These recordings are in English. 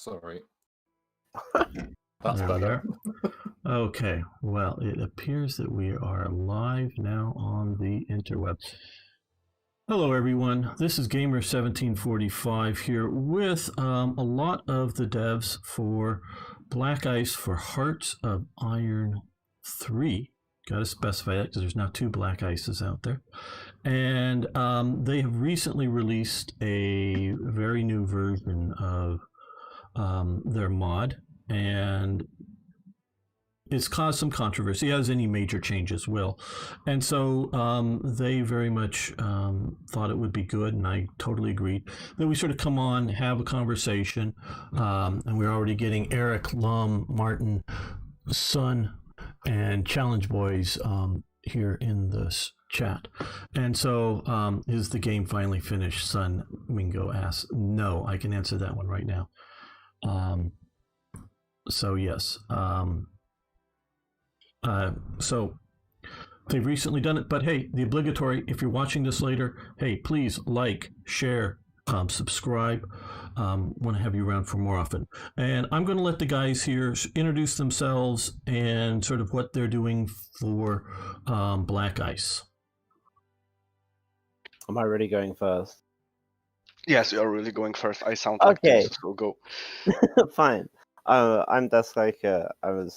Sorry. That's There better. Okay, well, it appears that we are live now on the interwebs. Hello, everyone. This is Gamer1745 here with a lot of the devs for Black Ice for Hearts of Iron 3. Got to specify that because there's now 2 Black Ices out there. And they have recently released a very new version of their mod, and it's caused some controversy, as any major changes will. And so they very much thought it would be good, and I totally agreed, that we sort of come on, have a conversation, and we're already getting Eric, Lum, Martin, Sun, and Challenge Boys here in this chat. And so is the game finally finished? Sun Mingo asks. No, I can answer that one right now. So yes. So they've recently done it, but hey, the obligatory, if you're watching this later, hey, please like, share, subscribe. Want to have you around for more often. And I'm going to let the guys here introduce themselves and sort of what they're doing for Black Ice. Am I really going first? Yes, you are really going first. I sound Okay. like this, so go. Fine. I'm Deathstriker. I'm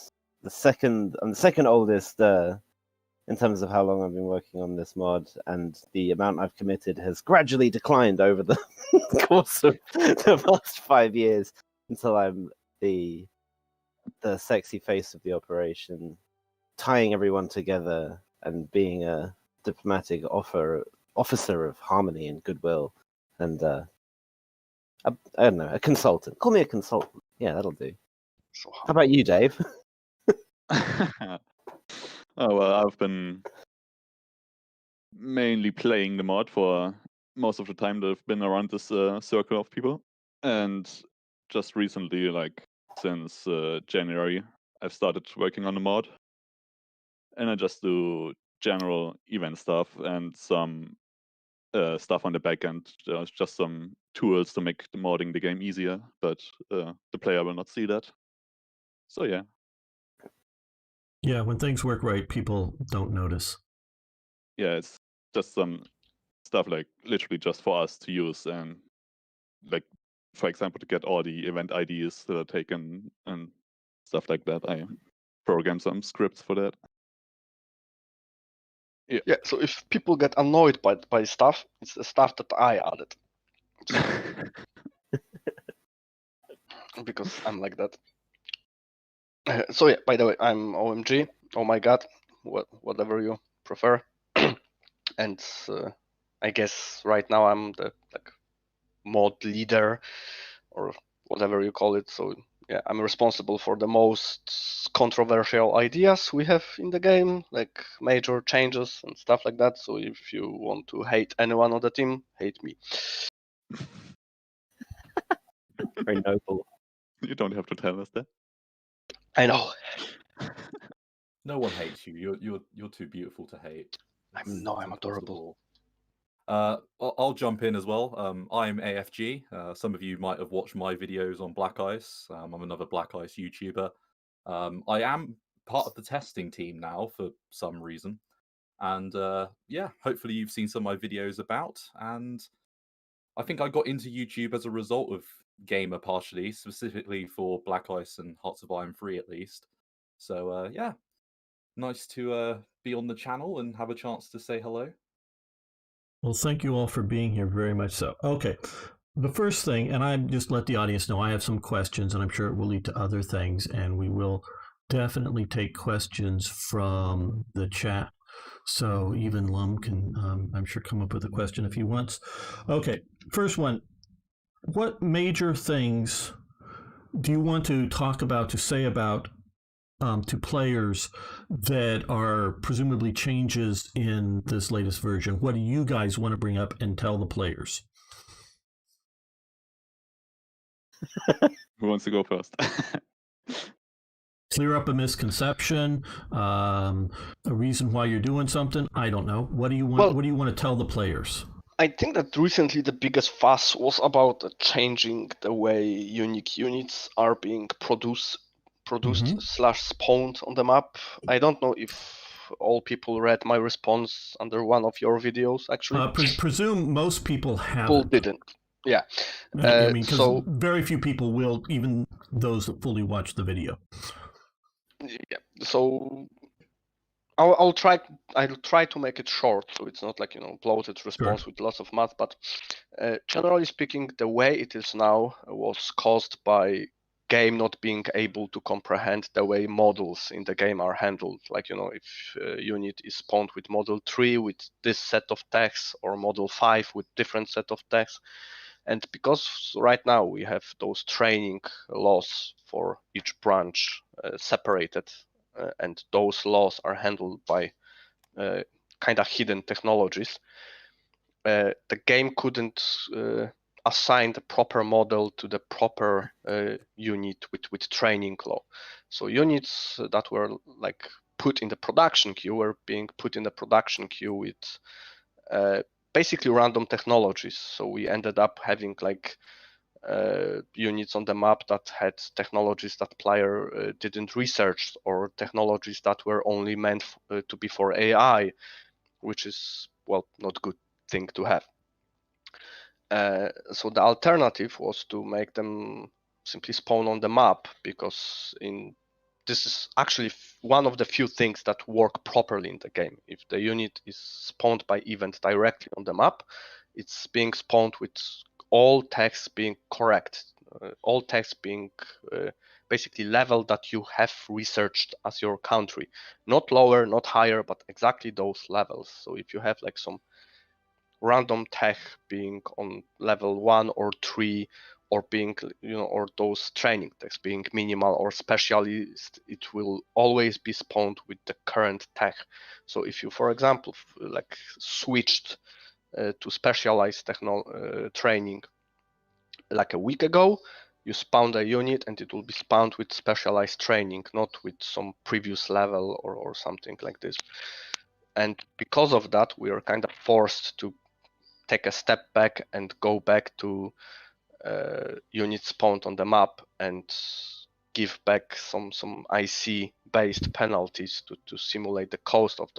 the second oldest in terms of how long I've been working on this mod, and the amount I've committed has gradually declined over the course of the past 5 years until I'm the sexy face of the operation, tying everyone together and being a diplomatic officer of harmony and goodwill, and I don't know, a consultant. Call me a consultant. Yeah, that'll do. So How about you, Dave? Oh, well, I've been mainly playing the mod for most of the time that I've been around this circle of people. And just recently, like since January, I've started working on the mod. And I just do general event stuff and some stuff on the back end. Just some tools to make the modding the game easier, but the player will not see that. So yeah. Yeah, when things work right, people don't notice. Yeah, it's just some stuff like literally just for us to use, and like, for example, to get all the event IDs that are taken and stuff like that. I program some scripts for that. yeah, so if people get annoyed by stuff, it's the stuff that I added. Because I'm like that. So yeah, by the way, I'm OMG. Oh my god, whatever you prefer. And I guess right now I'm the mod leader or whatever you call it. So yeah, I'm responsible for the most controversial ideas we have in the game, like major changes and stuff like that. So if you want to hate anyone on the team, hate me. Very noble. You don't have to tell us that. I know. No one hates you. You're too beautiful to hate. I'm adorable. I'll jump in as well. I'm AFG. Some of you might have watched my videos on Black Ice. I'm another Black Ice YouTuber. I am part of the testing team now for some reason. And yeah, hopefully you've seen some of my videos about. And I think I got into YouTube as a result of Gamer partially, specifically for Black Ice and Hearts of Iron 3 at least. So yeah, nice to be on the channel and have a chance to say hello. Well, thank you all for being here, very much so. Okay, the first thing, and I just let the audience know I have some questions, and I'm sure it will lead to other things, and we will definitely take questions from the chat. So even Lum can, I'm sure, come up with a question if he wants. Okay, first one. What major things do you want to talk about, to say about to players that are presumably changes in this latest version? What do you guys want to bring up and tell the players? Who wants to go first? Clear up a misconception, a reason why you're doing something. I don't know. What do you want? What do you want to tell the players? I think that recently the biggest fuss was about changing the way unique units are being produced / spawned on the map. I don't know if all people read my response under one of your videos. Actually, Presume most people people haven't. didn't. Yeah. I mean, because So very few people will, even those that fully watch the video. yeah. So I'll try to make it short, so it's not like bloated response with lots of math. But generally speaking, the way it is now was caused by game not being able to comprehend the way models in the game are handled. Like if a unit is spawned with model 3 with this set of text, or model 5 with different set of text, and because right now we have those training laws for each branch separated. And those laws are handled by kind of hidden technologies. The game couldn't assign the proper model to the proper unit with training law. So units that were like put in the production queue were being put in the production queue with basically random technologies. So we ended up having like units on the map that had technologies that player didn't research, or technologies that were only meant to be for AI, which is, well, not good thing to have. So the alternative was to make them simply spawn on the map, because this is actually one of the few things that work properly in the game. If the unit is spawned by event directly on the map, it's being spawned with all text being correct, all text being basically level that you have researched as your country, not lower, not higher, but exactly those levels. So if you have like some random tech being on level 1 or 3, or being or those training techs being minimal or specialist, it will always be spawned with the current tech. So if you, for example, like switched to specialized training like a week ago, you spawned a unit and it will be spawned with specialized training, not with some previous level or something like this. And because of that, we are kind of forced to take a step back and go back to units spawned on the map and give back some IC based penalties to simulate the cost of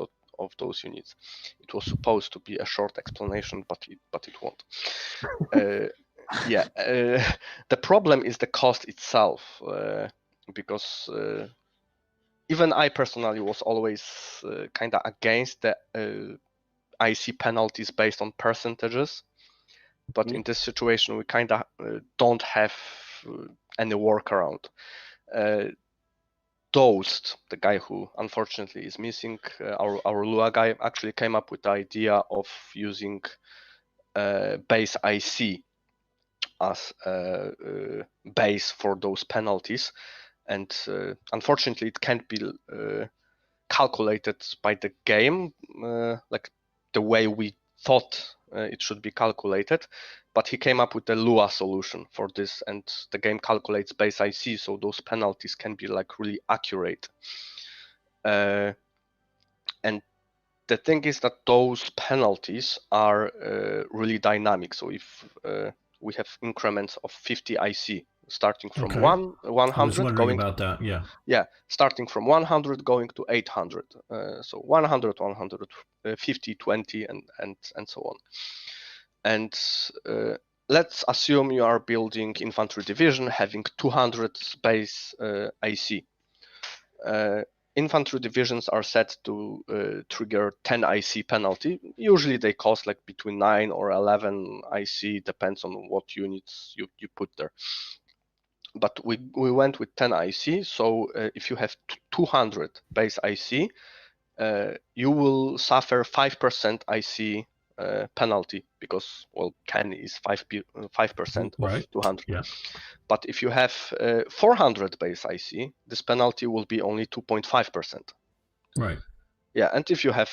those units. It was supposed to be a short explanation, but it won't. Yeah, the problem is the cost itself, because even I personally was always kind of against the IC penalties based on percentages. But in this situation, we kind of don't have any workaround. Toast, the guy who unfortunately is missing, our Lua guy, actually came up with the idea of using base IC as a base for those penalties. And unfortunately, it can't be calculated by the game like the way we thought it should be calculated, but he came up with a Lua solution for this, and the game calculates base IC, so those penalties can be like really accurate. And the thing is that those penalties are really dynamic. So if we have increments of 50 IC starting from Okay. 100 I was wondering going about that. Yeah. yeah, starting from 100 going to 800. So 100, 150, 20, and so on. And let's assume you are building infantry division having 200 base IC. Infantry divisions are set to trigger 10 IC penalty. Usually they cost like between 9 or 11 IC, depends on what units you put there. But we went with 10 IC, so if you have 200 base IC, you will suffer 5% IC penalty, because, well, 10 is 5% Right. of 200. Yeah. But if you have 400 base IC, this penalty will be only 2.5%. Right. Yeah, and if you have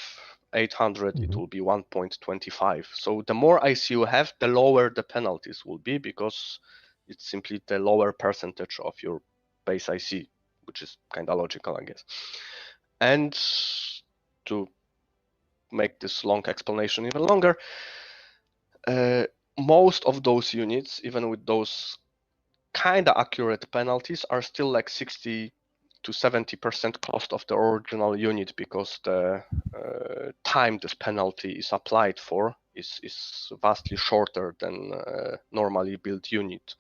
800, it will be 1.25. So the more IC you have, the lower the penalties will be, because it's simply the lower percentage of your base IC, which is kind of logical, I guess. And to make this long explanation even longer, most of those units, even with those kind of accurate penalties, are still like 60 to 70% cost of the original unit, because the time this penalty is applied for is vastly shorter than normally built unit.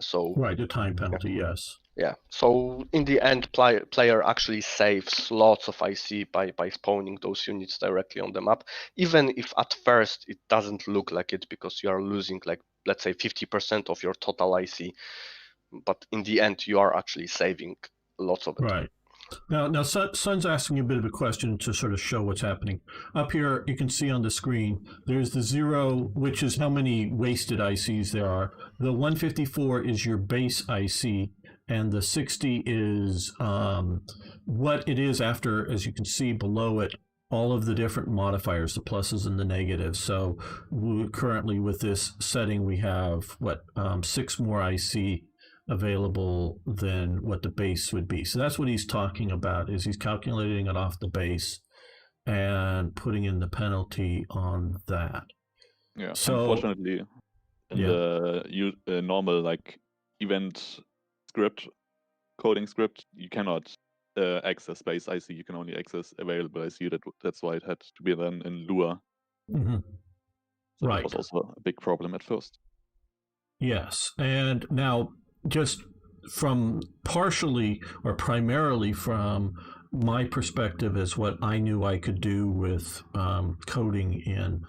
So Right, the time penalty, yes. yeah, so in the end, player actually saves lots of IC by spawning those units directly on the map, even if at first it doesn't look like it, because you are losing, like, let's say 50% of your total IC, but in the end you are actually saving lots of it. Right. Now, Sun's asking a bit of a question to sort of show what's happening. Up here, you can see on the screen, there's the 0, which is how many wasted ICs there are. The 154 is your base IC, and the 60 is what it is after, as you can see below it, all of the different modifiers, the pluses and the negatives. So currently with this setting, we have, 6 more IC available than what the base would be. So that's what he's talking about, is he's calculating it off the base and putting in the penalty on that. Yeah, So unfortunately, in the normal like event script, coding script, you cannot access base IC. You can only access available IC. That's why it had to be done in Lua. Mm-hmm. So Right. that was also a big problem at first. Yes. And now, just from partially or primarily from my perspective, as what I knew I could do with coding in,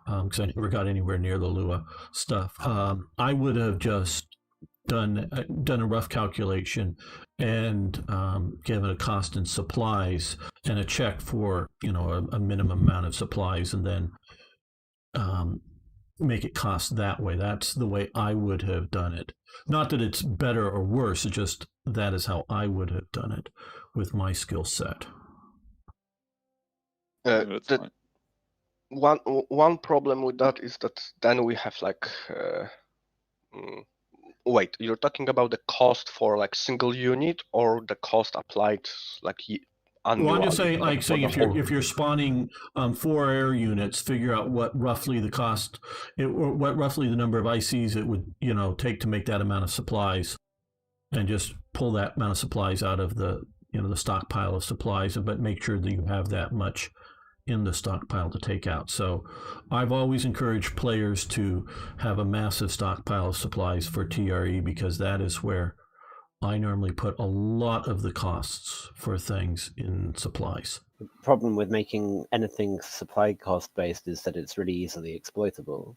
because I never got anywhere near the Lua stuff, I would have just done a rough calculation and given a cost in supplies and a check for a minimum amount of supplies, and then make it cost that way. That's the way I would have done it. Not that it's better or worse, it's just that is how I would have done it with my skill set. That's fine. One problem with that is that then we have like wait, you're talking about the cost for like single unit, or the cost applied like annually? Well, I'm just saying, if you're thing? spawning 4 air units, figure out what roughly the cost, or what roughly the number of ICs it would take to make that amount of supplies, and just pull that amount of supplies out of the the stockpile of supplies, but make sure that you have that much in the stockpile to take out. So I've always encouraged players to have a massive stockpile of supplies for TRE, because that is where I normally put a lot of the costs for things in supplies. The problem with making anything supply cost based is that it's really easily exploitable.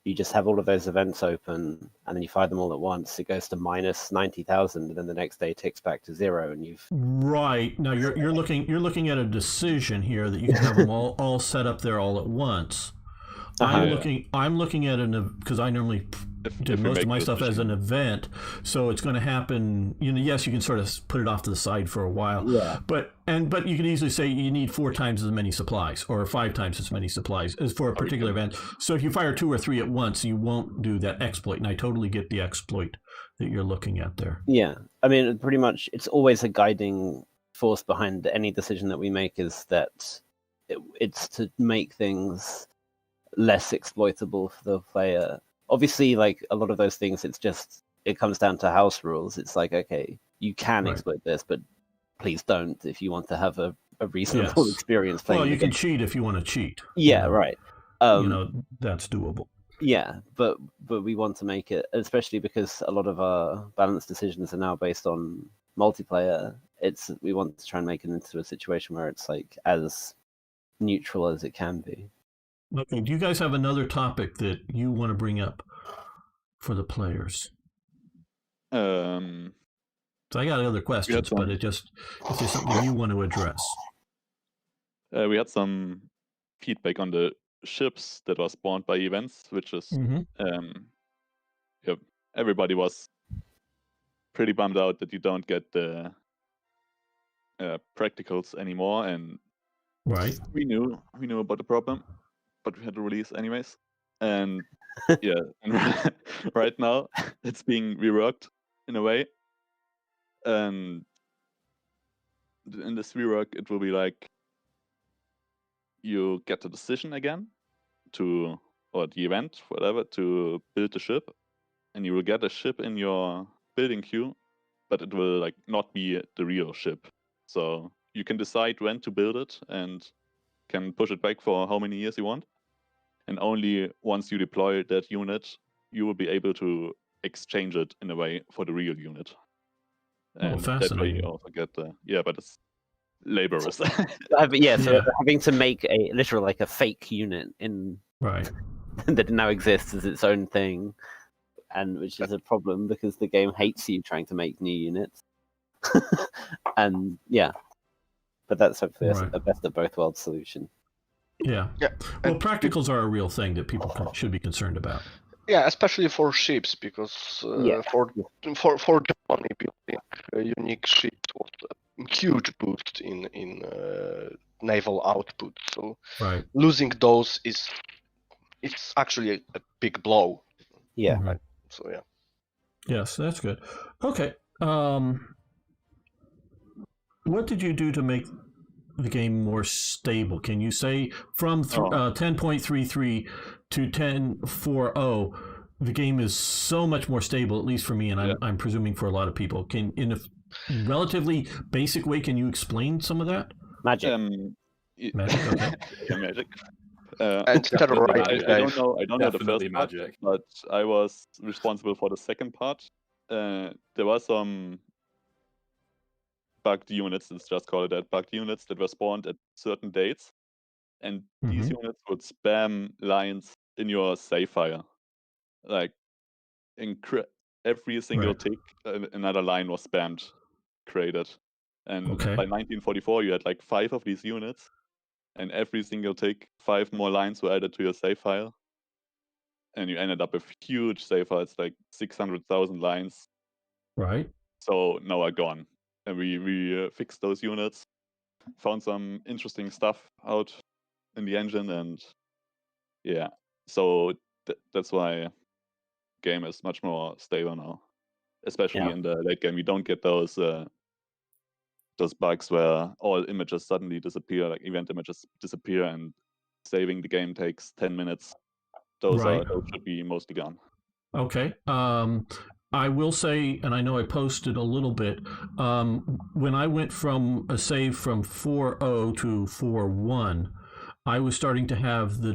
You just have all of those events open, and then you fire them all at once. It goes to minus 90,000, and then the next day ticks back to 0, and you've right. Now you're looking at a decision here that you can have them all set up there all at once. I'm looking at because I normally did most of my stuff as an event, so it's going to happen. Yes, you can sort of put it off to the side for a while. Yeah. But you can easily say you need 4 times as many supplies or 5 times as many supplies as for a particular event. So if you fire 2 or 3 at once, you won't do that exploit. And I totally get the exploit that you're looking at there. Yeah, I mean, pretty much, it's always a guiding force behind any decision that we make, is that it's to make things less exploitable for the player. Obviously, like a lot of those things, it comes down to house rules. It's like, okay, you can exploit this, but please don't if you want to have a reasonable experience playing. Well, you can cheat if you want to cheat. Yeah, right. That's doable. Yeah, but we want to make it, especially because a lot of our balance decisions are now based on multiplayer. We want to try and make it into a situation where it's like as neutral as it can be. Okay. Do you guys have another topic that you want to bring up for the players? So I got other questions, but it's just something you want to address. We had some feedback on the ships that were spawned by events, which is everybody was pretty bummed out that you don't get the practicals anymore, and right, we knew about the problem, but we had to release anyways. And and right now it's being reworked in a way, and in this rework it will be like you get a decision again to or the event, whatever, to build the ship, and you will get a ship in your building queue, but it will like not be the real ship. So you can decide when to build it and can push it back for how many years you want. And only once you deploy that unit, you will be able to exchange it in a way for the real unit. And that way fascinating. you also get the but it's laborious. Yeah, so Yeah. having to make a literal like a fake unit in Right. that now exists as its own thing, and which is a problem because the game hates you trying to make new units. And yeah, but that's hopefully Right. a best of both worlds solution. Yeah. Yeah, Well, and practicals are a real thing that people should be concerned about. yeah, especially for ships, because Yeah. for Germany building a unique ship was a huge boost in naval output. So Right. losing those it's actually a big blow. Yeah. Mhm. So yeah. Yes, that's good. Okay. What did you do to make the game more stable? Can you say from 10.33 to 10.40, the game is so much more stable, at least for me, and I'm presuming for a lot of people. Can, in a relatively basic way, can you explain some of that? Magic. Magic, okay. Yeah, magic. And terrorize magic. I don't know. I don't know the Definitely first part, magic. but I was responsible for the second part. There were some bugged units. Let's just call it that. Bugged units that were spawned at certain dates, and these units would spam lines in your save file. Like every single Right. tick, another line was spammed, created. And Okay. by 1944, you had like 5 of these units, and every single tick, 5 more lines were added to your save file. And you ended up with huge save files, like 600,000 lines. Right. So now are gone. And we fixed those units, found some interesting stuff out in the engine, and yeah. So that's why game is much more stable now. Especially in the late game, you don't get those bugs where all images suddenly disappear, like event images disappear, and saving the game takes 10 minutes. Those should be mostly gone. Okay. I will say, and I know I posted a little bit, when I went from a save from 4.0 to 4.1, I was starting to have the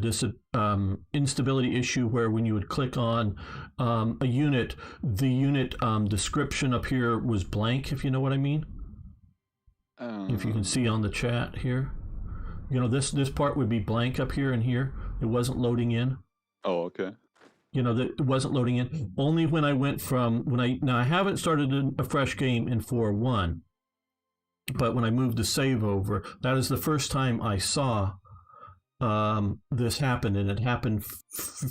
instability issue where when you would click on a unit, the unit description up here was blank, if you know what I mean. If you can see on the chat here. You know, this part would be blank up here and here. It wasn't loading in. Oh, okay. You know, that it wasn't loading in. Only when I went from now I haven't started a fresh game in 4.1, but when I moved the save over, that is the first time I saw this happen, and it happened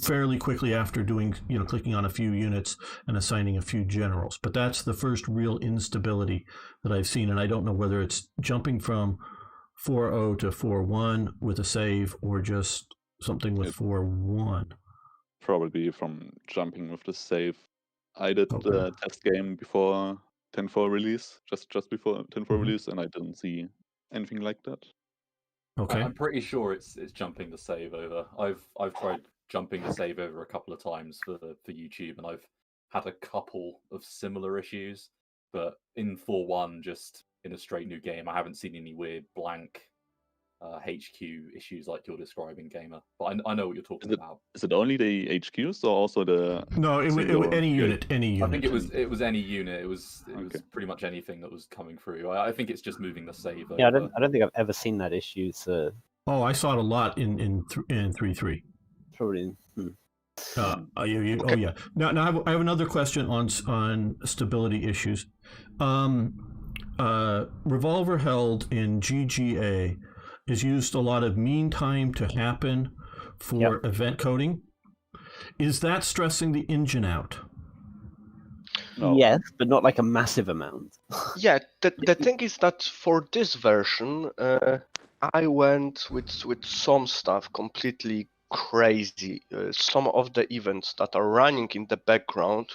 fairly quickly after clicking on a few units and assigning a few generals. But that's the first real instability that I've seen, and I don't know whether it's jumping from 4.0 to 4.1 with a save or just something with 4.1. Probably from jumping with the save. I did the test game before 10.4 release, just before 10.4 release, and I didn't see anything like that. Okay. I'm pretty sure it's jumping the save over. I've tried jumping the save over a couple of times for YouTube, and I've had a couple of similar issues. But in 4.1, just in a straight new game, I haven't seen any weird blank HQ issues like you're describing, Gamer. But I know what you're talking about. Is it only the HQs or also the? No, it was any unit. I think it was any unit. It was pretty much anything that was coming through. I think it's just moving the save over. Yeah, I don't think I've ever seen that issue. So. Oh, I saw it a lot in 3.3. Probably. Oh yeah. Now I have another question on stability issues. Revolver held in GGA is used a lot of mean time to happen for event coding. Is that stressing the engine out? No. Yes, but not like a massive amount. Yeah, the thing is that for this version, I went with some stuff completely crazy. Some of the events that are running in the background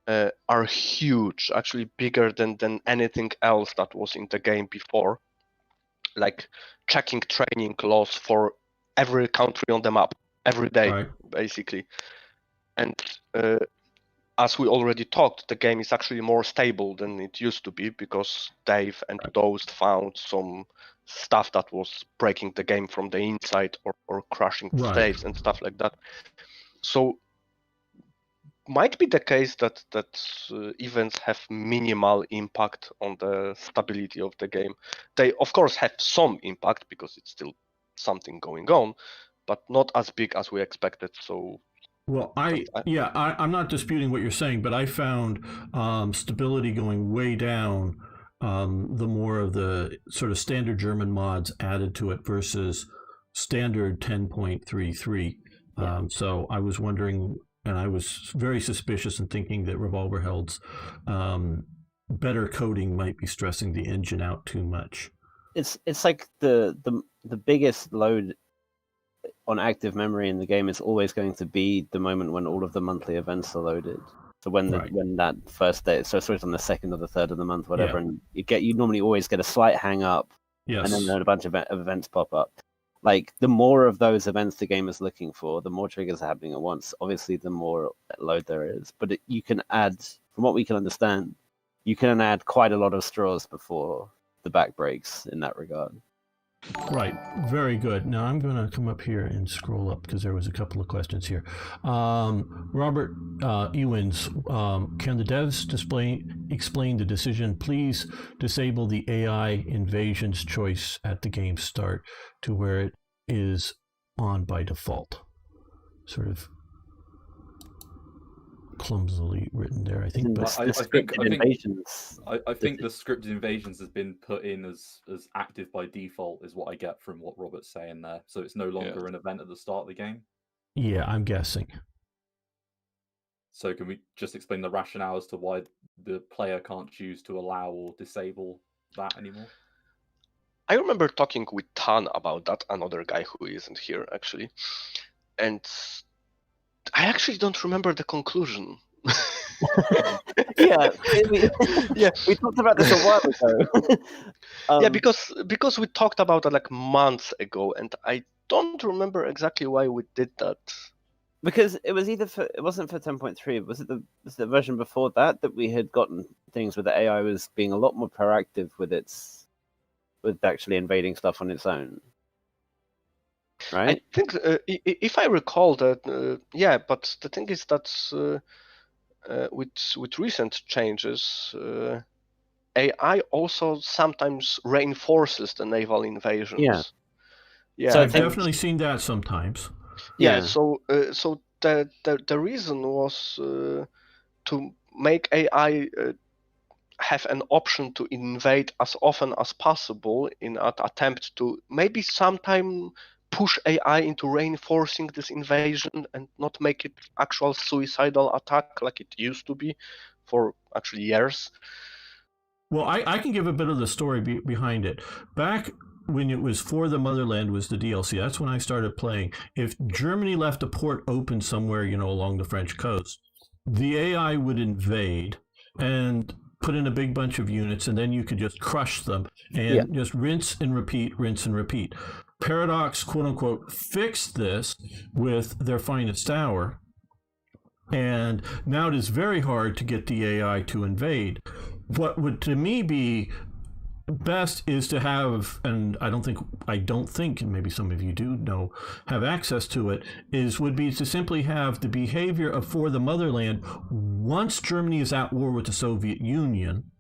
are huge, actually bigger than anything else that was in the game before. Like checking training laws for every country on the map. every day, Right. basically. And as we already talked, the game is actually more stable than it used to be because Dave and Toast found some stuff that was breaking the game from the inside or crashing the Right. states and stuff like that. So might be the case that events have minimal impact on the stability of the game. They of course have some impact because it's still something going on, but not as big as we expected. So Well, I'm not disputing what you're saying, but I found stability going way down the more of the sort of standard German mods added to it versus standard 10.33. So I was wondering, and I was very suspicious in thinking that Revolverheld's better coding might be stressing the engine out too much. It's like the biggest load on active memory in the game is always going to be the moment when all of the monthly events are loaded. So when that first day, so it's on the 2nd or the 3rd of the month, whatever, and you normally always get a slight hang up, and then a bunch of events pop up. Like the more of those events the game is looking for, the more triggers are happening at once. Obviously, the more load there is, but you can add, from what we can understand, you can add quite a lot of straws before the back breaks in that regard. Right, very good. Now I'm going to come up here and scroll up because there was a couple of questions here. Robert Ewins, can the devs explain the decision? Please disable the AI invasions choice at the game start to where it is on by default. Sort of clumsily written there, I think. But I think the scripted invasions has been put in as active by default, is what I get from what Robert's saying there. So it's no longer an event at the start of the game. Yeah, I'm guessing. So can we just explain the rationale as to why the player can't choose to allow or disable that anymore? I remember talking with Tan about that, another guy who isn't here actually, and I actually don't remember the conclusion. We talked about this a while ago. Because we talked about it like months ago, and I don't remember exactly why we did that. Because it was it wasn't for 10.3. Was it the version before that we had gotten things where the AI was being a lot more proactive with actually invading stuff on its own. Right? I think if I recall that, but the thing is that with recent changes, AI also sometimes reinforces the naval invasions. Yeah. So I've definitely seen that sometimes. Yeah. So the reason was to make AI have an option to invade as often as possible in an attempt to maybe sometime push AI into reinforcing this invasion and not make it actual suicidal attack like it used to be for actually years. Well, I can give a bit of the story behind it. Back when it was For the Motherland was the DLC, that's when I started playing. If Germany left a port open somewhere, along the French coast, the AI would invade and put in a big bunch of units, and then you could just crush them and just rinse and repeat. Paradox, quote unquote, fixed this with their finest hour, and now it is very hard to get the AI to invade. What would to me be best is to have, and I don't think, and maybe some of you do know, have access to it, would be to simply have the behavior of For the Motherland once Germany is at war with the Soviet Union,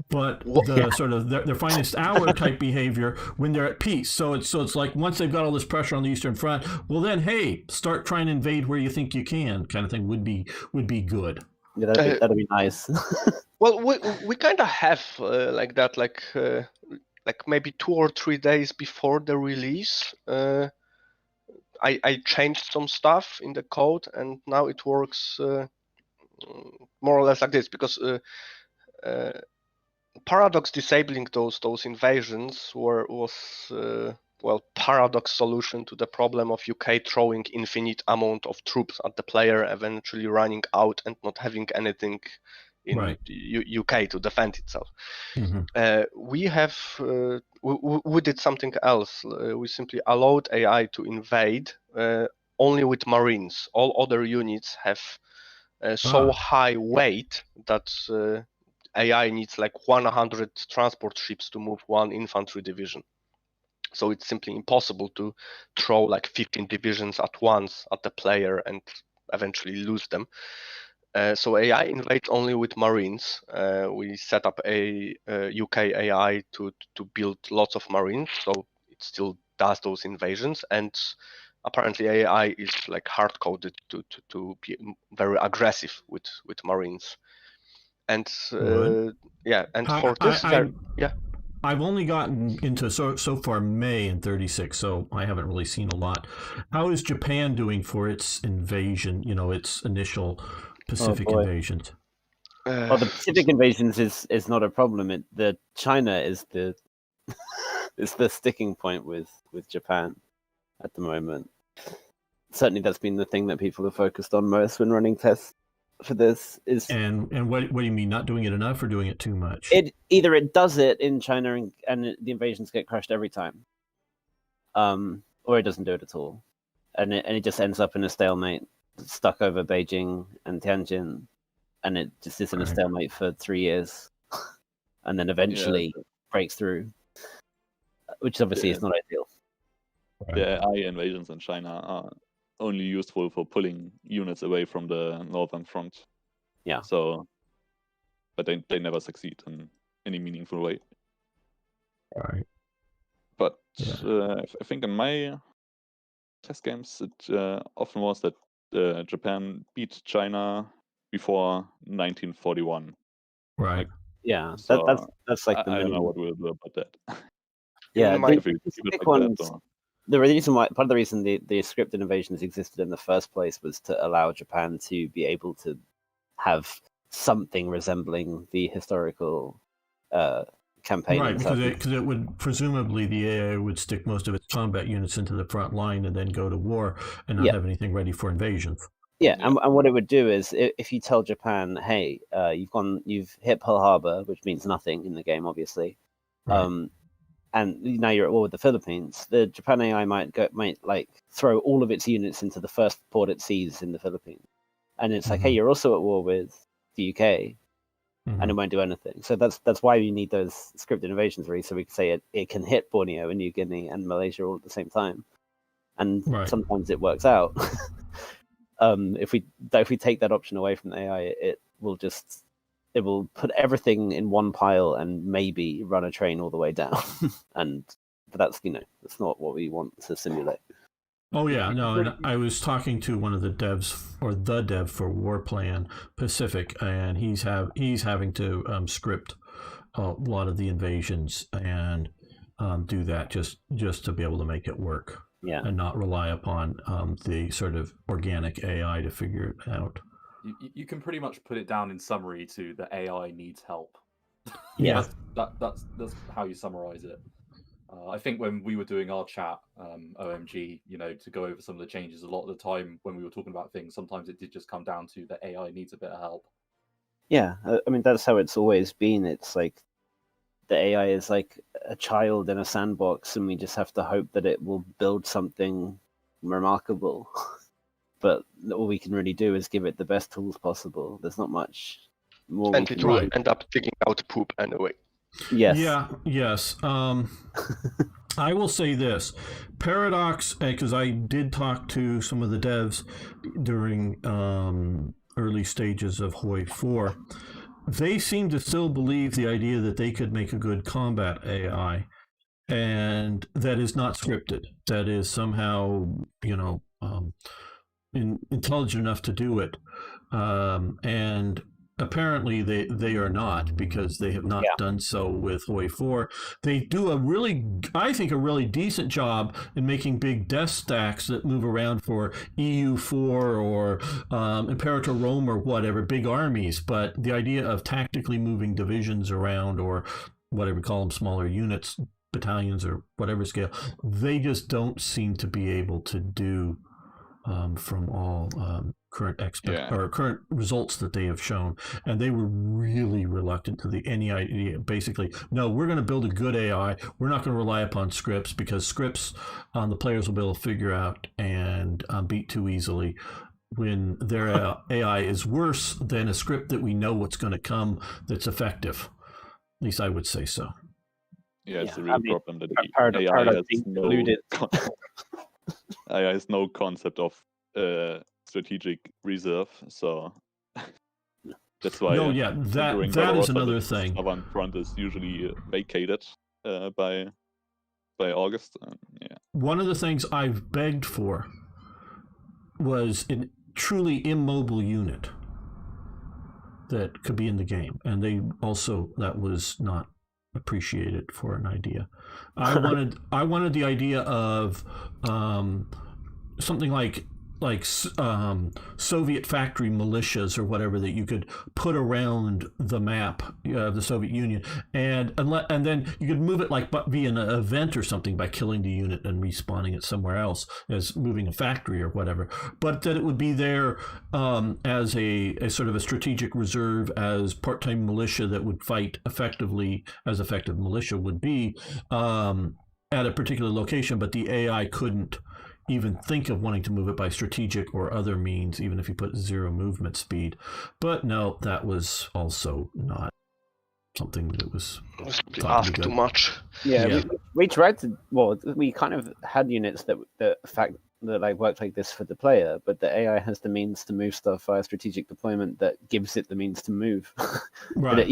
but sort of their finest hour type behavior when they're at peace. So it's like once they've got all this pressure on the Eastern Front, well then, hey, start trying to invade where you think you can, kind of thing would be good. Yeah, that'd be nice. Well, we kind of have like that, like maybe 2 or 3 days before the release. I changed some stuff in the code, and now it works more or less like this, because Paradox disabling those invasions was Paradox solution to the problem of UK throwing infinite amount of troops at the player, eventually running out and not having anything in Right. UK to defend itself. Mm-hmm. We have we did something else. We simply allowed AI to invade only with Marines. All other units have so high weight that AI needs like 100 transport ships to move one infantry division. So it's simply impossible to throw like 15 divisions at once at the player and eventually lose them. So AI invades only with Marines. We set up a UK AI to build lots of Marines, so it still does those invasions. And apparently AI is like hard coded to be very aggressive with Marines. And yeah, and for this, yeah. I've only gotten into so far May in 36, so I haven't really seen a lot. How is Japan doing for its invasion? You know, its initial Pacific invasions. Well, the Pacific invasions is not a problem. The China is the is the sticking point with Japan at the moment. Certainly, that's been the thing that people have focused on most when running tests for this. And what do you mean, not doing it enough or doing it too much? Either it does it in China and the invasions get crushed every time, or it doesn't do it at all, and it just ends up in a stalemate, stuck over Beijing and Tianjin, and it just is in a stalemate for 3 years, and then eventually breaks through, which obviously is not ideal. The AI invasions in China are only useful for pulling units away from the northern front. Yeah. So, but they never succeed in any meaningful way. Right. But I think in my test games, it often was that Japan beat China before 1941. Right. Like, yeah, so that's like the I don't know minimum. what we'll do about that. Yeah, my- the Pacific ones. The reason why, part of the reason the scripted invasions existed in the first place was to allow Japan to be able to have something resembling the historical campaign. Right, because it would presumably the AI would stick most of its combat units into the front line and then go to war and not have anything ready for invasions. Yeah, and what it would do is if you tell Japan, hey, you've hit Pearl Harbor, which means nothing in the game, obviously. Right. And now you're at war with the Philippines. The Japan AI might like throw all of its units into the first port it sees in the Philippines, and it's like, hey, you're also at war with the UK, and it won't do anything. So that's why we need those scripted invasions, really, so we can say it can hit Borneo and New Guinea and Malaysia all at the same time, and sometimes it works out. If we take that option away from the AI, it will put everything in one pile and maybe run a train all the way down. But that's that's not what we want to simulate. Oh yeah, no, and I was talking to one of the devs, or the dev for Warplan Pacific, and he's having to script a lot of the invasions and do that just to be able to make it work. Yeah, and not rely upon the sort of organic AI to figure it out. You can pretty much put it down in summary to the AI needs help. Yeah, that's how you summarize it. I think when we were doing our chat, OMG, to go over some of the changes, a lot of the time when we were talking about things, sometimes it did just come down to the AI needs a bit of help. Yeah, I mean, that's how it's always been. It's like the AI is like a child in a sandbox, and we just have to hope that it will build something remarkable. But all we can really do is give it the best tools possible. There's not much more. And it will end up digging out poop anyway. Yes. Yeah. Yes. I will say this, Paradox, because I did talk to some of the devs during early stages of HoI 4. They seem to still believe the idea that they could make a good combat AI, and that is not scripted. That is somehow, intelligent enough to do it. And apparently they are not, because they have not done so with HoI 4. They do I think a really decent job in making big death stacks that move around for EU4 or Imperator Rome or whatever, big armies. But the idea of tactically moving divisions around, or whatever we call them, smaller units, battalions or whatever scale, they just don't seem to be able to do from all current current results that they have shown, and they were really reluctant to any idea. Basically, no, we're going to build a good AI. We're not going to rely upon scripts because scripts the players will be able to figure out and beat too easily. When their AI is worse than a script that we know what's going to come that's effective. At least I would say so. Yeah, it's a real problem that AI has no concept of strategic reserve, so that's why. No, yeah, that is another thing. The southern front is usually vacated by August. Yeah. One of the things I've begged for was a truly immobile unit that could be in the game, and that was not appreciated for an idea. I wanted the idea of something like Soviet factory militias or whatever that you could put around the map of the Soviet Union, and then you could move it like via an event or something by killing the unit and respawning it somewhere else as moving a factory or whatever. But that it would be there as a sort of a strategic reserve, as part-time militia that would fight effectively, as effective militia would be at a particular location, but the AI couldn't even think of wanting to move it by strategic or other means, even if you put 0 movement speed. But no, that was also not something that was asked too much. Yeah. We tried to. Well, we kind of had units that worked like this for the player, but the AI has the means to move stuff via strategic deployment that gives it the means to move. Right.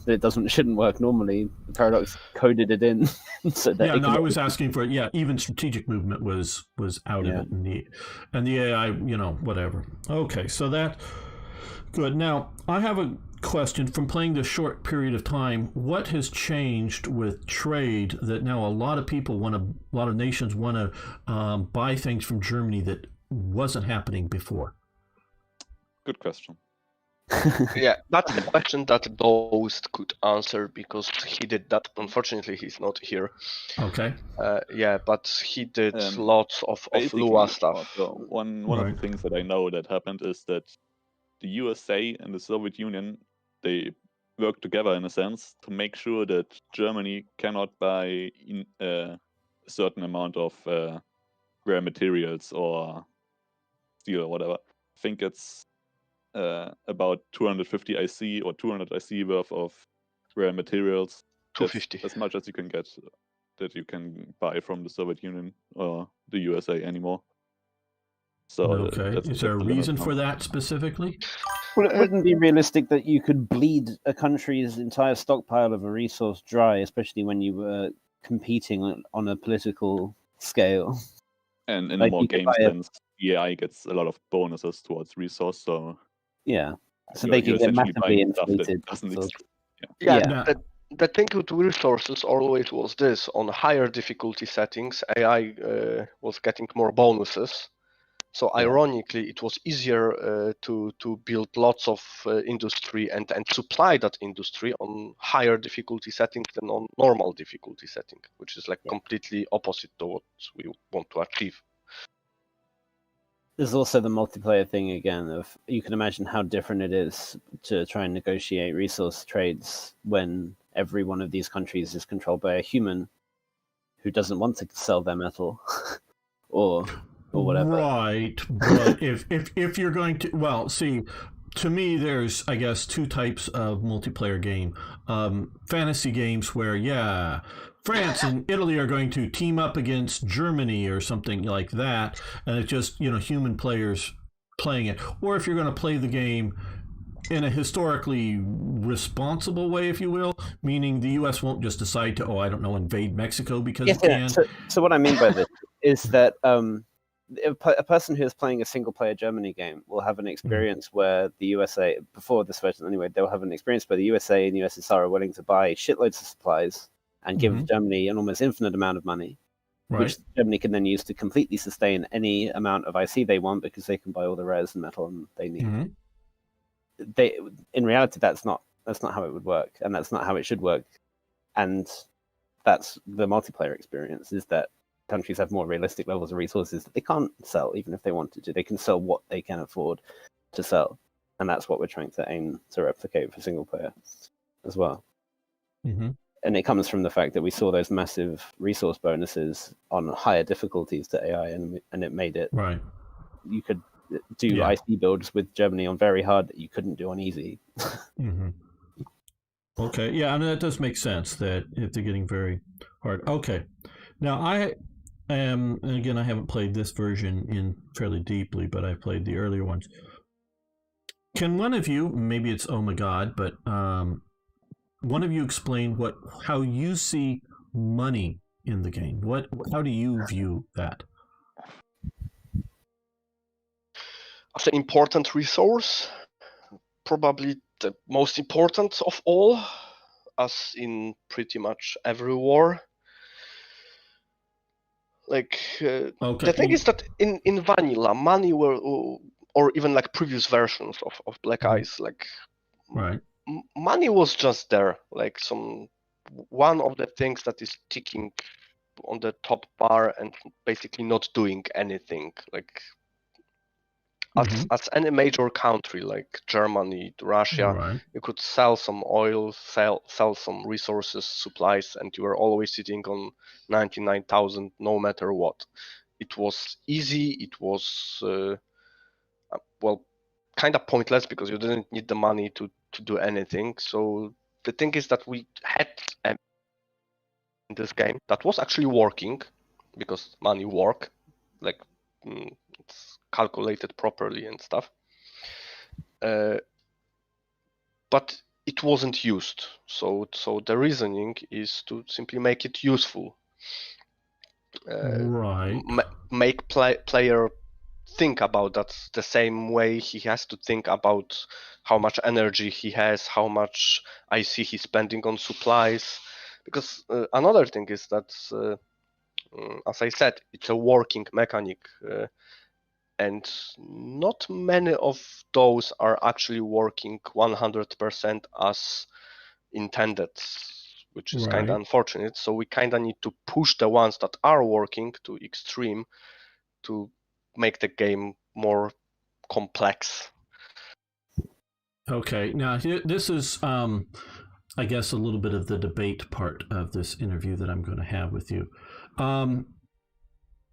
But shouldn't work normally. The Paradox coded it in so that. I was asking for it. Yeah, even strategic movement was out of it, and the AI, whatever. Okay, so that good. Now I have a question from playing this short period of time. What has changed with trade that now a lot of nations want to buy things from Germany that wasn't happening before? Good question. Yeah, that's the question that Ghost could answer because he did that. Unfortunately, he's not here. Okay. But he did lots of Lua stuff. One of the things that I know that happened is that the USA and the Soviet Union, they work together in a sense to make sure that Germany cannot buy a certain amount of rare materials or steel or whatever. I think it's about 250 IC or 200 IC worth of rare materials. 250. As much as you can get that you can buy from the Soviet Union or the USA anymore. So okay. Is there a reason for that specifically? Well, it wouldn't be realistic that you could bleed a country's entire stockpile of a resource dry, especially when you were competing on a political scale. And in more game sense, AI gets a lot of bonuses towards resource, so so they can get massively inflated. The thing with resources always was this: on higher difficulty settings, AI was getting more bonuses. So ironically, it was easier to build lots of industry and supply that industry on higher difficulty settings than on normal difficulty setting, which is completely opposite to what we want to achieve. There's also the multiplayer thing again of you can imagine how different it is to try and negotiate resource trades when every one of these countries is controlled by a human who doesn't want to sell their metal or whatever. Right, but if you're going to, to me, there's, I guess, 2 types of multiplayer game. Fantasy games where, France and Italy are going to team up against Germany or something like that, and it's just, human players playing it. Or if you're going to play the game in a historically responsible way, if you will, meaning the U.S. won't just decide to, invade Mexico because it can. So what I mean by this is that a person who is playing a single-player Germany game will have an experience where the USA, before this version anyway, they'll have an experience where the USA and USSR are willing to buy shitloads of supplies and give Germany an almost infinite amount of money, which Germany can then use to completely sustain any amount of IC they want because they can buy all the rares and metal they need. In reality, that's not how it would work, and that's not how it should work. And that's the multiplayer experience, is that countries have more realistic levels of resources that they can't sell, even if they wanted to. They can sell what they can afford to sell. And that's what we're trying to aim to replicate for single player as well. Mm-hmm. And it comes from the fact that we saw those massive resource bonuses on higher difficulties to AI, and it made it Right. You could do IC builds with Germany on very hard that you couldn't do on easy. Mm-hmm. Okay, yeah, and that does make sense that if they're getting very hard. Okay, now I am, and again, I haven't played this version in fairly deeply, but I've played the earlier ones. Can one of you, maybe it's oh my god, but one of you explain how you see money in the game? How do you view that? As an important resource, probably the most important of all, as in pretty much every war. Like the thing is that in vanilla, money were, or even like previous versions of Black Ice, like right. Money was just there, like one of the things that is ticking on the top bar and basically not doing anything. Like as any major country like Germany, Russia, right. you could sell some oil, sell some resources, supplies, and you were always sitting on 99,000 no matter what. It was easy. It was kind of pointless because you didn't need the money to do anything. So the thing is that we had in this game that was actually working because money work, like it's calculated properly and stuff. But it wasn't used. So the reasoning is to simply make it useful. Right. Make player think about that the same way he has to think about how much energy he has, how much IC he's spending on supplies. Because another thing is that, as I said, it's a working mechanic, and not many of those are actually working 100% as intended, which is kind of unfortunate. So we kind of need to push the ones that are working to extreme to make the game more complex. Okay, now this is, I guess, a little bit of the debate part of this interview that I'm going to have with you.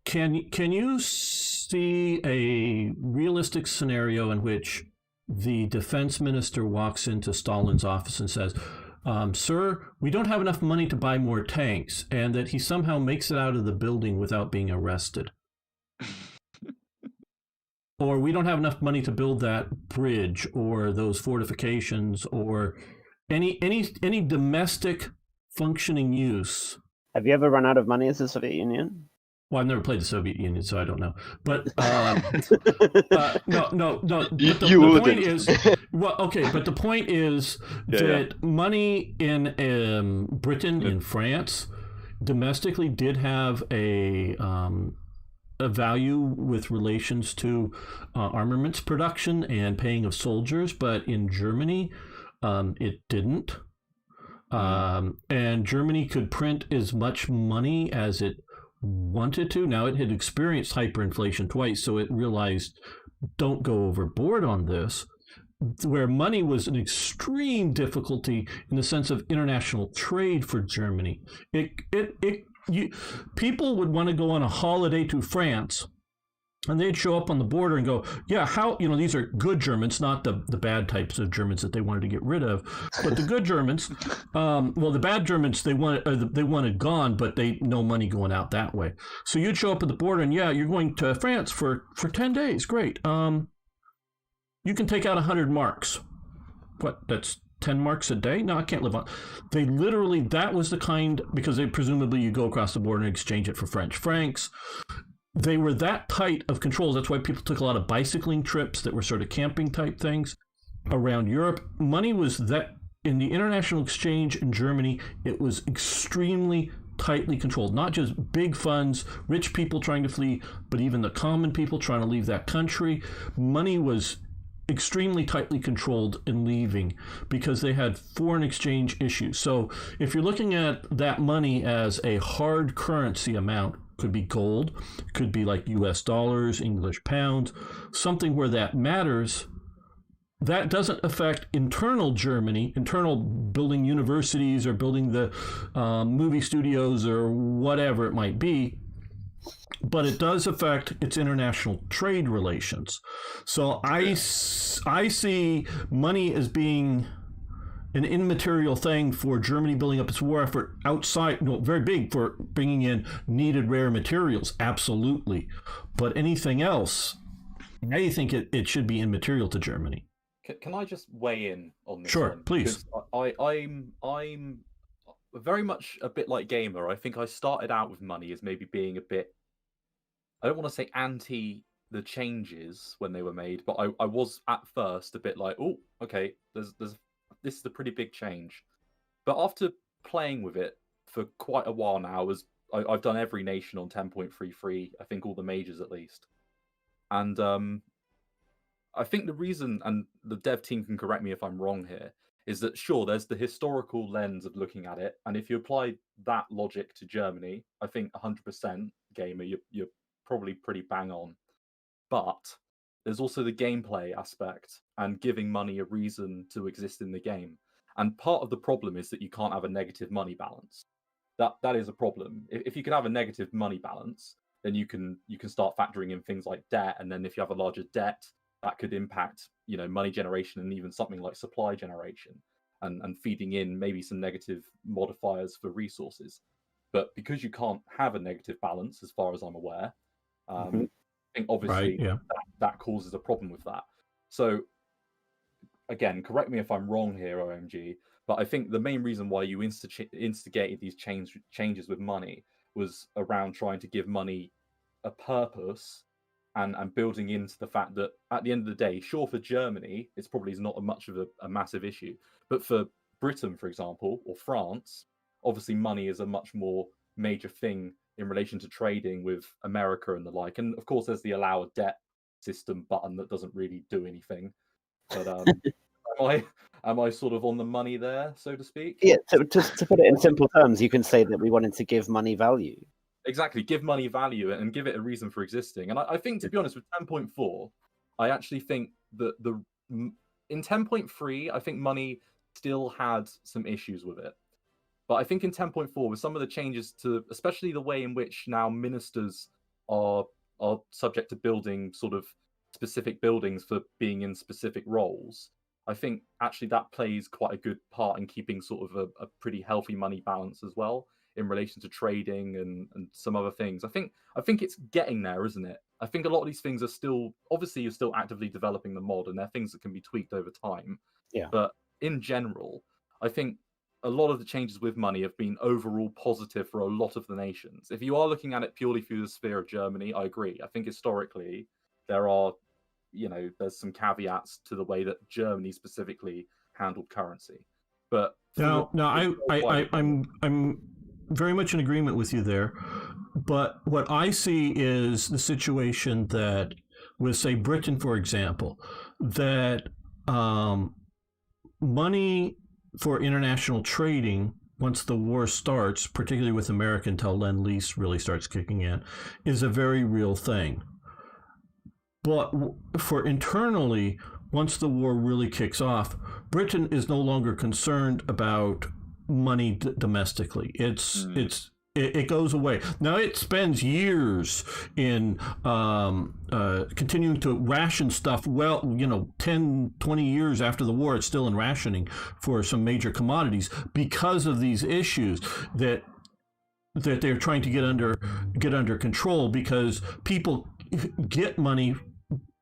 Can you see a realistic scenario in which the defense minister walks into Stalin's office and says, "Sir, we don't have enough money to buy more tanks," and that he somehow makes it out of the building without being arrested? Or we don't have enough money to build that bridge or those fortifications or any domestic functioning use. Have you ever run out of money as the Soviet Union? Well, I've never played the Soviet Union, so I don't know. But no. But the point is, but the point is that money in Britain, in France, domestically did have a value with relations to armaments production and paying of soldiers, but in Germany, it didn't. And Germany could print as much money as it wanted to. Now, it had experienced hyperinflation twice, so it realized, don't go overboard on this, where money was an extreme difficulty in the sense of international trade for Germany. People would want to go on a holiday to France, and they'd show up on the border and go, these are good Germans, not the bad types of Germans that they wanted to get rid of, but the good Germans. The bad Germans they wanted gone, but no money going out that way. So you'd show up at the border, and you're going to France for 10 days. Great. You can take out 100 marks. What? That's 10 marks a day? No, I can't live on. They literally, that was the kind, because presumably you go across the border and exchange it for French francs. They were that tight of controls. That's why people took a lot of bicycling trips that were sort of camping type things around Europe. Money was that, in the international exchange in Germany, it was extremely tightly controlled. Not just big funds, rich people trying to flee, but even the common people trying to leave that country. Money was extremely tightly controlled in leaving because they had foreign exchange issues. So if you're looking at that money as a hard currency amount, Could be gold, could be like US dollars, English pounds, something where that matters. That doesn't affect internal Germany, internal building universities or building the movie studios or whatever it might be, but it does affect its international trade relations. So I see money as being an immaterial thing for Germany building up its war effort outside, very big for bringing in needed rare materials, absolutely. But anything else, I think it should be immaterial to Germany. Can I just weigh in on this? Sure, one? please. Because I'm very much a bit like Gamer. I think I started out with money as maybe being a bit, I don't want to say anti the changes when they were made, but I was at first a bit like, oh, okay, this is a pretty big change. But after playing with it for quite a while now, I've done every nation on 10.33, I think all the majors at least. And I think the reason, and the dev team can correct me if I'm wrong here, is that sure, there's the historical lens of looking at it, and if you apply that logic to Germany, I think 100% Gamer, you're probably pretty bang on. But there's also the gameplay aspect and giving money a reason to exist in the game. And part of the problem is that you can't have a negative money balance. That is a problem. If you can have a negative money balance, then you can start factoring in things like debt, and then if you have a larger debt, that could impact, money generation and even something like supply generation and feeding in maybe some negative modifiers for resources. But because you can't have a negative balance, as far as I'm aware, I think obviously Right, yeah. that causes a problem with that. So again, correct me if I'm wrong here, OMG, but I think the main reason why you instigated these changes with money was around trying to give money a purpose and building into the fact that at the end of the day, sure, for Germany, it's probably not much of a massive issue. But for Britain, for example, or France, obviously money is a much more major thing in relation to trading with America and the like. And of course, there's the allow a debt system button that doesn't really do anything. But am I sort of on the money there, so to speak? Yeah, to put it in simple terms, you can say that we wanted to give money value. Exactly, give money value and give it a reason for existing. And I think, to be honest, with 10.4, I actually think that in 10.3, I think money still had some issues with it. But I think in 10.4, with some of the changes to, especially the way in which now ministers are subject to building sort of specific buildings for being in specific roles, I think actually that plays quite a good part in keeping sort of a pretty healthy money balance as well in relation to trading and some other things. I think it's getting there, isn't it? I think a lot of these things are still, obviously you're still actively developing the mod and they're things that can be tweaked over time. Yeah. But in general, I think a lot of the changes with money have been overall positive for a lot of the nations. If you are looking at it purely through the sphere of Germany, I agree. I think historically there are, there's some caveats to the way that Germany specifically handled currency. But I'm very much in agreement with you there. But what I see is the situation that with, say, Britain, for example, that money for international trading, once the war starts, particularly with America until Lend-Lease really starts kicking in, is a very real thing. But for internally, once the war really kicks off, Britain is no longer concerned about money domestically. It goes away. Now it spends years in continuing to ration stuff. 10, 20 years after the war, it's still in rationing for some major commodities because of these issues that they're trying to get under control, because people get money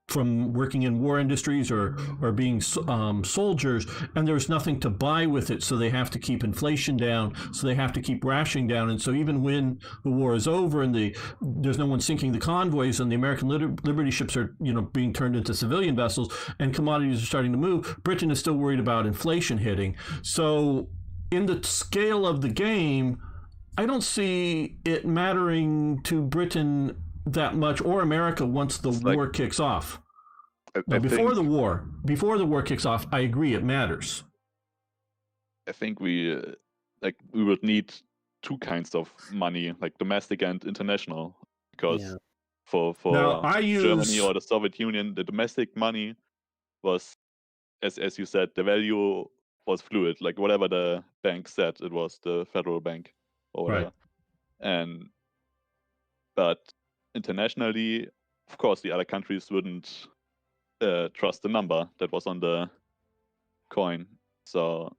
from working in war industries or being soldiers, and there's nothing to buy with it, so they have to keep inflation down, so they have to keep rationing down. And so even when the war is over and there's no one sinking the convoys and the American Liberty ships are being turned into civilian vessels and commodities are starting to move, Britain is still worried about inflation hitting. So in the scale of the game, I don't see it mattering to Britain that much, or America, once the war kicks off. Before the war kicks off, I agree it matters. I think we would need two kinds of money, like domestic and international, because Yeah. for Now, I Germany use- or the Soviet Union, the domestic money was, as you said, the value was fluid, like whatever the bank said, it was the federal bank or whatever. Right. But internationally, of course, the other countries wouldn't trust the number that was on the coin. So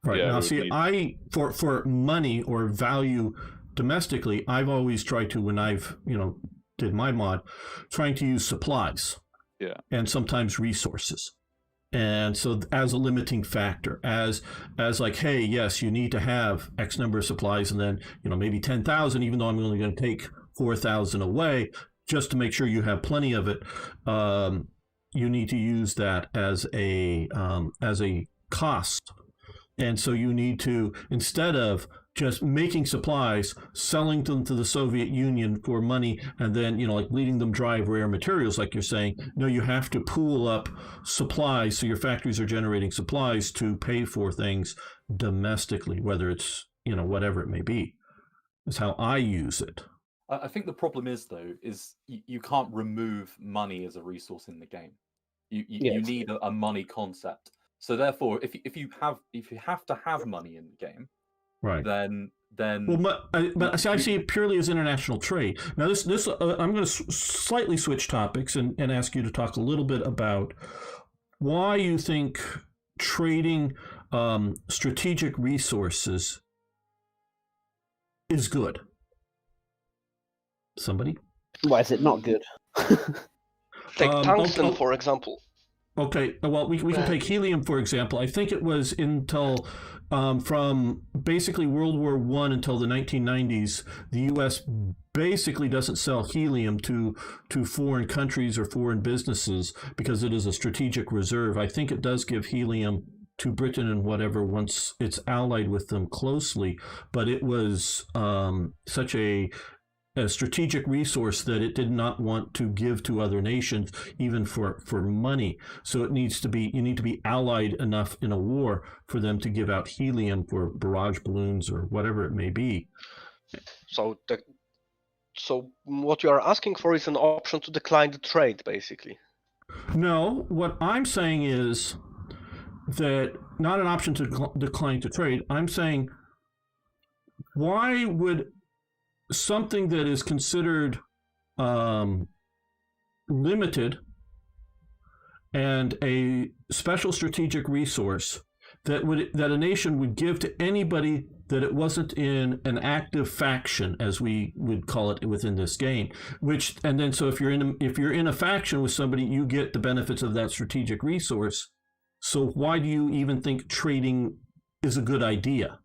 Right. yeah, Now, we would see, need- for money or value domestically, I've always tried to, when I've, did my mod, trying to use supplies. Yeah. And sometimes resources. And so as a limiting factor, as like, hey, yes, you need to have X number of supplies, and then, maybe 10,000, even though I'm only going to take 4,000 away, just to make sure you have plenty of it. You need to use that as a cost. And so you need to, instead of just making supplies, selling them to the Soviet Union for money, and then, like bleeding them dry of rare materials, like you're saying, no, you have to pool up supplies. So your factories are generating supplies to pay for things domestically, whether it's, whatever it may be. Is how I use it. I think the problem is, though, is you can't remove money as a resource in the game. You Yes. need a money concept. So therefore, if you have to have money in the game, right, then but I see it purely as international trade. Now, this I'm going to slightly switch topics and ask you to talk a little bit about why you think trading strategic resources is good. Somebody? Why is it not good? Take tungsten, for example. Okay, well, we can take helium, for example. I think it was until from basically World War I until the 1990s, the U.S. basically doesn't sell helium to foreign countries or foreign businesses because it is a strategic reserve. I think it does give helium to Britain and whatever once it's allied with them closely, but it was such a strategic resource that it did not want to give to other nations, even for money. So you need to be allied enough in a war for them to give out helium for barrage balloons or whatever it may be. So what you are asking for is an option to decline the trade, basically. No, what I'm saying is that not an option to decline to trade. I'm saying, why would something that is considered limited and a special strategic resource that a nation would give to anybody that it wasn't in an active faction, as we would call it within this game, so if you're in a faction with somebody, you get the benefits of that strategic resource. So why do you even think trading is a good idea?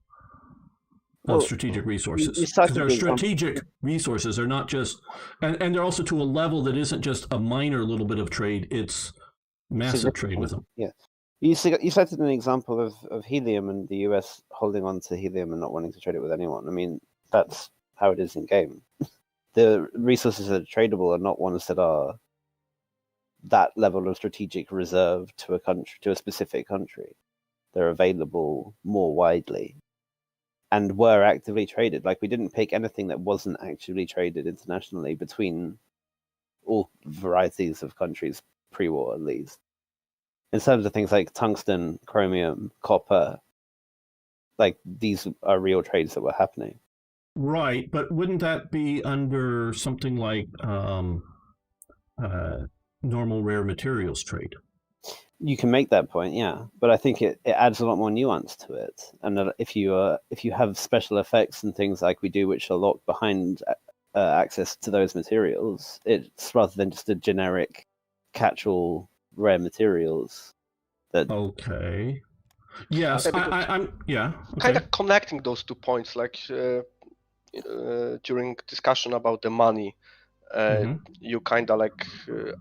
Of strategic resources, because they're strategic resources. They're not just, and they're also to a level that isn't just a minor little bit of trade. It's massive trade with them. Yeah, you cited an example of helium and the US holding on to helium and not wanting to trade it with anyone. I mean, that's how it is in game. The resources that are tradable are not ones that are that level of strategic reserve to a country, to a specific country. They're available more widely. And were actively traded. Like, we didn't pick anything that wasn't actively traded internationally between all varieties of countries pre-war, at least. In terms of things like tungsten, chromium, copper, like, these are real trades that were happening. Right, but wouldn't that be under something like normal rare materials trade? You can make that point, yeah, but I think it adds a lot more nuance to it. And if you have special effects and things like we do, which are locked behind access to those materials, it's rather than just a generic catch-all rare materials. That okay, yes, I'm yeah. Okay. Kind of connecting those 2 points, like during discussion about the money, you kind of like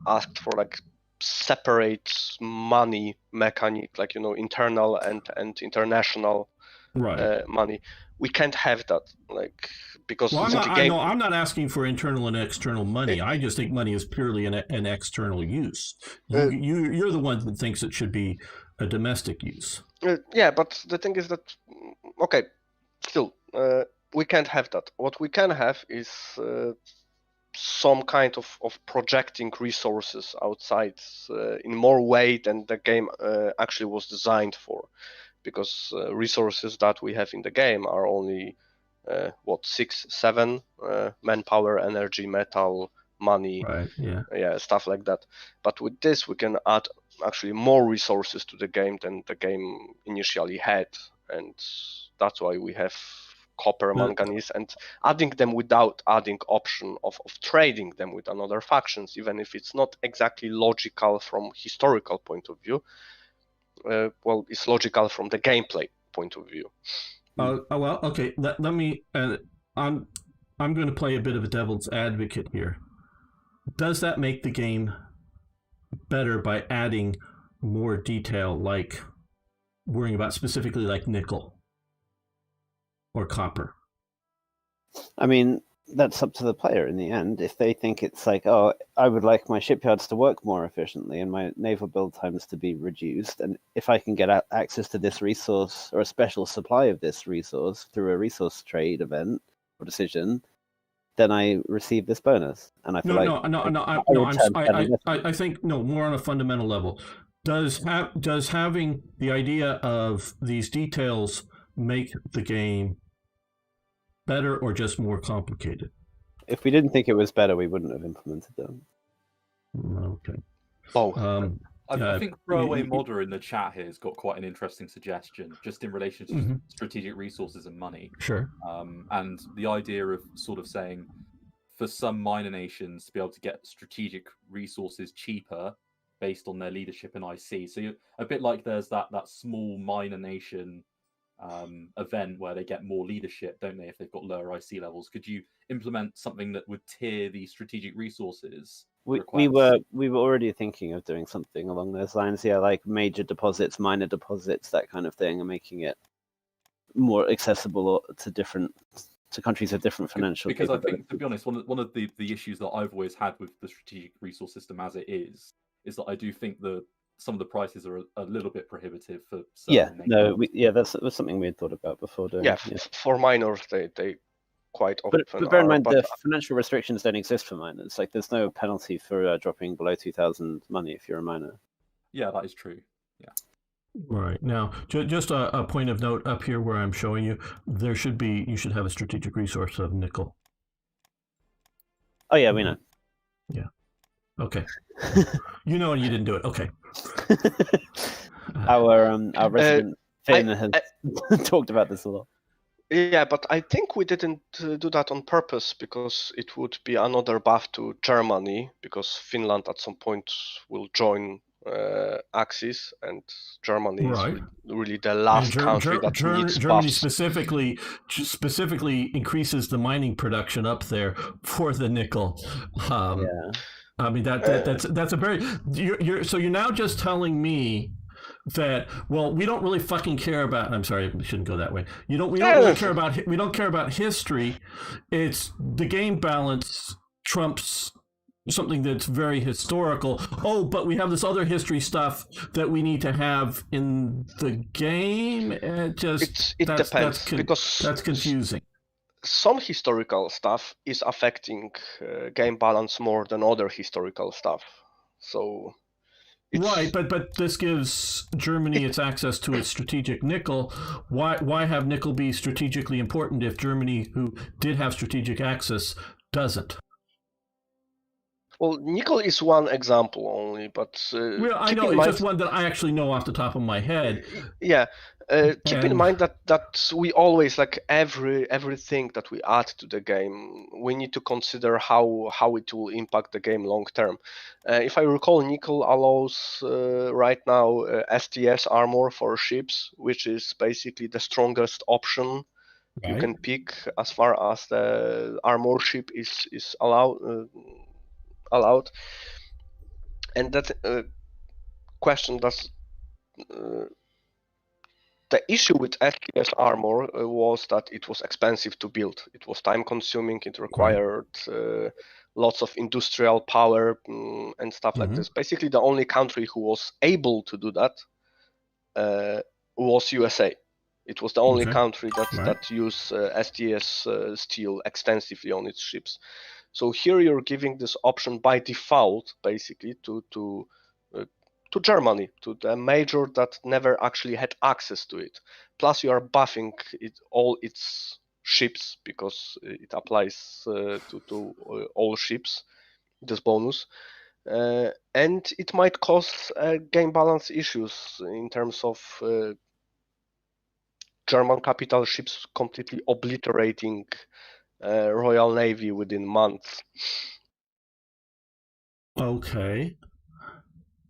asked for like separate money mechanic, like internal and international money. We can't have that, like, because I'm not asking for internal and external money. I just think money is purely an external use. You're the one that thinks it should be a domestic use. Yeah, but the thing is that, okay, still, we can't have that. What we can have is some kind of projecting resources outside in more way than the game actually was designed for, because resources that we have in the game are only 6, 7 manpower, energy, metal, money, Right. Yeah. stuff like that. But with this, we can add actually more resources to the game than the game initially had, and that's why we have copper, manganese, and adding them without adding option of trading them with another factions, even if it's not exactly logical from historical point of view. Well, it's logical from the gameplay point of view. Well, okay. Let me. I'm going to play a bit of a devil's advocate here. Does that make the game better by adding more detail, like worrying about specifically like nickel or copper? I mean, that's up to the player in the end. If they think it's like, oh, I would like my shipyards to work more efficiently and my naval build times to be reduced, and if I can get access to this resource or a special supply of this resource through a resource trade event or decision, then I receive this bonus. And I feel I think more on a fundamental level. Does having the idea of these details make the game better or just more complicated? If we didn't think it was better, we wouldn't have implemented them. Okay. I think Throwaway Modder in the chat here has got quite an interesting suggestion, just in relation to strategic resources and money. Sure. And the idea of sort of saying, for some minor nations to be able to get strategic resources cheaper based on their leadership in IC. So a bit like there's that small minor nation event where they get more leadership, don't they, if they've got lower IC levels. Could you implement something that would tier the strategic resources? We were already thinking of doing something along those lines, like major deposits, minor deposits, that kind of thing, and making it more accessible to countries with different financial because I think, to be honest, one of the issues that I've always had with the strategic resource system as it is that I do think that some of the prices are a little bit prohibitive for that's something we had thought about before doing. For minors they quite often but bear in mind the financial restrictions don't exist for minors. Like there's no penalty for dropping below 2,000 money if you're a minor. Yeah, that is true. Yeah. Right. Now, just a point of note up here where I'm showing you, you should have a strategic resource of nickel. Oh yeah, we know. Yeah. Okay. You know, and you didn't do it. Okay. Our resident Finn has talked about this a lot. Yeah, but I think we didn't do that on purpose, because it would be another buff to Germany, because Finland at some point will join Axis, and Germany is really the last country that needs Germany buffs. specifically increases the mining production up there for the nickel. I mean that's a very so you're now just telling me that, well, we don't really fucking care about. I'm sorry, we shouldn't go that way. We don't really care about. We don't care about history. It's the game balance trumps something that's very historical. Oh, but we have this other history stuff that we need to have in the game. It depends, because that's confusing. Some historical stuff is affecting game balance more than other historical stuff. So. Right, but this gives Germany its access to its strategic nickel. Why have nickel be strategically important if Germany, who did have strategic access, doesn't? Well, nickel is one example only, but I know it's just one that I actually know off the top of my head. Yeah, keep in mind that we always, like everything that we add to the game, we need to consider how it will impact the game long term. If I recall, nickel allows right now STS armor for ships, which is basically the strongest option you can pick as far as the armor ship is allowed. And that question does. The issue with STS armor was that it was expensive to build. It was time consuming. It required lots of industrial power and stuff like this. Basically, the only country who was able to do that was USA. It was the only Okay. country that Right. that used STS steel extensively on its ships. So here you're giving this option by default, basically, to Germany, to the major that never actually had access to it. Plus, you are buffing all its ships because it applies to all ships. This bonus. And it might cause game balance issues in terms of German capital ships completely obliterating Royal Navy within months. Okay.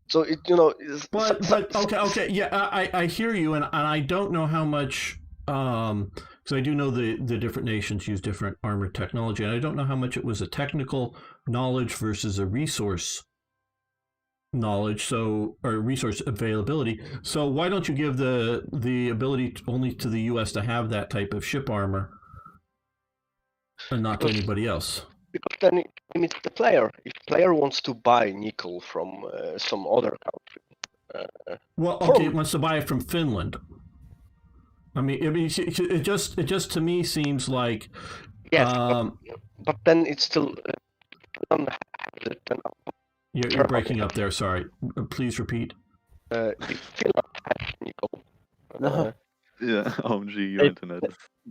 So it is But okay, yeah, I hear you, and I don't know how much because I do know the different nations use different armored technology, and I don't know how much it was a technical knowledge versus a resource knowledge, or resource availability. So why don't you give the ability only to the U.S. to have that type of ship armor, and not to anybody else? Because then it limits the player. If player wants to buy nickel from some other country, Well, okay, it wants to buy it from Finland. I mean, it just to me seems like yes, but then it's still you're breaking up there. Sorry, please repeat. if Finland has nickel, No, Yeah, OMG, your internet.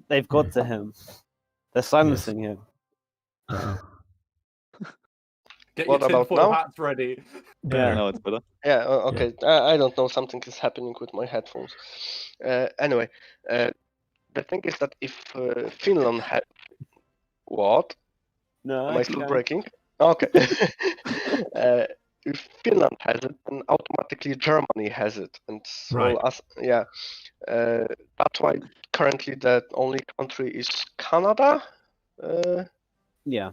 they've got to him. They're silencing him. Uh-oh. Get What your about tinfoil now? hats ready. There. Now it's better. Yeah, okay. I don't know. Something is happening with my headphones. Anyway, the thing is that if Finland had what? No, Am I still breaking? Okay. If Finland has it, then automatically Germany has it, and Right. that's why currently the only country is Canada. Yeah.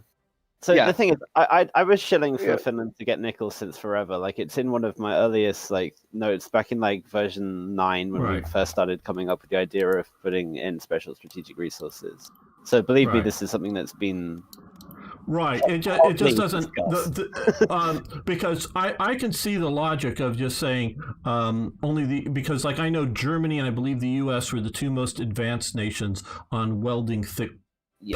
So Yeah. the thing is, I was shilling for Yeah. Finland to get nickel since forever. Like, it's in one of my earliest notes back in version 9 when we Right. first started coming up with the idea of putting in special strategic resources. So believe me, Right. this is something that's been Right. It just doesn't discussed. because I can see the logic of just saying because like I know Germany and I believe the U.S. were the two most advanced nations on welding thick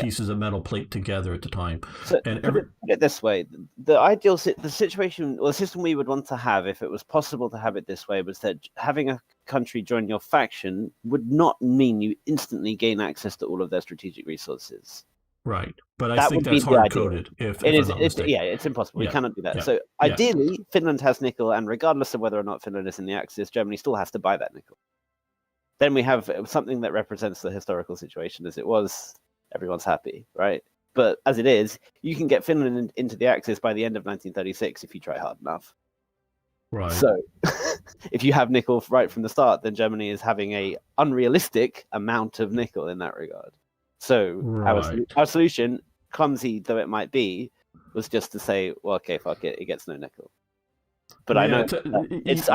pieces of metal plate together at the time. So And put it this way: the situation, or the system we would want to have, if it was possible to have it this way, was that having a country join your faction would not mean you instantly gain access to all of their strategic resources. Right, but I That think would be that's the hard ideal. coded. If It I'm is, not mistaken. it's impossible. Yeah. We cannot do that. Yeah. So ideally, Finland has nickel, and regardless of whether or not Finland is in the Axis, Germany still has to buy that nickel. Then we have something that represents the historical situation as it was. Everyone's happy, right? But as it is, you can get Finland into the Axis by the end of 1936 if you try hard enough. Right. So if you have nickel right from the start, then Germany is having a unrealistic amount of nickel in that regard. So our solution, clumsy though it might be, was just to say, well, okay, fuck it, it gets no nickel. But I know it's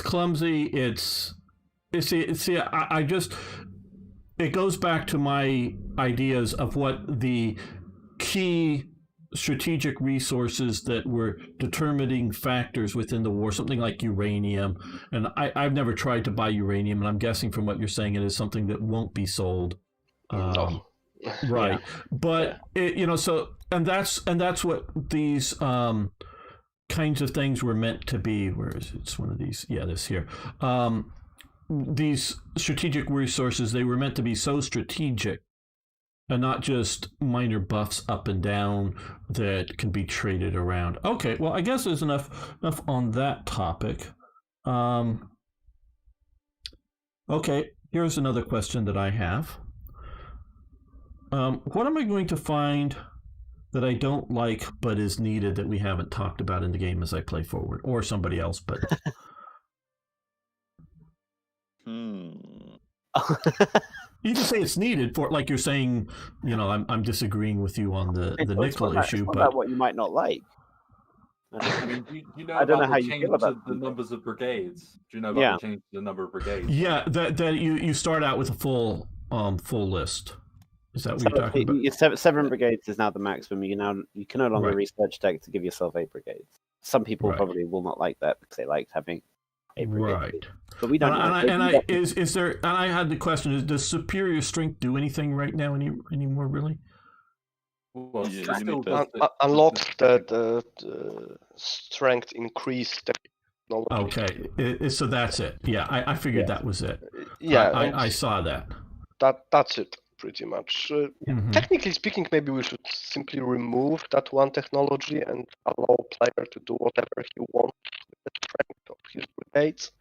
clumsy. It's clumsy. I just it goes back to my ideas of what the key strategic resources that were determining factors within the war, something like uranium. And I've never tried to buy uranium, and I'm guessing from what you're saying, it is something that won't be sold. No. Right. Yeah. But that's what these kinds of things were meant to be. Where is it? It's one of these. Yeah, this here. These strategic resources, they were meant to be so strategic and not just minor buffs up and down that can be traded around. Okay, well, I guess there's enough on that topic. Okay, here's another question that I have. What am I going to find that I don't like but is needed that we haven't talked about in the game as I play forward, or somebody else? But you can say it's needed for, like you're saying, I'm disagreeing with you on the nickel issue, but about what you might not like. I mean, you know I don't know how the you change feel about of the numbers of brigades. Do you know about the change of the number of brigades? Yeah, that you start out with a full list. Is that what you're talking about? 7 brigades is now the maximum. You can no longer research tech to give yourself 8 brigades. Some people probably will not like that because they like having Right. But we don't know. Is there? And I had the question: does superior strength do anything right now anymore? Really? Well, Yeah, it you still need does Unlocks the strength increase technology. Okay, so that's it. Yeah, I figured that was it. Yeah, I saw that. That's it pretty much. Mhm. Technically speaking, maybe we should simply remove that one technology and allow player to do whatever he wants with the strength of his brigades.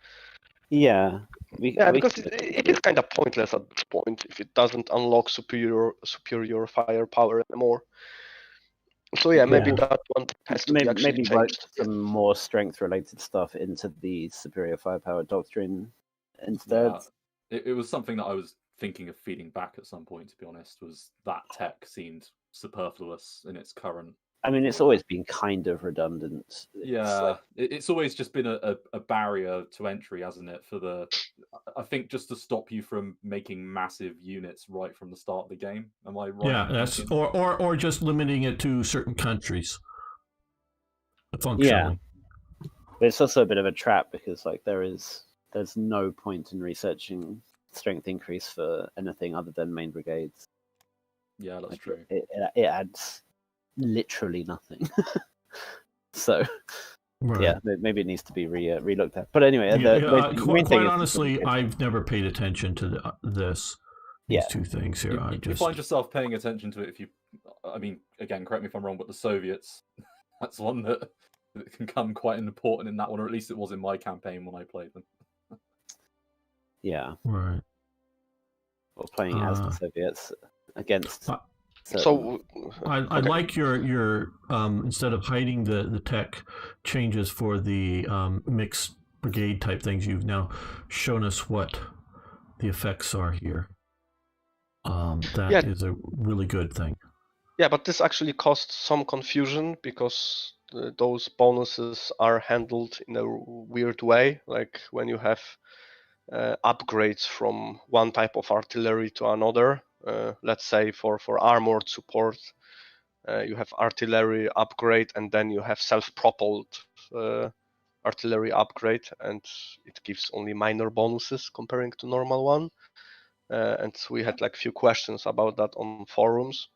Yeah. Because it is kind of pointless at this point if it doesn't unlock superior firepower anymore. So yeah, maybe that one has to be actually maybe work changed. some more strength related stuff into the superior firepower doctrine instead. Yeah. It was something that I was thinking of feeding back at some point, to be honest, was that tech seemed superfluous in its current. I mean, it's always been kind of redundant. It's always just been a barrier to entry, hasn't it? I think just to stop you from making massive units right from the start of the game. Am I right? Yeah, that's or just limiting it to certain countries. Functionally. Yeah, but it's also a bit of a trap because there's no point in researching strength increase for anything other than main brigades. Yeah, that's true. It adds literally nothing. So right. yeah, maybe it needs to be relooked at. But anyway, quite honestly, I've never paid attention to these two things here. You find yourself paying attention to it I mean, again, correct me if I'm wrong, but the Soviets, that's one that can come quite important in that one, or at least it was in my campaign when I played them. Yeah. Right. Or playing as the Soviets against. So I like your instead of hiding the tech changes for the mixed brigade type things, you've now shown us what the effects are here. That is a really good thing. Yeah, but this actually caused some confusion because those bonuses are handled in a weird way. Like when you have upgrades from one type of artillery to another. Let's say for armored support, you have artillery upgrade and then you have self-propelled artillery upgrade, and it gives only minor bonuses comparing to normal one. And we had few questions about that on forums.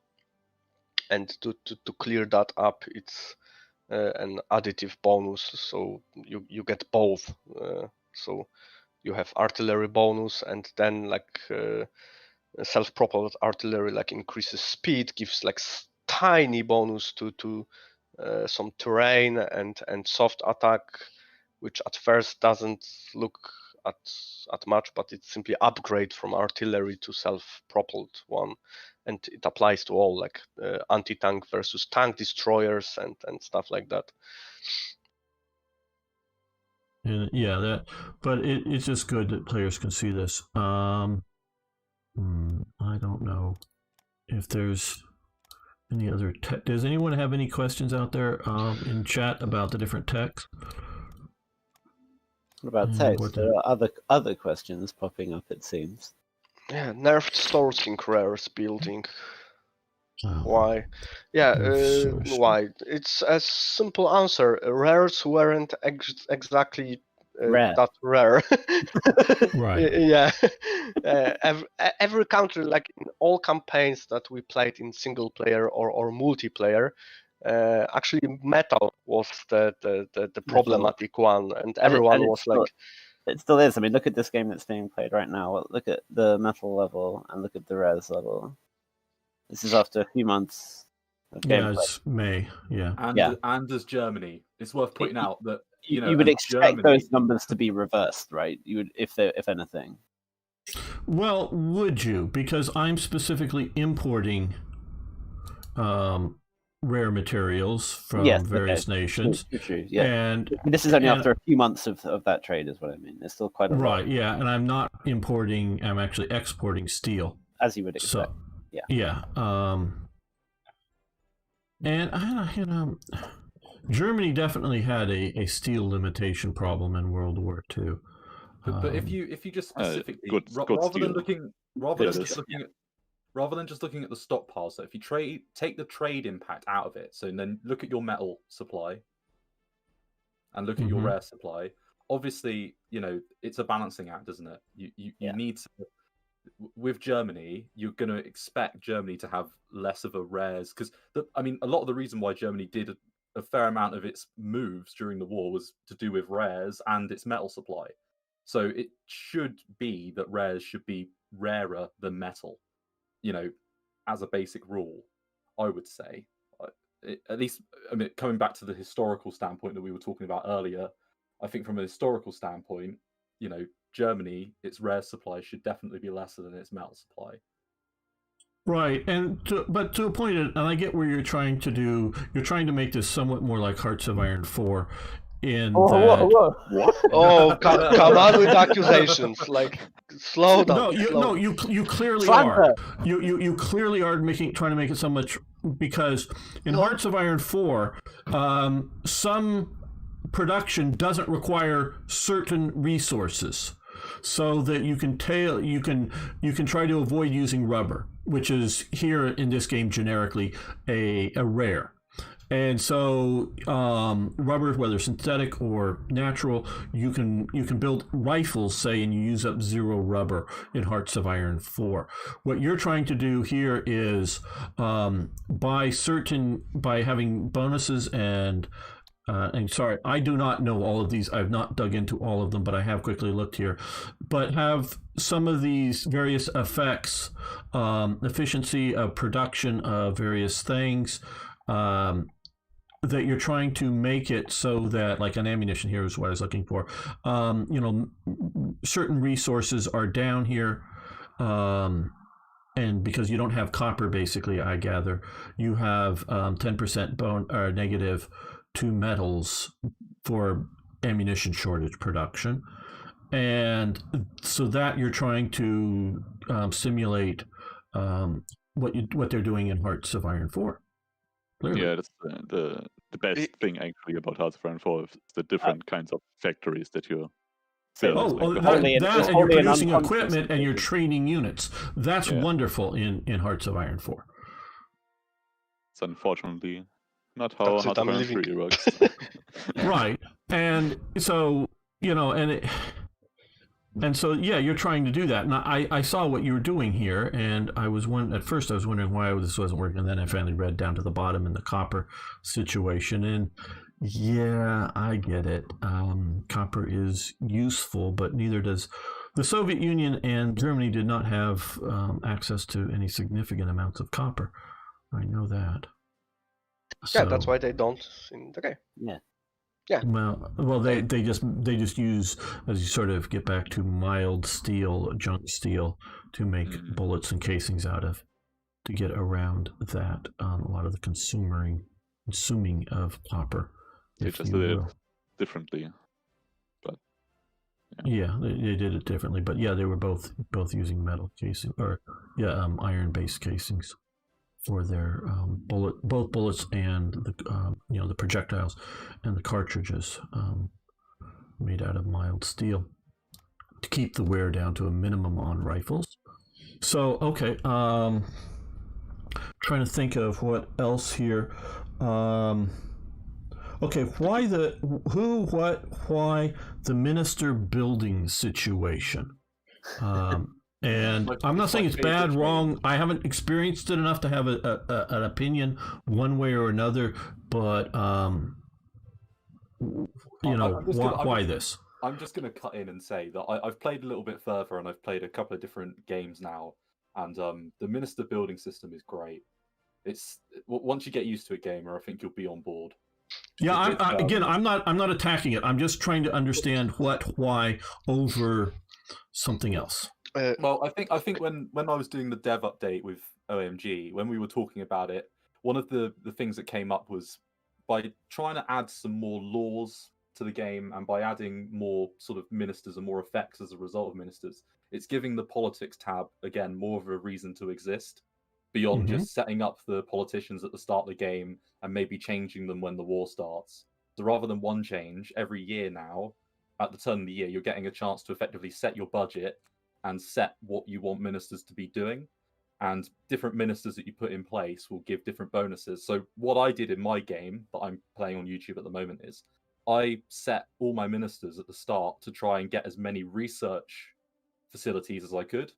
And to clear that up, it's an additive bonus, so you get both. So you have artillery bonus, and then self-propelled artillery increases speed, gives tiny bonus to some terrain and soft attack, which at first doesn't look at much, but it's simply upgrade from artillery to self-propelled one, and it applies to all anti-tank versus tank destroyers and stuff like that. And but it's just good that players can see this. I don't know if there's any other tech. Does anyone have any questions out there in chat about the different techs? What about text? There are other questions popping up, it seems. Yeah, nerfed sourcing rares building. Why? Yeah, why? It's a simple answer. Rares weren't exactly that rare. Right. Yeah. Every country, in all campaigns that we played in single player or multiplayer, actually metal was the problematic one, and everyone was it still is. I mean, look at this game that's being played right now. Look at the metal level and look at the res level. This is after a few months of gameplay. Yeah, it's May. Yeah. And as Germany, it's worth pointing out that you would expect those numbers to be reversed, right? You would, if anything. Well, would you? Because I'm specifically importing rare materials from various nations. True, yeah. And this is only after a few months of that trade, is what I mean. It's still quite a lot. Right, yeah. And I'm not importing, I'm actually exporting steel. As you would expect. So, yeah. And Germany definitely had a steel limitation problem in World War II. But if you just specifically rather than just looking at the stockpile, so if you take the trade impact out of it, so then look at your metal supply and look at your rare supply. obviously, it's a balancing act, isn't it? You Yeah. need to, with Germany, you're going to expect Germany to have less of a rares because a lot of the reason why Germany did a fair amount of its moves during the war was to do with rares and its metal supply. So it should be that rares should be rarer than metal, as a basic rule, I would say. At least, coming back to the historical standpoint that we were talking about earlier, I think from a historical standpoint, Germany, its rare supply should definitely be lesser than its metal supply. Right, but to a point, and I get where you're trying to do. You're trying to make this somewhat more like Hearts of Iron 4, in that. What? Oh, come on with accusations. Like, slow down. No, you clearly Sandra. are. You clearly are trying to make it so much, because in Hearts of Iron 4, some production doesn't require certain resources, so that you can try to avoid using rubber, which is here in this game generically a rare. And so rubber, whether synthetic or natural, you can build rifles, say, and you use up 0 rubber in Hearts of Iron 4. What you're trying to do here is by having bonuses and sorry, I do not know all of these. I've not dug into all of them, but I have quickly looked here. But have some of these various effects, efficiency of production of various things, that you're trying to make it so that, like, an ammunition here is what I was looking for. Certain resources are down here, and because you don't have copper, basically, I gather, you have 10% negative to metals for ammunition shortage production, and so that you're trying to simulate what they're doing in Hearts of Iron 4. Clearly. Yeah, that's the best thing actually about Hearts of Iron 4 is the different kinds of factories that you're building. And you're producing equipment and you're training units. That's wonderful in Hearts of Iron 4. It's unfortunately not how Hearts of Iron 3 works. Right. And so, you're trying to do that. And I saw what you were doing here, and at first I was wondering why this wasn't working, and then I finally read down to the bottom in the copper situation, and yeah, I get it. Copper is useful, but neither does the Soviet Union, and Germany did not have access to any significant amounts of copper. I know that. Yeah, that's why they don't in the game. Yeah. Yeah. Well, they just use, as you sort of get back to mild steel, junk steel, to make bullets and casings out of, to get around that. A lot of the consuming of copper. They just did it differently, but yeah, they did it differently. But yeah, they were both using metal casing, or iron-based casings for their both bullets and the projectiles and the cartridges, made out of mild steel to keep the wear down to a minimum on rifles. So okay, trying to think of what else here. Okay, why the minister building situation? And I'm not saying it's bad, wrong. I haven't experienced it enough to have an opinion one way or another. But why this? I'm just going to cut in and say that I've played a little bit further, and I've played a couple of different games now, and the minister building system is great. It's once you get used to it, gamer, I think you'll be on board. Yeah, I'm not attacking it. I'm just trying to understand why over something else. Well, I think when I was doing the dev update with OMG, when we were talking about it, one of the things that came up was by trying to add some more laws to the game, and by adding more sort of ministers and more effects as a result of ministers, it's giving the politics tab again more of a reason to exist beyond just setting up the politicians at the start of the game and maybe changing them when the war starts. So rather than one change every year now, at the turn of the year, you're getting a chance to effectively set your budget and set what you want ministers to be doing. And different ministers that you put in place will give different bonuses. So what I did in my game that I'm playing on YouTube at the moment is I set all my ministers at the start to try and get as many research facilities as I could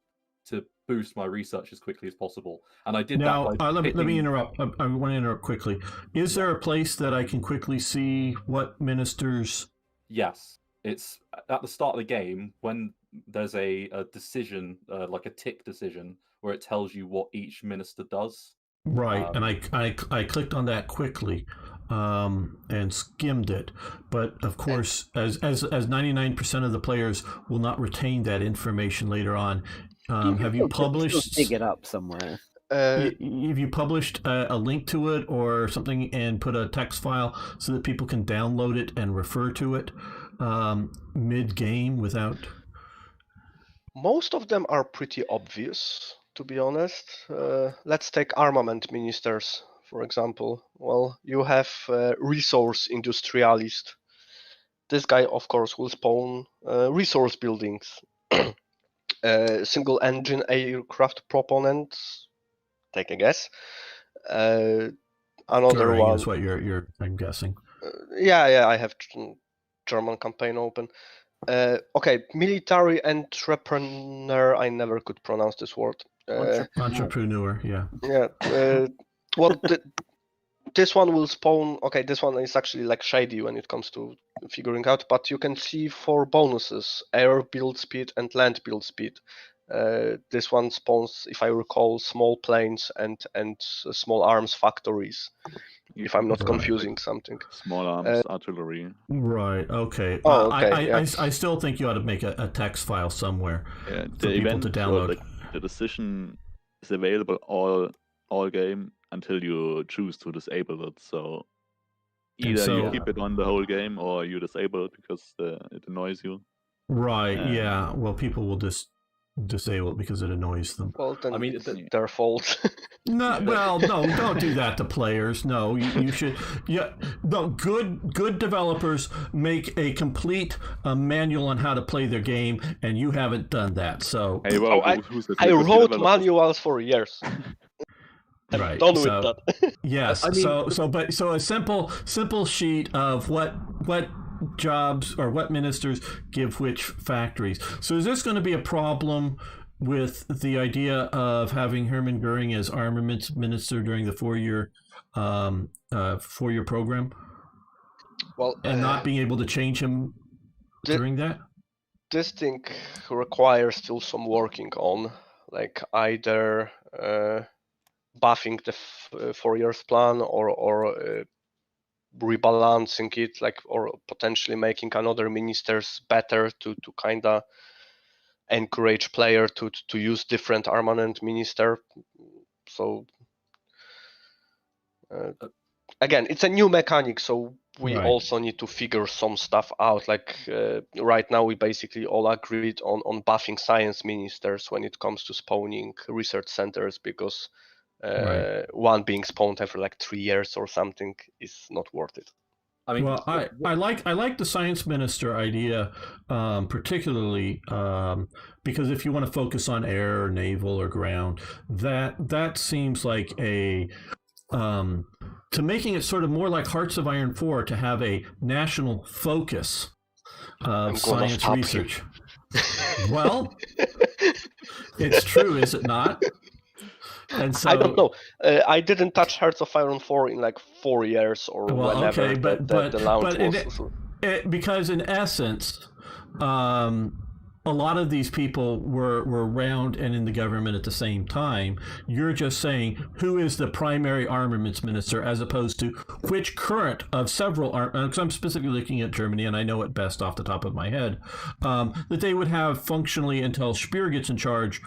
to boost my research as quickly as possible. And I did Now, that by let me picking... interrupt. I want to interrupt quickly. Is there a place that I can quickly see what ministers? Yes, it's at the start of the game when there's a decision, like a tick decision, where it tells you what each minister does. Right, and I clicked on that quickly, and skimmed it. But of course, as 99% of the players will not retain that information later on. Have you published? Dig it up somewhere. Have you published a link to it or something and put a text file so that people can download it and refer to it mid-game without? Most of them are pretty obvious, to be honest. Let's take armament ministers, for example. Well, you have resource industrialist. This guy, of course, will spawn resource buildings. Single engine aircraft proponent, take a guess. Another Goering one is what I'm guessing. yeah, I have German campaign open. Okay, military entrepreneur. I never could pronounce this word. Entrepreneur, yeah. Yeah. Well, this one will spawn. Okay, this one is actually like shady when it comes to figuring out. But you can see 4 bonuses: air build speed and land build speed. This one spawns, if I recall, small planes and small arms factories. If I'm not confusing something. Small arms artillery. Right. Okay. Oh, okay. I still think you ought to make a text file somewhere Yeah, for the people event to or download. the decision is available all game until you choose to disable it. So either you keep it on the whole game or you disable it because it annoys you. Right. Yeah. Well, people will just disable it because it annoys them. Well, then I mean, it's their fault. No, well, no, don't do that to players. No, you should. Yeah, no. Good developers make a complete manual on how to play their game, and you haven't done that. So, Hey, well, I wrote manuals for years. I'm right, done with that. Yes. I mean, so a simple sheet of what jobs or what ministers give which factories. So is this going to be a problem with the idea of having Hermann Goering as armaments minister during the 4-year program? Well, and not being able to change him during that? This thing requires still some working on, like either buffing the 4 years plan or rebalancing it, like, or potentially making another ministers better to kind of encourage player to use different armament minister. So again, it's a new mechanic, so we also need to figure some stuff out. Like right now we basically all agreed on buffing science ministers when it comes to spawning research centers, because one being spawned every like 3 years or something is not worth it. I mean, well, I like the science minister idea, particularly because if you want to focus on air or naval or ground, that seems like a to making it sort of more like Hearts of Iron 4, to have a national focus of science research. Well, it's true, is it not? And so, I don't know. I didn't touch Hearts of Iron 4 in like 4 years or whenever okay, the launch was. Because in essence, a lot of these people were around and in the government at the same time. You're just saying who is the primary armaments minister, as opposed to which current of several because I'm specifically looking at Germany and I know it best off the top of my head, that they would have functionally, until Speer gets in charge,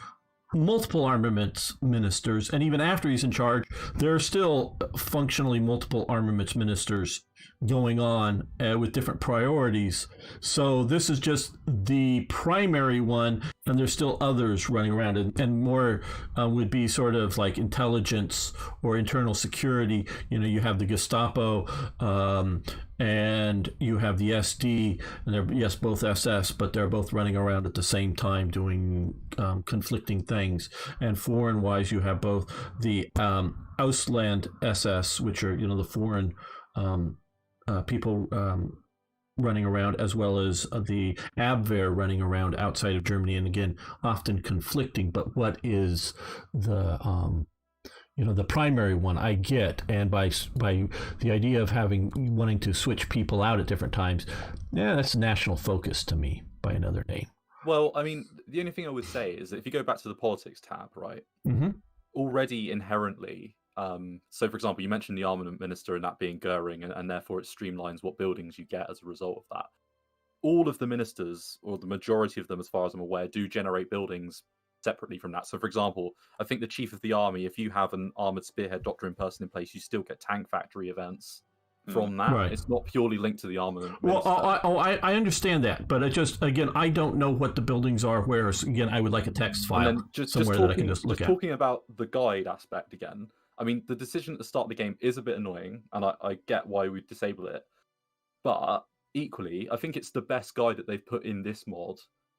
multiple armaments ministers, and even after he's in charge, there are still functionally multiple armaments ministers going on with different priorities. So this is just the primary one, and there's still others running around, and more would be sort of like intelligence or internal security. You know, you have the Gestapo and you have the SD, and they're both SS, but they're both running around at the same time doing conflicting things. And foreign-wise, you have both the Ausland SS, which are the foreign people running around, as well as the Abwehr running around outside of Germany, and again, often conflicting. But what is the the primary one I get, and by the idea of wanting to switch people out at different times, that's national focus to me by another name. Well, I mean, the only thing I would say is that if you go back to the politics tab, right, already inherently, so for example, you mentioned the armament minister and that being Goering, and therefore it streamlines what buildings you get as a result of that. All of the ministers, or the majority of them, as far as I'm aware, do generate buildings separately from that. So, for example, I think the chief of the army, if you have an armored spearhead doctrine person in place, you still get tank factory events from that. Right. It's not purely linked to the armament. Well, I understand that, but again, I don't know what the buildings are. Whereas, again, I would like a text file and then somewhere that I can just look at. Talking about the guide aspect again, I mean, the decision at the start of the game is a bit annoying, and I get why we disable it. But equally, I think it's the best guide that they've put in this mod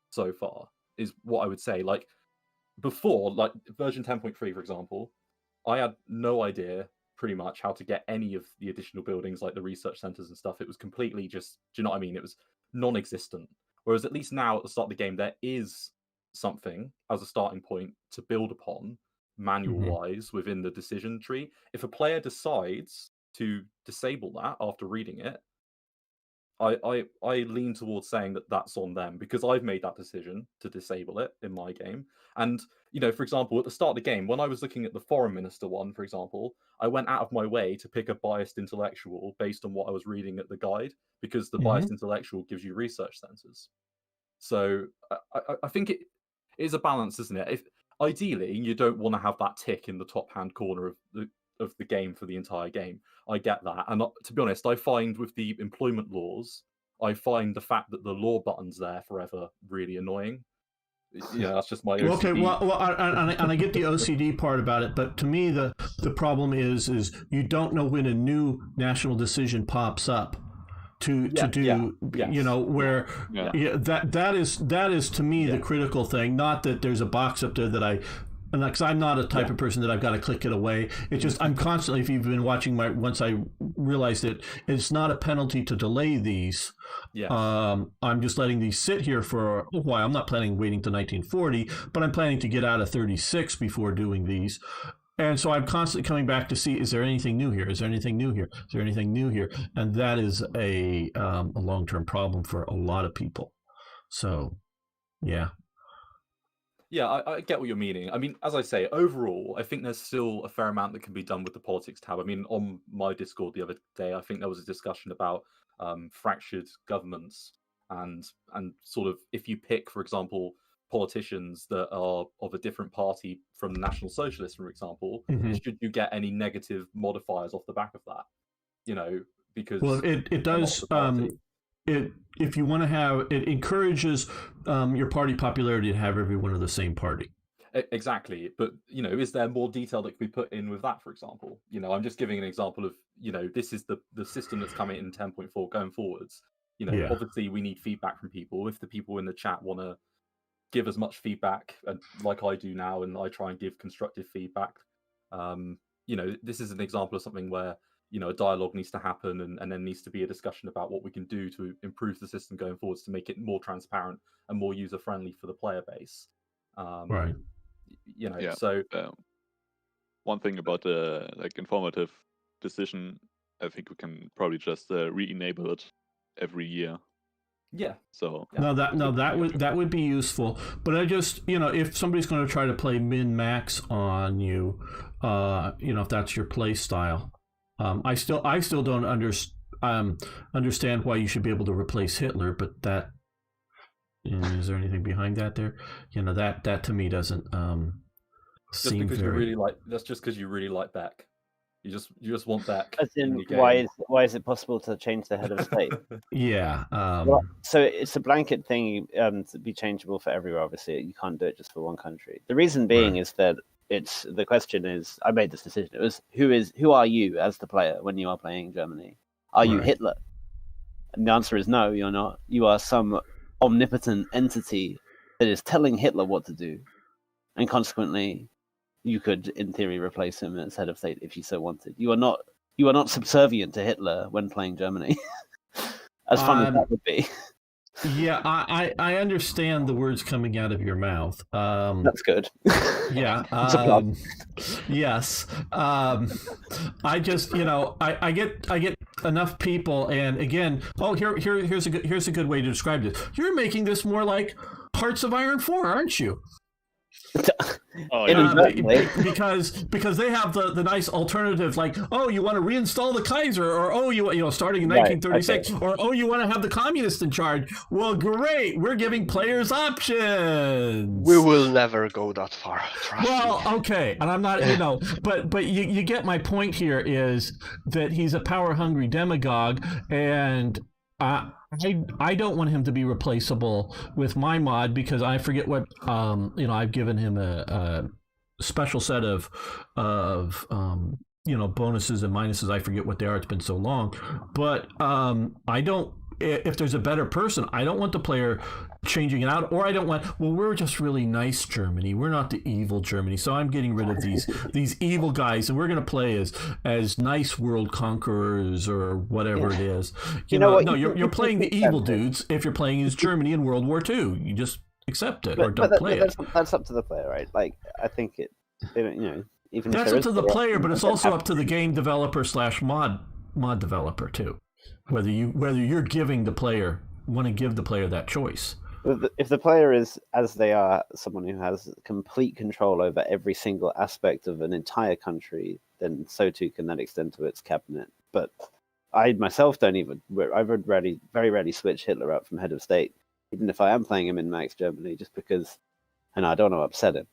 so far, is what I would say. Like, before, like version 10.3, for example, I had no idea pretty much how to get any of the additional buildings, like the research centers and stuff. It was completely just, do you know what I mean? It was non-existent. Whereas at least now at the start of the game, there is something as a starting point to build upon manual-wise within the decision tree. If a player decides to disable that after reading it, I lean towards saying that that's on them, because I've made that decision to disable it in my game. And, for example, at the start of the game, when I was looking at the foreign minister one, for example, I went out of my way to pick a biased intellectual based on what I was reading at the guide, because the biased intellectual gives you research centers. So I think it is a balance, isn't it? If ideally you don't want to have that tick in the top hand corner of the game for the entire game. I get that. And to be honest, I find with the employment laws, I find the fact that the law button's there forever really annoying. That's just my OCD. Okay, well, and I get the OCD part about it, but to me, the problem is you don't know when a new national decision pops up to do, where that is to me the critical thing. Not that there's a box up there that because I'm not a type of person that I've got to click it away. It's just I'm constantly, if you've been watching once I realized that it's not a penalty to delay these. Yes. I'm just letting these sit here for a while. I'm not planning waiting to 1940, but I'm planning to get out of 36 before doing these. And so I'm constantly coming back to see, is there anything new here? Is there anything new here? Is there anything new here? And that is a long-term problem for a lot of people. So, yeah. Yeah, I get what you're meaning. I mean, as I say, overall, I think there's still a fair amount that can be done with the politics tab. I mean, on my Discord the other day, I think there was a discussion about fractured governments and sort of, if you pick, for example, politicians that are of a different party from the National Socialists, for example, should you get any negative modifiers off the back of that? Because it does. If you want to have, it encourages your party popularity to have everyone of the same party. Exactly, but is there more detail that can be put in with that? For example, I'm just giving an example of this is the system that's coming in 10.4 going forwards. Obviously we need feedback from people. If the people in the chat want to give as much feedback like I do now, and I try and give constructive feedback, this is an example of something where a dialogue needs to happen, and then needs to be a discussion about what we can do to improve the system going forwards to make it more transparent and more user friendly for the player base. Right. So one thing about the informative decision, I think we can probably just re-enable it every year. Yeah. So that would be useful. But I just if somebody's going to try to play min max on you, if that's your play style. I still don't understand why you should be able to replace Hitler, but that is there anything behind that there? That to me doesn't seem very. That's just because you really like Beck. You just want Beck. As in, why is it possible to change the head of state? Yeah. So it's a blanket thing to be changeable for everywhere. Obviously, you can't do it just for one country. The reason being is that the question is, I made this decision. It was who are you as the player when you are playing Germany? Are you Hitler? And the answer is no, you're not. You are some omnipotent entity that is telling Hitler what to do, and consequently, you could, in theory, replace him as head of state if you so wanted. You are not subservient to Hitler when playing Germany. as fun as that would be. Yeah, I understand the words coming out of your mouth. That's good. Yeah. It's a plug. Yes. I just, I get enough people, and again, here's a good way to describe this. You're making this more like Hearts of Iron 4, aren't you? Oh, yeah. Because they have the nice alternative, like, oh, you want to reinstall the Kaiser, or oh, starting in Right, 1936, okay. or oh, you want to have the communists in charge. Well, great, we're giving players options. We will never go that far. Trust Well, me. okay, and I'm not, but you get my point here is that he's a power hungry demagogue, and I don't want him to be replaceable with my mod, because I forget what I've given him a special set of bonuses and minuses. I forget what they are. It's been so long, but I don't. If there's a better person, I don't want the player changing it out, or I don't want. Well, we're just really nice Germany. We're not the evil Germany, so I'm getting rid of these evil guys, and we're going to play as nice world conquerors or whatever it is. You know what? No, you're playing the evil dudes. If you're playing as Germany in World War II, you just accept it or don't play it. That's up to the player, right? Like, I think even that's if up to the player, but it's also up to the game developer / mod developer too. Whether you're giving the player, want to give the player that choice. If the player is, as they are, someone who has complete control over every single aspect of an entire country, then so too can that extend to its cabinet. But I myself I would very rarely switch Hitler out from head of state, even if I am playing him in Max Germany, just because, and I don't want to upset him.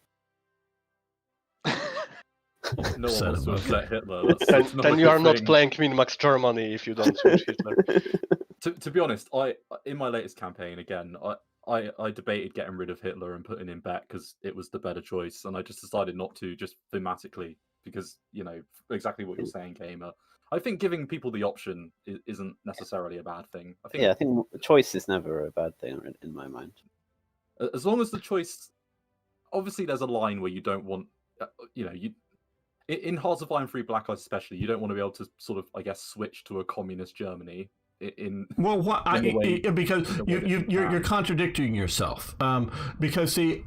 No one wants to upset Hitler. Then you are not playing Min-Max Germany if you don't switch Hitler. To be honest, in my latest campaign, again, I debated getting rid of Hitler and putting in Beck because it was the better choice, and I just decided not to, just thematically, because, exactly what you're saying, Gamer. I think giving people the option isn't necessarily a bad thing. I think choice is never a bad thing in my mind. As long as the choice... Obviously, there's a line where you don't want... In Hearts of Iron 3 Black Ice especially, you don't want to be able to sort of, I guess, switch to a communist Germany. Because you're contradicting yourself. Because see,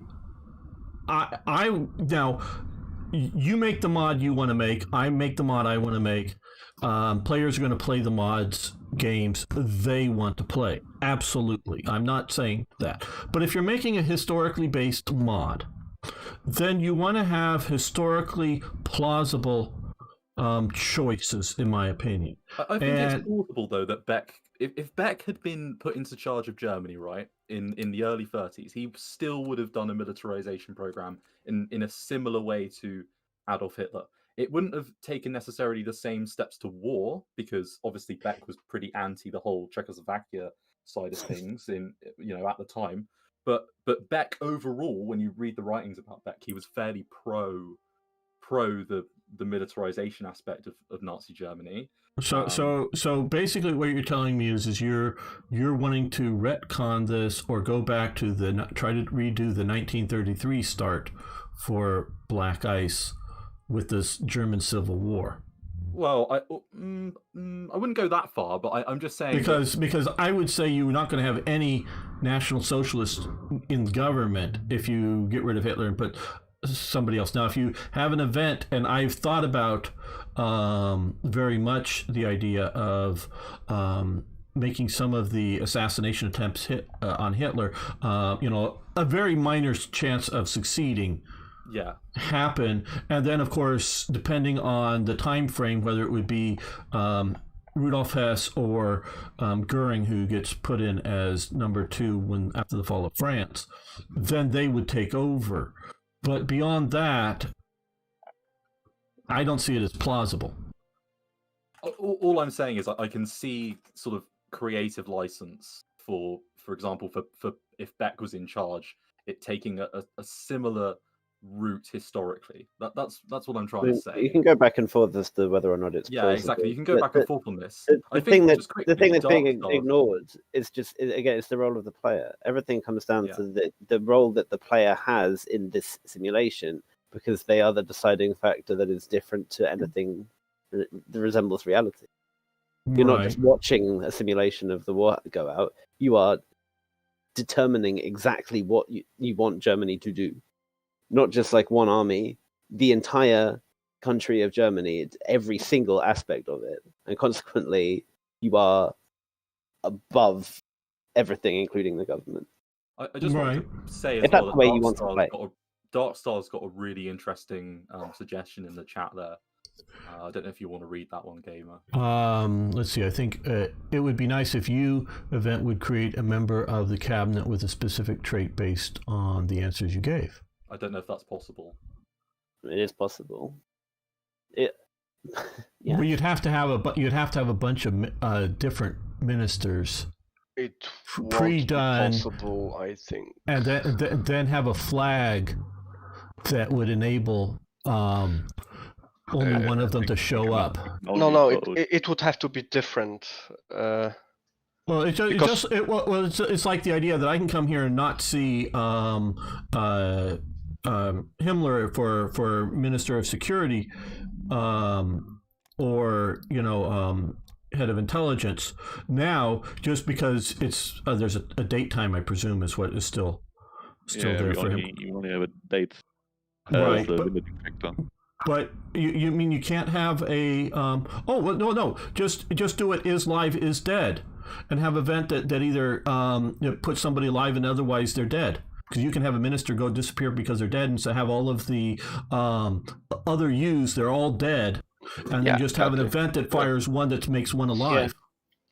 I now you make the mod you want to make. I make the mod I want to make. Players are going to play the mods games they want to play. Absolutely, I'm not saying that. But if you're making a historically based mod, then you want to have historically plausible choices, in my opinion. I think it's plausible, though, that Beck, if Beck had been put into charge of Germany, right, in the early 30s, he still would have done a militarization program in a similar way to Adolf Hitler. It wouldn't have taken necessarily the same steps to war, because obviously Beck was pretty anti the whole Czechoslovakia side of things at the time. But Beck overall, when you read the writings about Beck, he was fairly pro the militarization aspect of Nazi Germany. So basically, what you're telling me is you're wanting to retcon this, or go back to try to redo the 1933 start for Black Ice with this German Civil War. Well, I wouldn't go that far, but I'm just saying because I would say you're not going to have any National Socialists in government if you get rid of Hitler and put somebody else. Now, if you have an event, and I've thought about very much the idea of making some of the assassination attempts on Hitler, a very minor chance of succeeding. Yeah. Happen, and then of course, depending on the time frame, whether it would be Rudolf Hess or Goering, who gets put in as number 2 after the fall of France, then they would take over. But beyond that, I don't see it as plausible. All I'm saying is I can see sort of creative license for example, for if Beck was in charge, it taking a similar route historically. That's what I'm trying to say. You can go back and forth as to whether or not it's plausible. Exactly. You can go back and forth on this. The thing that's being ignored is just, again, it's the role of the player. Everything comes down to the role that the player has in this simulation, because they are the deciding factor that is different to anything that resembles reality. You're not just watching a simulation of the war go out. You are determining exactly what you want Germany to do. Not just like one army, the entire country of Germany, every single aspect of it. And consequently, you are above everything, including the government. I just want to say as if that's well the way that you want to play. Darkstar's got a really interesting suggestion in the chat there. I don't know if you want to read that one, Gamer. Let's see. I think it would be nice if you, Event, would create a member of the cabinet with a specific trait based on the answers you gave. I don't know if that's possible. It is possible. Yeah. Well, you'd have to have a bunch of different ministers. It pre-done, won't be possible, I think. And then have a flag that would enable only one of them to show up. No, it would have to be different. Well, it's like the idea that I can come here and not see Himmler for Minister of Security, or head of intelligence. Now, just because it's there's a date time, I presume, is what is still there for him. You only have a date. Right, the limiting factor. But you mean you can't have a no, just do it is live is dead, and have an event that either puts somebody live and otherwise they're dead, because you can have a minister go disappear because they're dead, and so have all of the other U's, they're all dead, and then just have an event that fires one that makes one alive.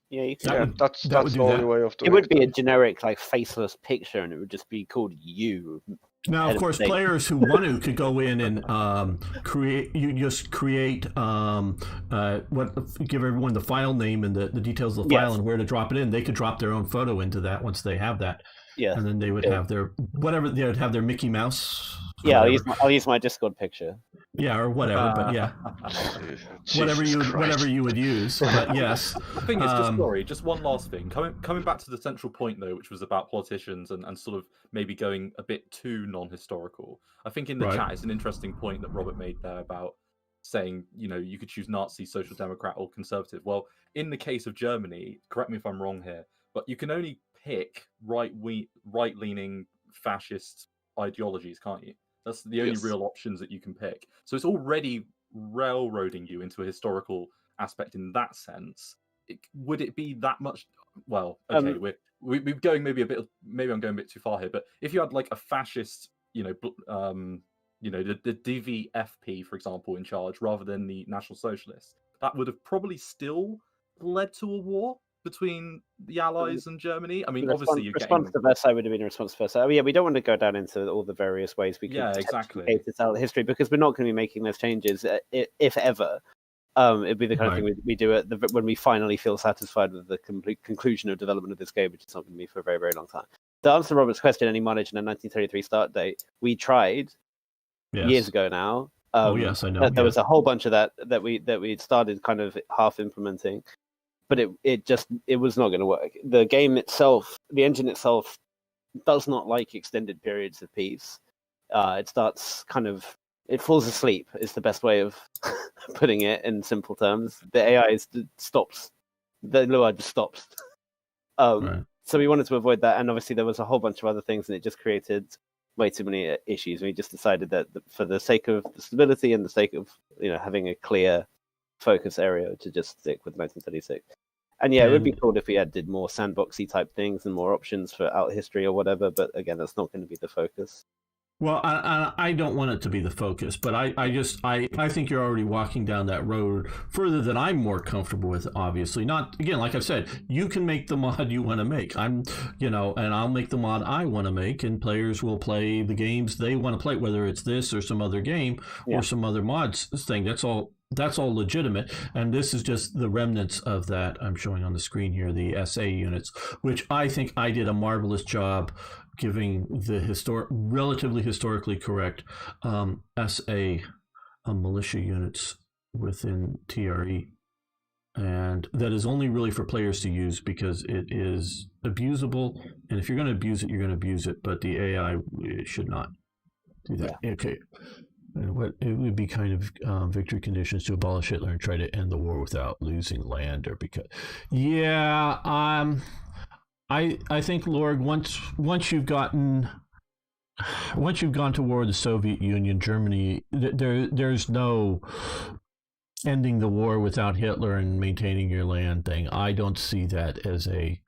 Yeah, you can. That's the only way of doing it. It would be a generic like faceless picture, and it would just be called you. Now, of course, players who want to could go in and create give everyone the file name and the details of the file and where to drop it in. They could drop their own photo into that once they have that. Yeah, and then they would have their they would have their Mickey Mouse. Yeah, I'll use my Discord picture. Yeah, or whatever, but yeah, whatever you would use. But yes, the thing is, just one last thing. Coming back to the central point though, which was about politicians and sort of maybe going a bit too non-historical. I think in the chat it's an interesting point that Robert made there about saying you could choose Nazi, Social Democrat, or Conservative. Well, in the case of Germany, correct me if I'm wrong here, but you can only pick right-leaning fascist ideologies, can't you? That's the only real options that you can pick. So it's already railroading you into a historical aspect in that sense. Would it be that much? Well, okay, we're going maybe I'm going a bit too far here. But if you had like a fascist, the DVFP, for example, in charge rather than the National Socialists, that would have probably still led to a war between the Allies and Germany. I mean, obviously, response to Versailles would have been a response to Versailles. We don't want to go down into all the various ways we can tell history, because we're not going to be making those changes, if ever. It'd be the kind of thing we do when we finally feel satisfied with the complete conclusion of development of this game, which is not going to be for a very, very long time. To answer Robert's question, any mileage in a 1933 start date, we tried years ago now. Yes, I know. There was a whole bunch of that we started kind of half implementing. But it was not going to work. The game itself, the engine itself, does not like extended periods of peace. It falls asleep is the best way of putting it in simple terms. The AI stops. The Lua just stops. So we wanted to avoid that, and obviously there was a whole bunch of other things, and it just created way too many issues. We just decided that for the sake of the stability and the sake of having a clear focus area, to just stick with 1936. And it would be cool if we did more sandboxy type things and more options for out history or whatever, but again, that's not going to be the focus. Well, I don't want it to be the focus, but I think you're already walking down that road further than I'm more comfortable with, obviously. Not, again, like I've said, you can make the mod you want to make. And I'll make the mod I want to make, and players will play the games they want to play, whether it's this or some other game or some other mods thing. That's all legitimate, and this is just the remnants of that I'm showing on the screen here, the SA units, which I think I did a marvelous job giving the relatively historically correct SA militia units within TRE. And that is only really for players to use because it is abusable, and if you're going to abuse it, you're going to abuse it, but the AI should not do that. Okay. what it would be kind of victory conditions to abolish Hitler and try to end the war without losing land, or because I think, Lord, once you've gone to war with the Soviet Union, Germany, there's no ending the war without Hitler and maintaining your land thing. I don't see that as a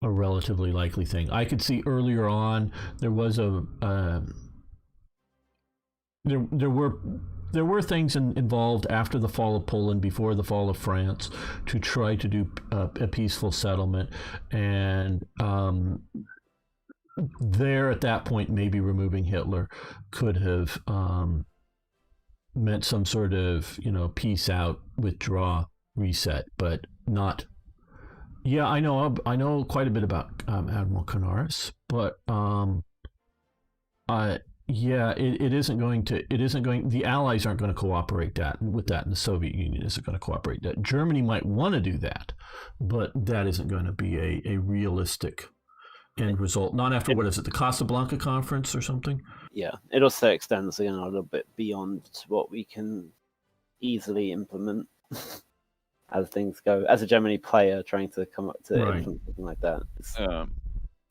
relatively likely thing. I could see earlier on there was there were things involved after the fall of Poland, before the fall of France, to try to do a peaceful settlement, and there at that point maybe removing Hitler could have meant some sort of peace out, withdraw, reset, but not. Yeah, I know quite a bit about Admiral Canaris, but it isn't going. The Allies aren't going to cooperate with that, and the Soviet Union isn't going to cooperate that. Germany might want to do that, but that isn't going to be a realistic end result. Not after, what is it, the Casablanca Conference or something? Yeah, it also extends a little bit beyond what we can easily implement as things go. As a Germany player trying to come up to implement something like that,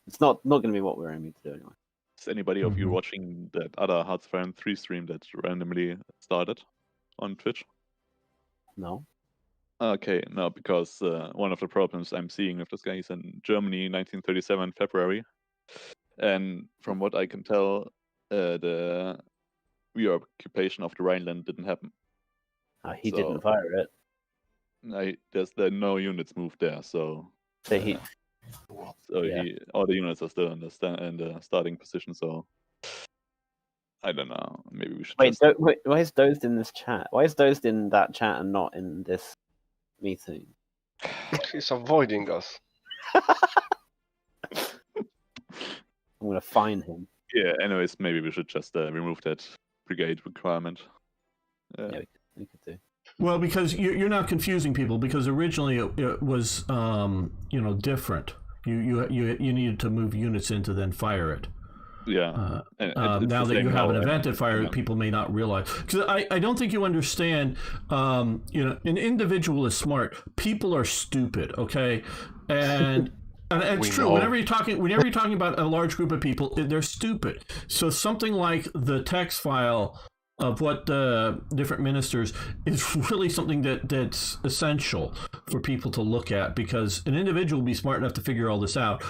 it's not going to be what we're aiming to do anyway. Is anybody of you watching that other Hearthstone 3 stream that randomly started on Twitch? No. Okay, no, because one of the problems I'm seeing with this guy is in Germany, 1937, February. And from what I can tell, the reoccupation of the Rhineland didn't happen. He didn't fire it. There's no units moved there, so all the units are still in the starting position. So I don't know. Maybe we should. Wait, why is Dozed in this chat? Why is Dozed in that chat and not in this meeting? He's avoiding us. I'm gonna fine him. Yeah. Anyways, maybe we should just remove that brigade requirement. Yeah, we could do. Well, because you're not confusing people, because originally it was different. You needed to move units in to then fire it. Yeah. Now that you have an evented fire, people may not realize. Because I don't think you understand. An individual is smart. People are stupid. Okay, and it's true. Whenever you're talking about a large group of people, they're stupid. So something like the text file of what the different ministers is really something that's essential for people to look at, because an individual will be smart enough to figure all this out.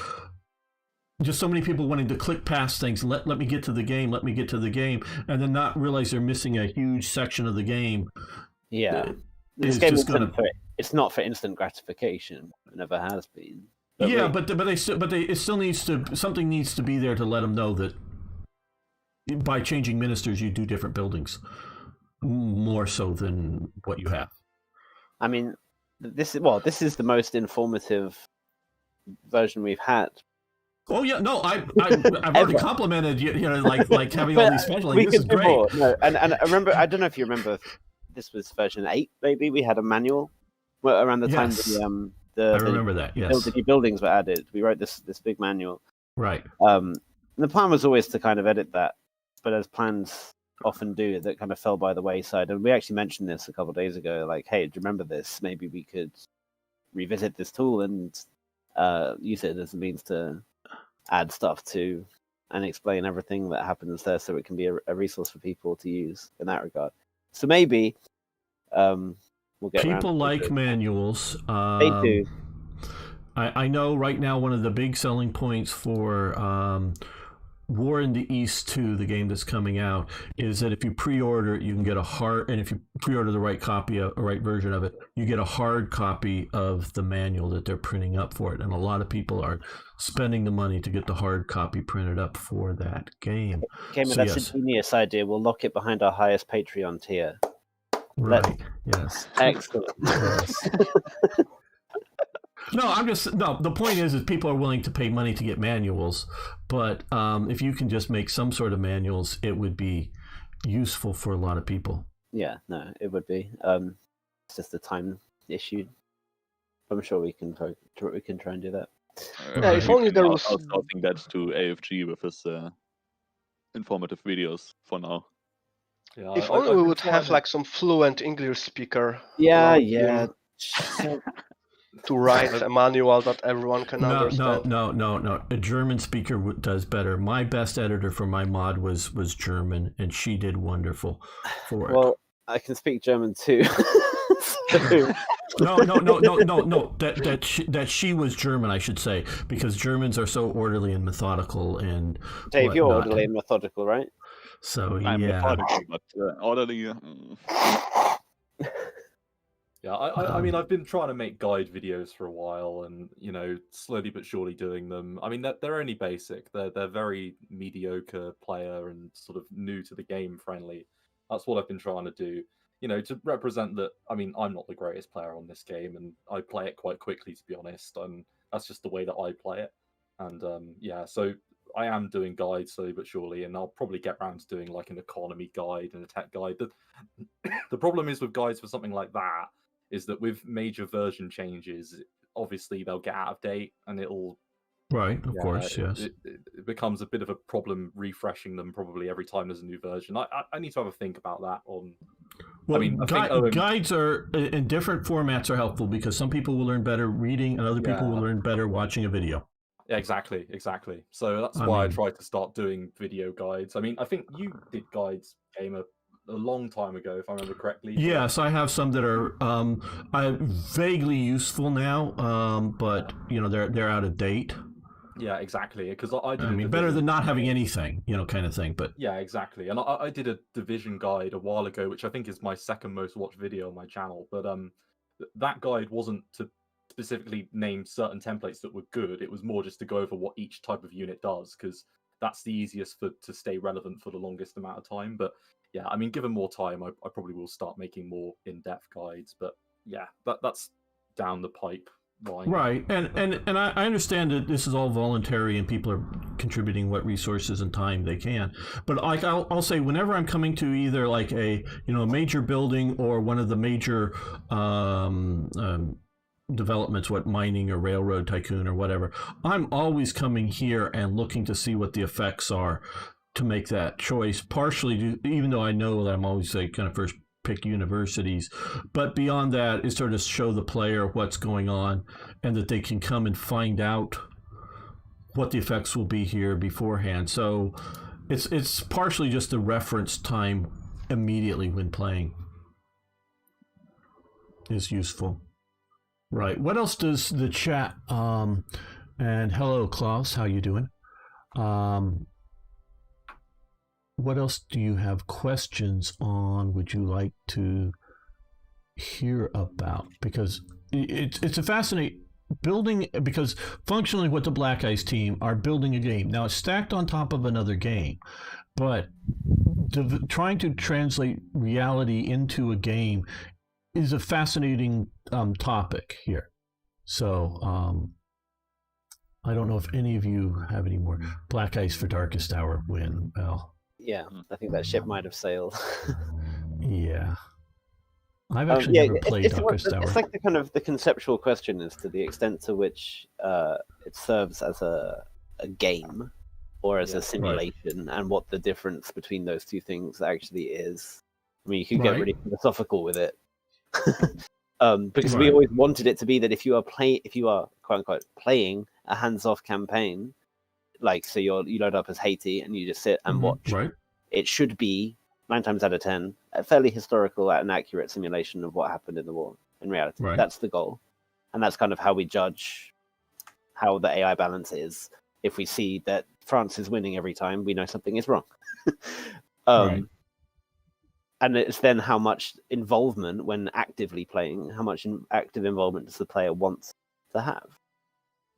Just so many people wanting to click past things, let me get to the game, and then not realize they're missing a huge section of the game. Yeah, this game it's not for instant gratification. It never has been. Something needs to be there to let them know that by changing ministers, you do different buildings more so than what you have. I mean, this is the most informative version we've had. Oh yeah, no, I've already complimented you. Like having all these special. This is great. More. No, and I remember. I don't know if you remember. This was version 8. Maybe we had a manual around the time I remember that. Yes, the new buildings were added. We wrote this big manual. Right. And the plan was always to kind of edit that, but as plans often do, that kind of fell by the wayside. And we actually mentioned this a couple of days ago. Like, hey, do you remember this? Maybe we could revisit this tool and use it as a means to add stuff to and explain everything that happens there, so it can be a resource for people to use in that regard. So maybe we'll get people like manuals. They do. I know right now one of the big selling points for War in the East 2, the game that's coming out, is that if you pre-order it, you can get and if you pre-order the right copy, a right version of it, you get a hard copy of the manual that they're printing up for it. And a lot of people are spending the money to get the hard copy printed up for that game. That's a genius idea. We'll lock it behind our highest Patreon tier. Right. Yes. Excellent. Yes. The point is people are willing to pay money to get manuals, but if you can just make some sort of manuals, it would be useful for a lot of people. Yeah, no, it would be. It's just a time issue. I'm sure we can try and do that. If only there was outsourcing that to AFG with his informative videos for now. Yeah, If I, only I've we been would have trying like some fluent English speaker Yeah, around yeah. here to write a manual that everyone can No, understand. no. A German speaker does better. My best editor for my mod was German, and she did wonderful for it. Well, I can speak German too. So, No. That she was German, I should say, because Germans are so orderly and methodical and Dave, you're whatnot. orderly and methodical, right? So I'm yeah, methodical, but orderly. Yeah, I mean, I've been trying to make guide videos for a while, and slowly but surely doing them. I mean, they're only basic. They're very mediocre player and sort of new to the game friendly. That's what I've been trying to do. To represent that. I mean, I'm not the greatest player on this game, and I play it quite quickly, to be honest. And that's just the way that I play it. And yeah, so I am doing guides slowly but surely, and I'll probably get around to doing like an economy guide and a tech guide. The problem is with guides for something like that is that with major version changes, obviously they'll get out of date, and it'll right, of course, yes. it becomes a bit of a problem refreshing them probably every time there's a new version. I need to have a think about that. Well, I think guides are in different formats are helpful because some people will learn better reading, and other people will learn better watching a video. Yeah, exactly. So that's why I tried to start doing video guides. I mean, I think you did guides, Gamer, a long time ago, if I remember correctly. Yes, I have some that are vaguely useful now, but they're out of date. Yeah, exactly. Because I did. I mean, better than not having anything, kind of thing. But yeah, exactly. And I did a division guide a while ago, which I think is my second most watched video on my channel. But that guide wasn't to specifically name certain templates that were good. It was more just to go over what each type of unit does, because that's the easiest to stay relevant for the longest amount of time. But yeah, I mean, given more time, I probably will start making more in-depth guides. But yeah, that's down the pipe line. Right, and I understand that this is all voluntary and people are contributing what resources and time they can. But like I'll say, whenever I'm coming to either like a major building or one of the major developments, what mining or railroad tycoon or whatever, I'm always coming here and looking to see what the effects are to make that choice. Partially, even though I know that I'm always like kind of first pick universities, but beyond that is sort of show the player what's going on and that they can come and find out what the effects will be here beforehand. So it's partially just the reference time immediately when playing is useful. Right. What else does the chat and hello Klaus, how you doing? What else do you have questions on? Would you like to hear about? Because it's a fascinating building, because functionally what the Black Ice team are building a game. Now it's stacked on top of another game, but trying to translate reality into a game is a fascinating topic here. So I don't know if any of you have any more. Black Ice for Darkest Hour win. Well, yeah, I think that ship might have sailed. Yeah. I've actually never played Darkest Hour. It's like the conceptual question is to the extent to which it serves as a game or as a simulation, and what the difference between those two things actually is. I mean, you could get really philosophical with it. Because we always wanted it to be that if you are quote unquote playing a hands-off campaign, like so you load up as Haiti and you just sit and watch. Right. It should be 9 times out of 10 a fairly historical and accurate simulation of what happened in the war in reality. Right. That's the goal, and that's kind of how we judge how the AI balance is. If we see that France is winning every time, we know something is wrong. Right. And it's then how much involvement when actively playing, how much active involvement does the player want to have?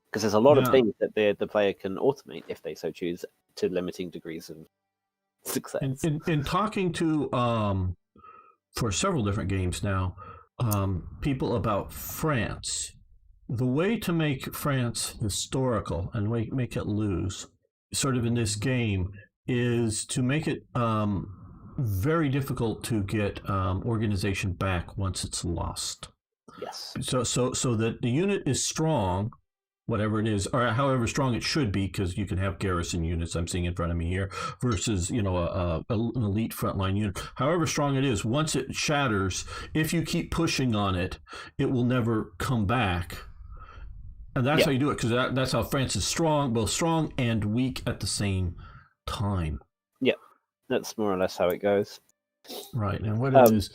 Because there's a lot of things that the player can automate if they so choose, to limiting degrees of success. In talking to for several different games now, people about France, the way to make France historical and make it lose, sort of in this game, is to make it very difficult to get organization back once it's lost. Yes. So that the unit is strong, whatever it is, or however strong it should be, because you can have garrison units I'm seeing in front of me here versus, you know, an elite frontline unit. However strong it is, once it shatters, if you keep pushing on it, it will never come back. And that's how you do it, because that's how France is strong, both strong and weak at the same time. Yeah, that's more or less how it goes. Right, and what it is.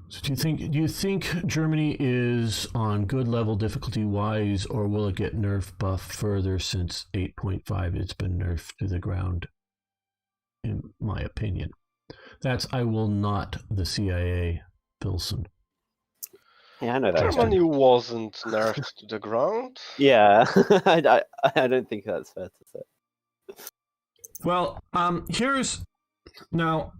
So do you think Germany is on good level difficulty wise, or will it get nerf buffed further since 8.5 it's been nerfed to the ground? In my opinion, that's I will not the CIA, Pilsen. Yeah, I know that. Germany wasn't nerfed to the ground. Yeah, I don't think that's fair to say. Well, here's now.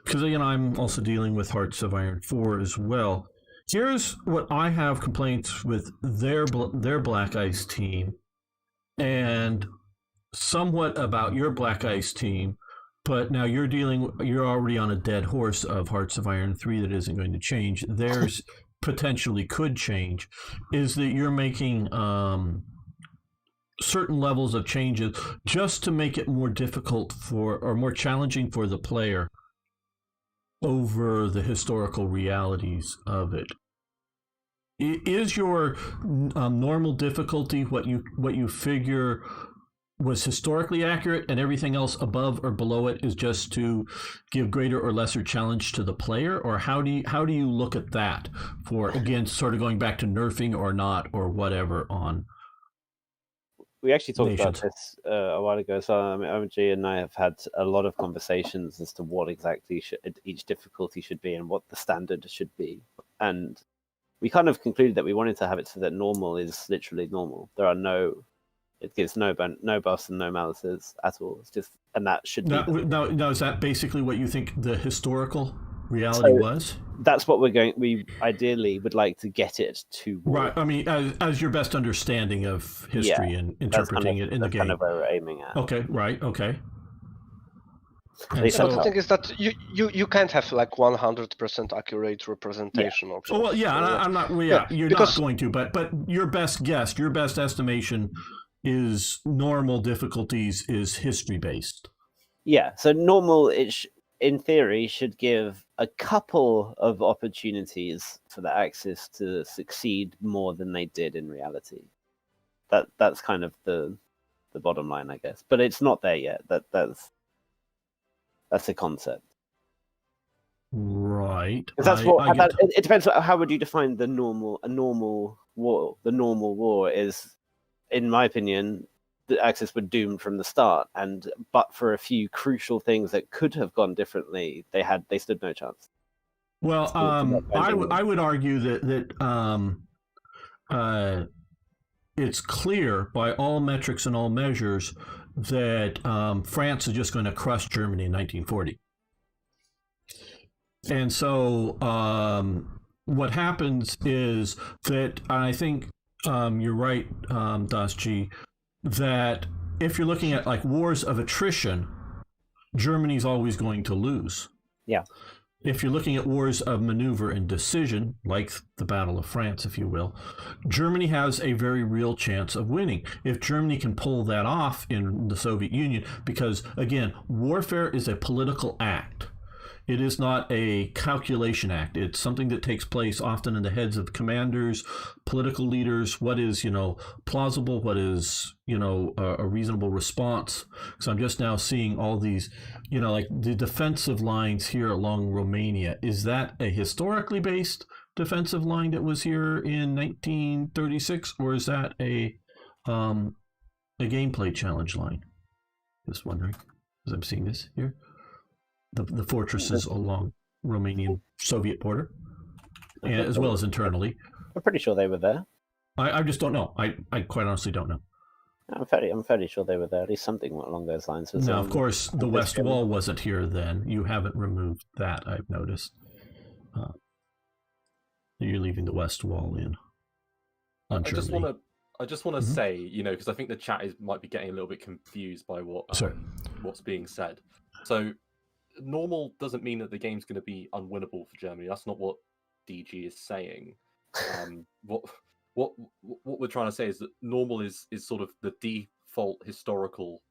Because, again, I'm also dealing with Hearts of Iron 4 as well. Here's what I have complaints with their Black Ice team, and somewhat about your Black Ice team. But now you're already on a dead horse of Hearts of Iron 3 that isn't going to change. Theirs potentially could change. Is that you're making certain levels of changes just to make it more difficult or more challenging for the player over the historical realities of it. Is your normal difficulty what you figure was historically accurate, and everything else above or below it is just to give greater or lesser challenge to the player? Or how do you look at that for, again, sort of going back to nerfing or not or whatever on? We actually talked nations. about this a while ago. So OMG and I have had a lot of conversations as to what exactly each difficulty should be and what the standard should be. And we kind of concluded that we wanted to have it so that normal is literally normal. It gives no buffs and no malices at all. It's just, and that should be. Now, is that basically what you think the historical reality was? That's what we ideally would like to get it to. Right. I mean, as your best understanding of history and interpreting it in the game. That's kind of where we're aiming at. Okay. Right. Okay. But the thing is that you can't have like 100% accurate representation of. Oh well, yeah. I'm not. Well, yeah, you're not going to. But your best guess, your best estimation, is normal difficulties is history based. Yeah. So normal, in theory, should give a couple of opportunities for the Axis to succeed more than they did in reality. That's kind of the bottom line, I guess. But it's not there yet. That's a concept. Right. That's it depends on how would you define a normal war. The normal war is, in my opinion, the Axis were doomed from the start, but for a few crucial things that could have gone differently, they stood no chance. Well, I would argue that it's clear by all metrics and all measures that France is just going to crush Germany in 1940. And so what happens is that, I think you're right, Dasji, that if you're looking at like wars of attrition, Germany's always going to lose. Yeah. If you're looking at wars of maneuver and decision, like the Battle of France, if you will, Germany has a very real chance of winning. If Germany can pull that off in the Soviet Union, because, again, warfare is a political act. It is not a calculation act. It's something that takes place often in the heads of commanders, political leaders. What is, plausible? What is, a reasonable response? Because I'm just now seeing all these, like the defensive lines here along Romania. Is that a historically based defensive line that was here in 1936, or is that a gameplay challenge line? Just wondering, as I'm seeing this here. The fortresses along Romanian Soviet border, as well as internally. I'm pretty sure they were there. I just don't know. I quite honestly don't know. I'm fairly sure they were there. At least something along those lines. Now, of course, the West Wall wasn't here then. You haven't removed that, I've noticed. You're leaving the West Wall in. On Germany. I just want to say, because I think the chat might be getting a little bit confused by what's being said. So, normal doesn't mean that the game's going to be unwinnable for Germany. That's not what DG is saying. what we're trying to say is that normal is sort of the default historical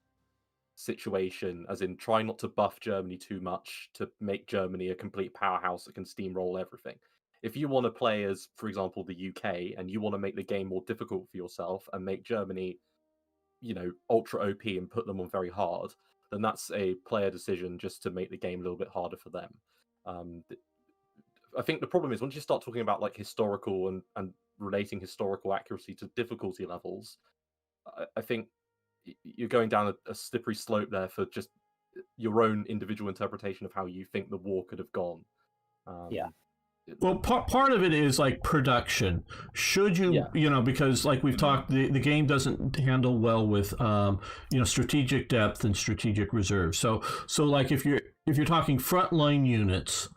situation, as in try not to buff Germany too much to make Germany a complete powerhouse that can steamroll everything. If you want to play as, for example, the UK, and you want to make the game more difficult for yourself and make Germany, ultra OP and put them on very hard, then that's a player decision just to make the game a little bit harder for them. I think the problem is once you start talking about like historical and relating historical accuracy to difficulty levels, I think you're going down a slippery slope there for just your own individual interpretation of how you think the war could have gone. Yeah. Well, part of it is like production. Should you, because like we've talked, the game doesn't handle well with, strategic depth and strategic reserve. So like if you're talking frontline units,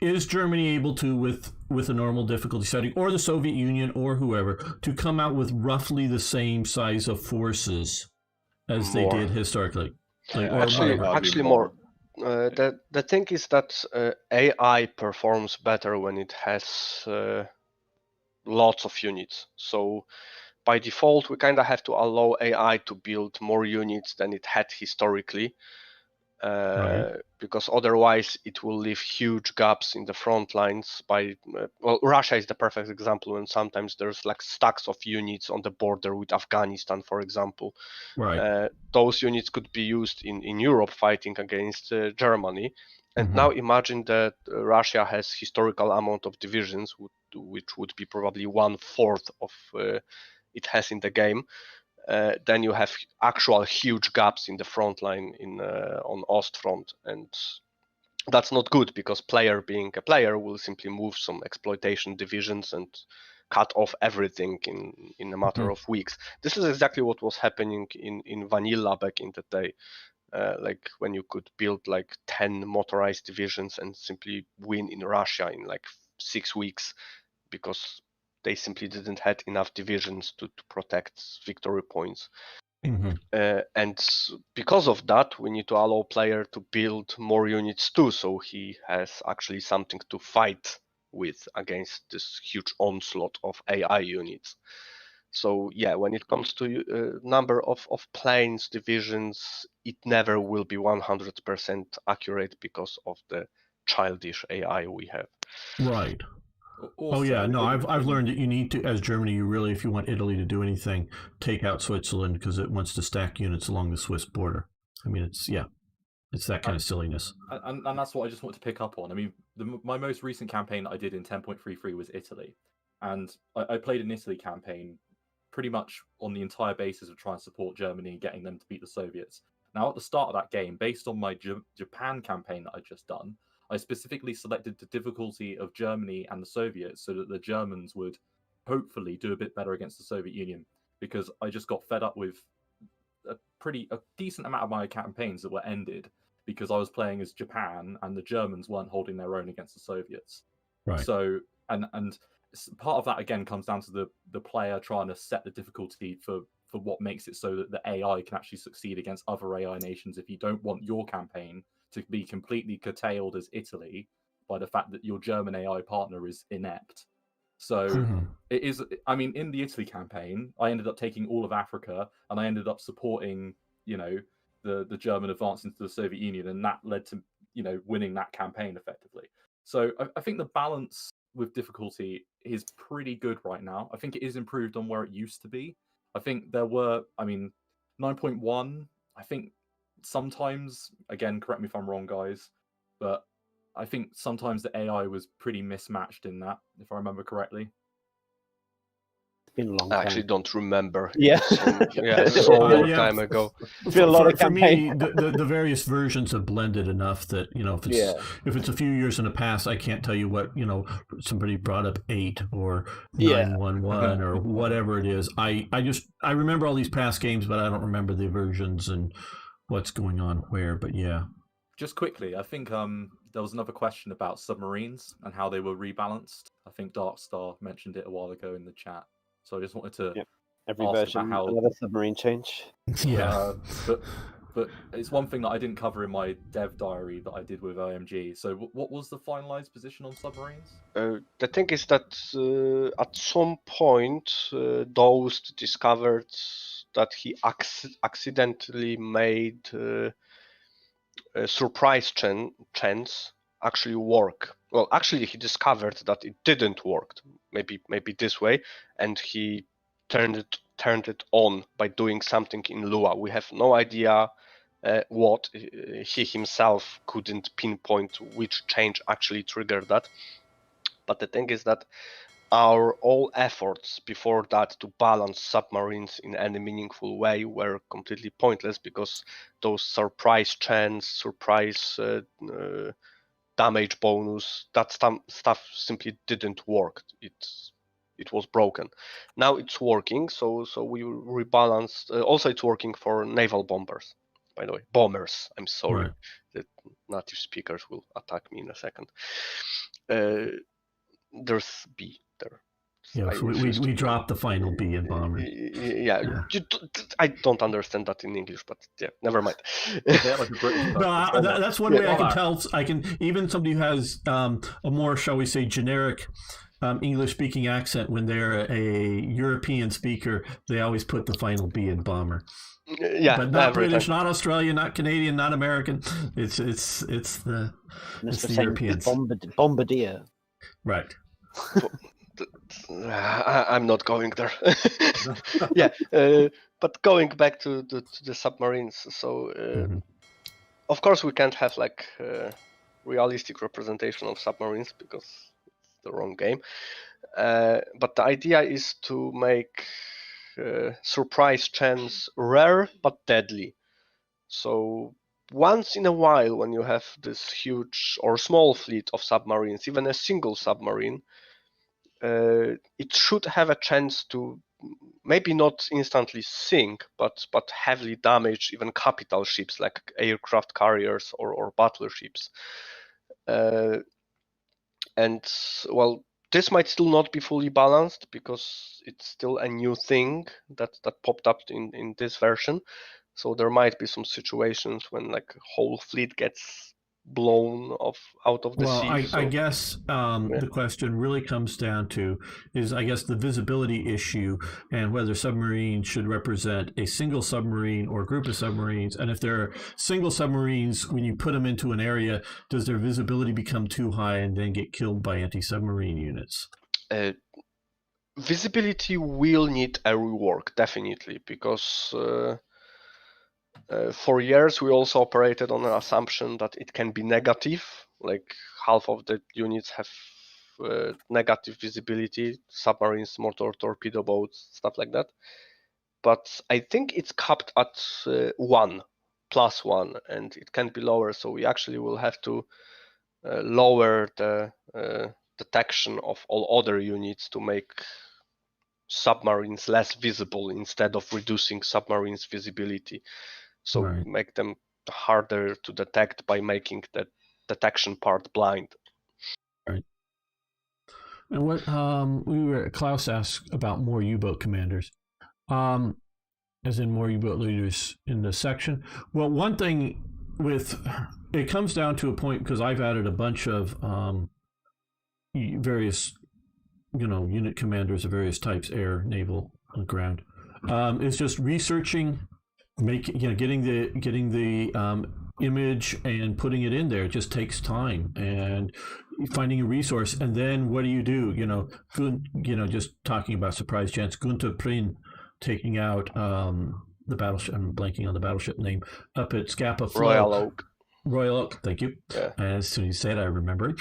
is Germany able to, with a normal difficulty setting, or the Soviet Union, or whoever, to come out with roughly the same size of forces as they did historically? Like, actually more. The thing is that AI performs better when it has lots of units. So by default, we kind of have to allow AI to build more units than it had historically. Because otherwise it will leave huge gaps in the front lines. Russia is the perfect example, and sometimes there's like stacks of units on the border with Afghanistan, for example. Those units could be used in Europe fighting against Germany. And now imagine that Russia has historical amount of divisions, which would be probably 1/4 of it has in the game. Then you have actual huge gaps in the front line on Ostfront, and that's not good because player being a player will simply move some exploitation divisions and cut off everything in a matter of weeks. This is exactly what was happening in vanilla back in the day, like when you could build like 10 motorized divisions and simply win in Russia in like 6 weeks because they simply didn't have enough divisions to protect victory points. And because of that, we need to allow player to build more units too, so he has actually something to fight with against this huge onslaught of AI units. So yeah, when it comes to number of planes, divisions, it never will be 100% accurate because of the childish AI we have. Right. I've learned that you need to, as Germany, you really, if you want Italy to do anything, take out Switzerland because it wants to stack units along the Swiss border. I mean, it's that kind of silliness. And that's what I just want to pick up on. I mean, my most recent campaign that I did in 10.33 was Italy. And I played an Italy campaign pretty much on the entire basis of trying to support Germany and getting them to beat the Soviets. Now, at the start of that game, based on my Japan campaign that I'd just done, I specifically selected the difficulty of Germany and the Soviets so that the Germans would hopefully do a bit better against the Soviet Union, because I just got fed up with a decent amount of my campaigns that were ended because I was playing as Japan and the Germans weren't holding their own against the Soviets. Right. So, and part of that again comes down to the player trying to set the difficulty for what makes it so that the AI can actually succeed against other AI nations. If you don't want your campaign to be completely curtailed as Italy by the fact that your German AI partner is inept. So it is, I mean, in the Italy campaign, I ended up taking all of Africa and I ended up supporting, the German advance into the Soviet Union, and that led to, winning that campaign effectively. So I think the balance with difficulty is pretty good right now. I think it is improved on where it used to be. I think there were, 9.1, I think sometimes, again, correct me if I'm wrong, guys, but I think sometimes the AI was pretty mismatched in that, if I remember correctly. It's been a long time. I actually don't remember. Yeah. It's so long time ago. It's been a lot of for me, campaign. the various versions have blended enough that, if it's a few years in the past, I can't tell you what, somebody brought up 8 or 911 or whatever it is. I remember all these past games, but I don't remember the versions and what's going on where, but yeah. Just quickly, I think there was another question about submarines and how they were rebalanced. I think Darkstar mentioned it a while ago in the chat. So I just wanted to every ask version about how another submarine change. Yeah. But But it's one thing that I didn't cover in my dev diary that I did with OMG. So what was the finalized position on submarines? The thing is that at some point, Dost discovered that he accidentally made surprise chance actually work. Well, actually, he discovered that it didn't work. Maybe this way, and he turned it on by doing something in Lua. We have no idea what. He himself couldn't pinpoint which change actually triggered that. But the thing is that our all efforts before that to balance submarines in any meaningful way were completely pointless, because those surprise chance, surprise damage bonus, that stuff simply didn't work. It was broken. Now it's working, so we rebalanced. Also, it's working for naval bombers. By the way, bombers. I'm sorry, Right. the native speakers will attack me in a second. There's B there. Yeah, so we dropped the final B in bomber. Yeah. I don't understand that in English, but yeah, never mind. Like a British person. That's one way I can tell. I can, even somebody who has a more, shall we say, generic English-speaking accent, when they're a European speaker, they always put the final B in bomber. Yeah, but not British, not Australian, not Canadian, not American. It's the Europeans. Bombardier. Right. I'm not going there. Yeah, but going back to the submarines. So, of course, we can't have like realistic representation of submarines because it's the wrong game. But the idea is to make surprise chance rare but deadly. So once in a while, when you have this huge or small fleet of submarines, even a single submarine, it should have a chance to maybe not instantly sink, but heavily damage even capital ships like aircraft carriers or battleships. And well, this might still not be fully balanced because it's still a new thing that popped up in this version. So there might be some situations when like a whole fleet gets blown out of the sea. I guess the question really comes down to is, I guess, the visibility issue and whether submarines should represent a single submarine or group of submarines. And if there are single submarines, when you put them into an area, does their visibility become too high and then get killed by anti-submarine units? Visibility will need a rework, definitely, because for years we also operated on an assumption that it can be negative, like half of the units have negative visibility, submarines, motor torpedo boats, stuff like that. But I think it's capped at 1 plus 1, and it can be lower, so we actually will have to lower the detection of all other units to make submarines less visible instead of reducing submarines' visibility. So make them harder to detect by making the detection part blind. Right. And what Klaus asked about more U-boat commanders, as in more U-boat leaders in the section. Well, one thing it comes down to a point, because I've added a bunch of various, unit commanders of various types, air, naval, on the ground. Is just researching, getting the image and putting it in there. It just takes time and finding a resource. And then what do you do? Just talking about surprise chance, Gunther Prin taking out the battleship. I'm blanking on the battleship name up at Scapa Flow. Royal Oak, thank you. Yeah. And as soon as you say it, I remember it.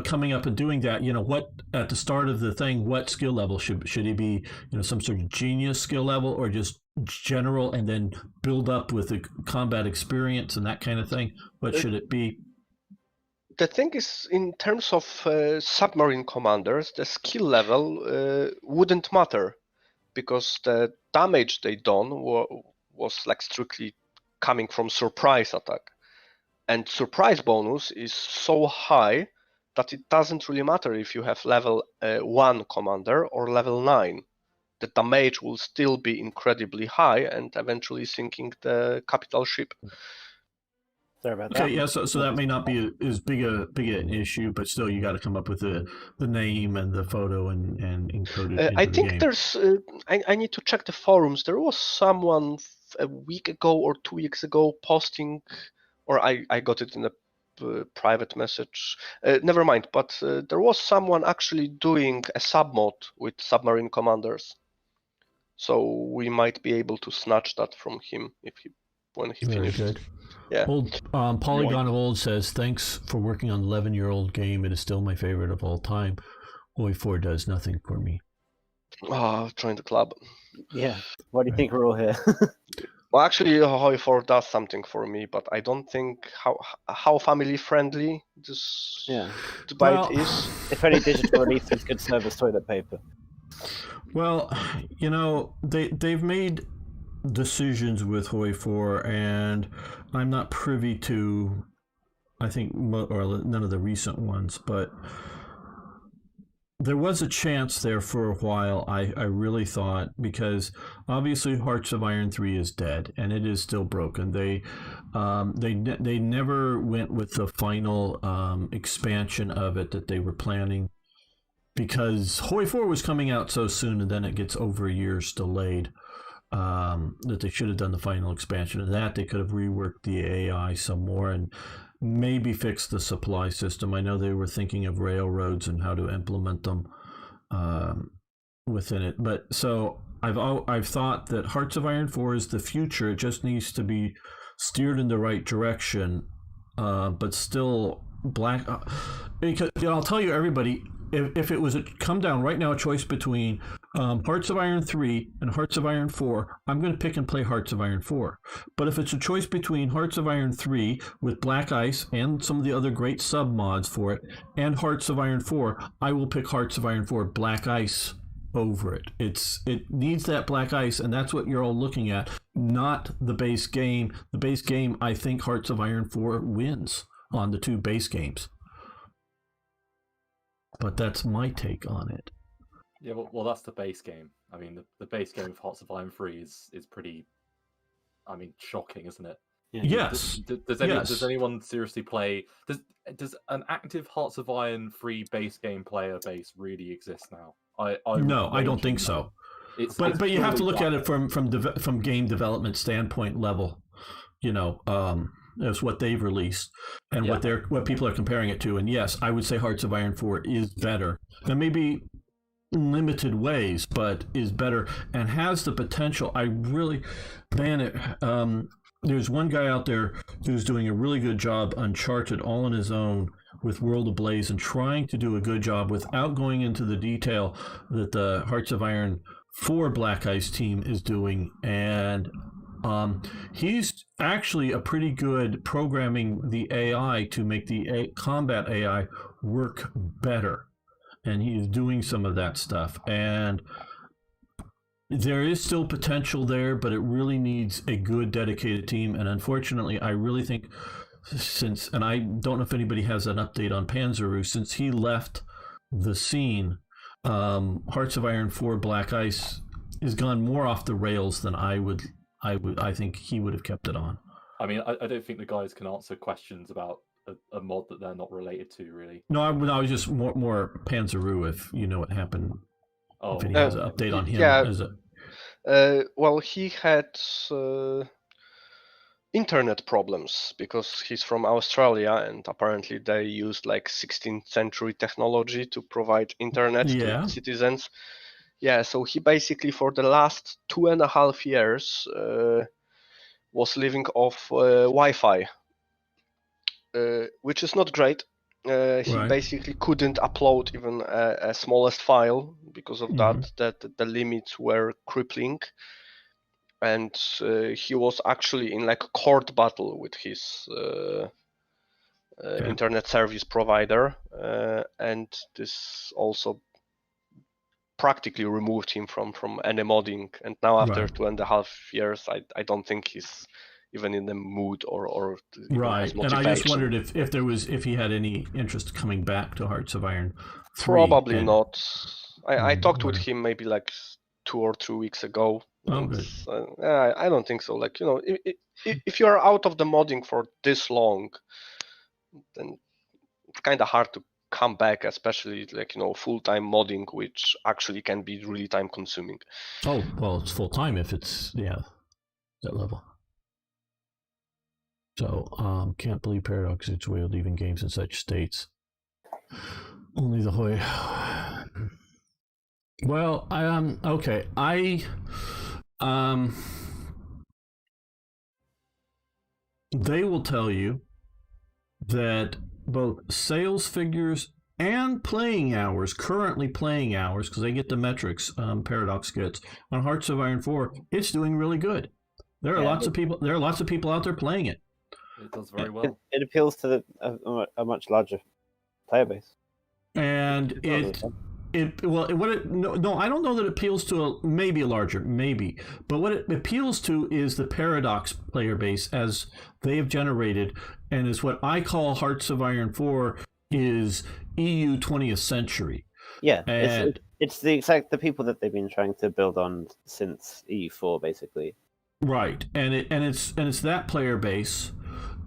Coming up and doing that, what at the start of the thing, what skill level should he be? Some sort of genius skill level, or just general, and then build up with the combat experience and that kind of thing. What should it be? The thing is, in terms of submarine commanders, the skill level wouldn't matter, because the damage they done was like strictly coming from surprise attack, and surprise bonus is so high that it doesn't really matter if you have level 1 commander or level 9. the damage will still be incredibly high and eventually sinking the capital ship. Sorry about that. Okay, yeah, so that may not be as big an issue, but still you got to come up with the name and the photo and encode it into I the think game. there's, I need to check the forums. There was someone a week ago or 2 weeks ago posting, or I got it in a private message. Never mind, but there was someone actually doing a submod with submarine commanders. So we might be able to snatch that from him when he Very finishes. good. Yeah. Old Polygon of Old says, thanks for working on an 11-year-old game. It is still my favorite of all time. HoI 4 does nothing for me. Join the club. Yeah. Why do you think we're all here? Well, actually, HoI 4 does something for me, but I don't think how family friendly this debate is. If any digital releases could serve as toilet paper. Well, you know, they've made decisions with HoI 4, and I'm not privy to, I think, or none of the recent ones, but there was a chance there for a while, I really thought, because obviously Hearts of Iron 3 is dead, and it is still broken. They never went with the final expansion of it that they were planning, because HoI 4 was coming out so soon, and then it gets over years delayed. That they should have done the final expansion of that. They could have reworked the AI some more and maybe fixed the supply system. I know they were thinking of railroads and how to implement them within it. But so I've thought that Hearts of Iron 4 is the future. It just needs to be steered in the right direction, but still black. Because I'll tell you, everybody, if it was come down right now, a choice between Hearts of Iron 3 and Hearts of Iron 4, I'm going to pick and play Hearts of Iron 4. But if it's a choice between Hearts of Iron 3 with Black Ice and some of the other great sub-mods for it, and Hearts of Iron 4, I will pick Hearts of Iron 4 Black Ice over it. It needs that Black Ice, and that's what you're all looking at, not the base game. The base game, I think Hearts of Iron 4 wins on the two base games. But that's my take on it. Yeah, well, that's the base game. I mean, the base game of Hearts of Iron 3 is pretty, I mean, shocking, isn't it? Yeah. Yes. Does anyone seriously play? Does an active Hearts of Iron 3 base game player base really exist now? No, I don't think so. But you have to look at it from game development standpoint level. You know, as what they've released and what people are comparing it to. And yes, I would say Hearts of Iron 4 is better. Now maybe limited ways, but is better and has the potential. There's one guy out there who's doing a really good job, Uncharted, all on his own with World Ablaze, and trying to do a good job without going into the detail that the Hearts of Iron 4 Black Ice team is doing. And he's actually a pretty good programming the AI to make the combat AI work better. And he is doing some of that stuff. And there is still potential there, but it really needs a good, dedicated team. And unfortunately, I really think and I don't know if anybody has an update on Panzeroo, since he left the scene, Hearts of Iron 4 Black Ice has gone more off the rails than I think he would have kept it on. I mean, I don't think the guys can answer questions about a mod that they're not related to, really. No, I was just more Panzeroo, if you know what happened. If he has an update on him. Yeah. Well, he had internet problems because he's from Australia, and apparently they used like 16th century technology to provide internet to citizens. Yeah, so he basically for the last 2.5 years was living off Wi-Fi, which is not great. He basically couldn't upload even a smallest file because of that the limits were crippling. And he was actually in like a court battle with his internet service provider, and this also practically removed him from any modding. And now after 2.5 years, I don't think he's even in the mood or even has motivation. And I just wondered if he had any interest coming back to Hearts of Iron 3. Probably not. I talked with him maybe like 2 or 3 weeks ago. Oh, And, good. I don't think so. Like, if you're out of the modding for this long, then it's kind of hard to come back, especially like, full-time modding, which actually can be really time consuming. Oh, well, it's full time if it's, that level. So, can't believe Paradox is way of leaving games in such states. Only the HoI. Well, okay. They will tell you that both sales figures and currently playing hours, because they get the metrics Paradox gets on Hearts of Iron 4, it's doing really good. There are lots of people out there playing it. It does very well. It appeals to a much larger player base. And I don't know that it appeals to maybe a larger, but what it appeals to is the Paradox player base as they have generated, and is what I call Hearts of Iron 4 is EU 20th century. Yeah, it's the people that they've been trying to build on since EU4, basically. Right, and it's that player base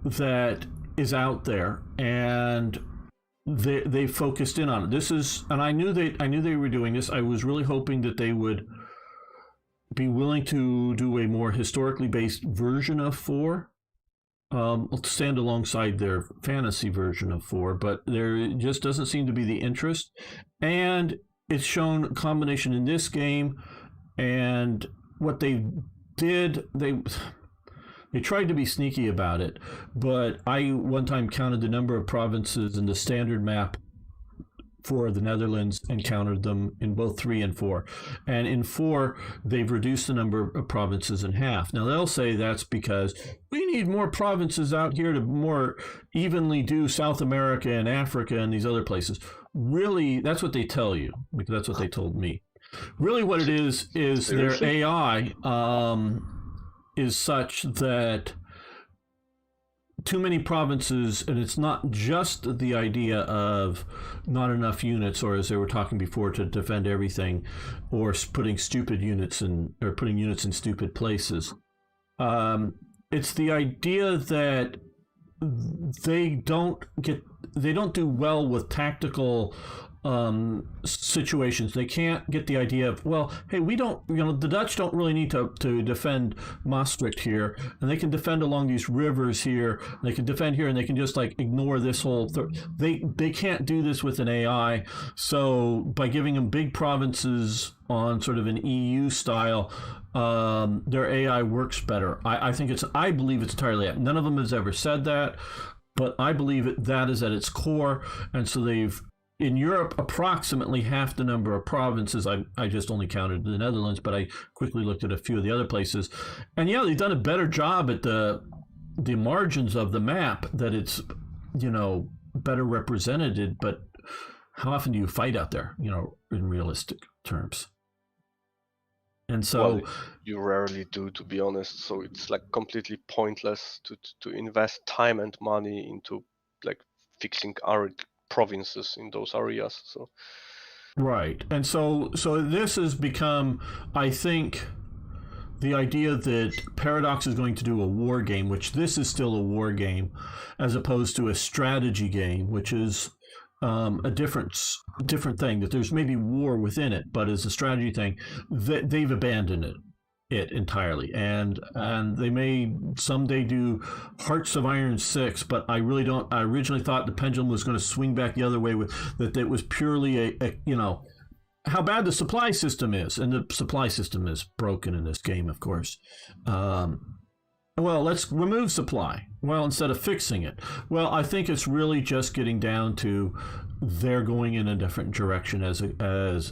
that is out there, and they focused in on it. I knew they were doing this. I was really hoping that they would be willing to do a more historically based version of 4, stand alongside their fantasy version of 4, but there just doesn't seem to be the interest. And it's shown a combination in this game, and what they did, they tried to be sneaky about it, but I one time counted the number of provinces in the standard map for the Netherlands and counted them in both 3 and 4. And in 4, they've reduced the number of provinces in half. Now, they'll say that's because we need more provinces out here to more evenly do South America and Africa and these other places. Really, that's what they tell you, because that's what they told me. Really what it is their AI is such that too many provinces, and it's not just the idea of not enough units, or as they were talking before, to defend everything, or putting units in stupid places. It's the idea that they don't do well with tactical situations. They can't get the idea of, well, hey, the Dutch don't really need to defend Maastricht here, and they can defend along these rivers here, and they can defend here, and they can just ignore this whole they can't do this with an AI. So by giving them big provinces on sort of an EU style, their AI works better. I believe it's entirely that. None of them has ever said that, but I believe that is at its core. And so they've, in Europe, approximately half the number of provinces. I just only counted the Netherlands, but I quickly looked at a few of the other places. And yeah, they've done a better job at the margins of the map, that it's, better represented. But how often do you fight out there, in realistic terms? And so you rarely do, to be honest. So it's completely pointless to invest time and money into fixing arid provinces in those areas. So right. And so this has become, I think, the idea that Paradox is going to do a war game, which this is still a war game, as opposed to a strategy game, which is a different thing, that there's maybe war within it, but as a strategy thing, they've abandoned it entirely, and they may someday do Hearts of Iron 6, but I really don't. I originally thought the pendulum was going to swing back the other way, with that it was purely a how bad the supply system is, and the supply system is broken in this game, of course. Well, let's remove supply. Well, instead of fixing it. Well, I think it's really just getting down to they're going in a different direction as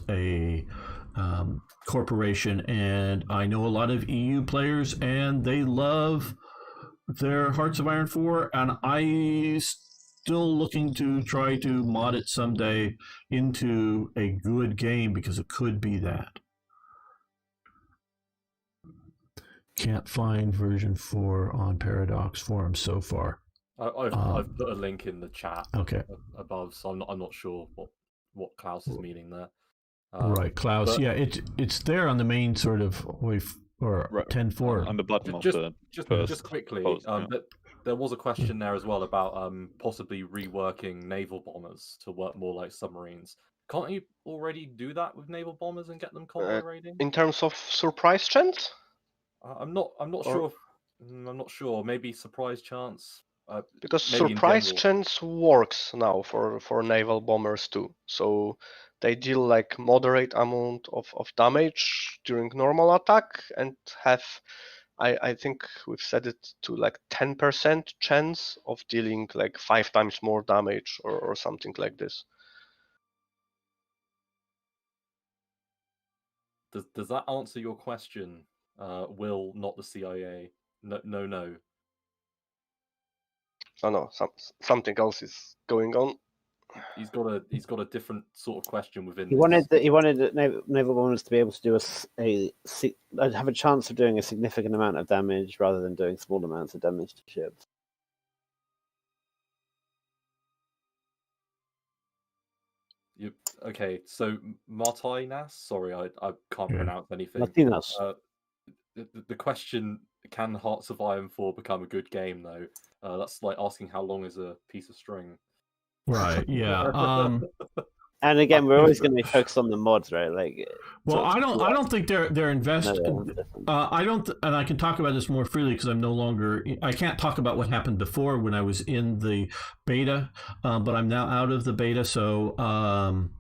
a corporation, and I know a lot of EU players, and they love their Hearts of Iron 4, and I still looking to try to mod it someday into a good game, because it could be that. Can't find version 4 on Paradox forums so far. I've put a link in the chat okay. above, so I'm not sure what Klaus is meaning there. Right, Klaus. But Yeah, it's there on the main sort of HoI or Right. 10.4. On the bottom of just the just first just quickly, post, yeah. there was a question there as well about possibly reworking naval bombers to work more like submarines. Can't you already do that with naval bombers and get them convoy raiding? In terms of surprise chance? I'm not sure. I'm not sure. Maybe surprise chance. Because maybe in surprise general. chance works now for naval bombers too. So they deal like moderate amount of damage during normal attack and have, I think we've set it to like 10% chance of dealing like 5 times more damage or something like this. Does that answer your question? Will, not the CIA. No. Oh no, something else is going on. He's got a different sort of question within. He wanted naval bombers to be able to do have a chance of doing a significant amount of damage rather than doing small amounts of damage to ships. Okay, so Martinas. Sorry, I can't pronounce anything. Martinas. The question: can Hearts of Iron 4 become a good game? Though that's like asking how long is a piece of string. Right. Yeah. And again, we're always going to be focused on the mods, right? Like, well, I don't think they're invested. I don't, and I can talk about this more freely because I'm no longer. I can't talk about what happened before when I was in the beta, but I'm now out of the beta, so I'm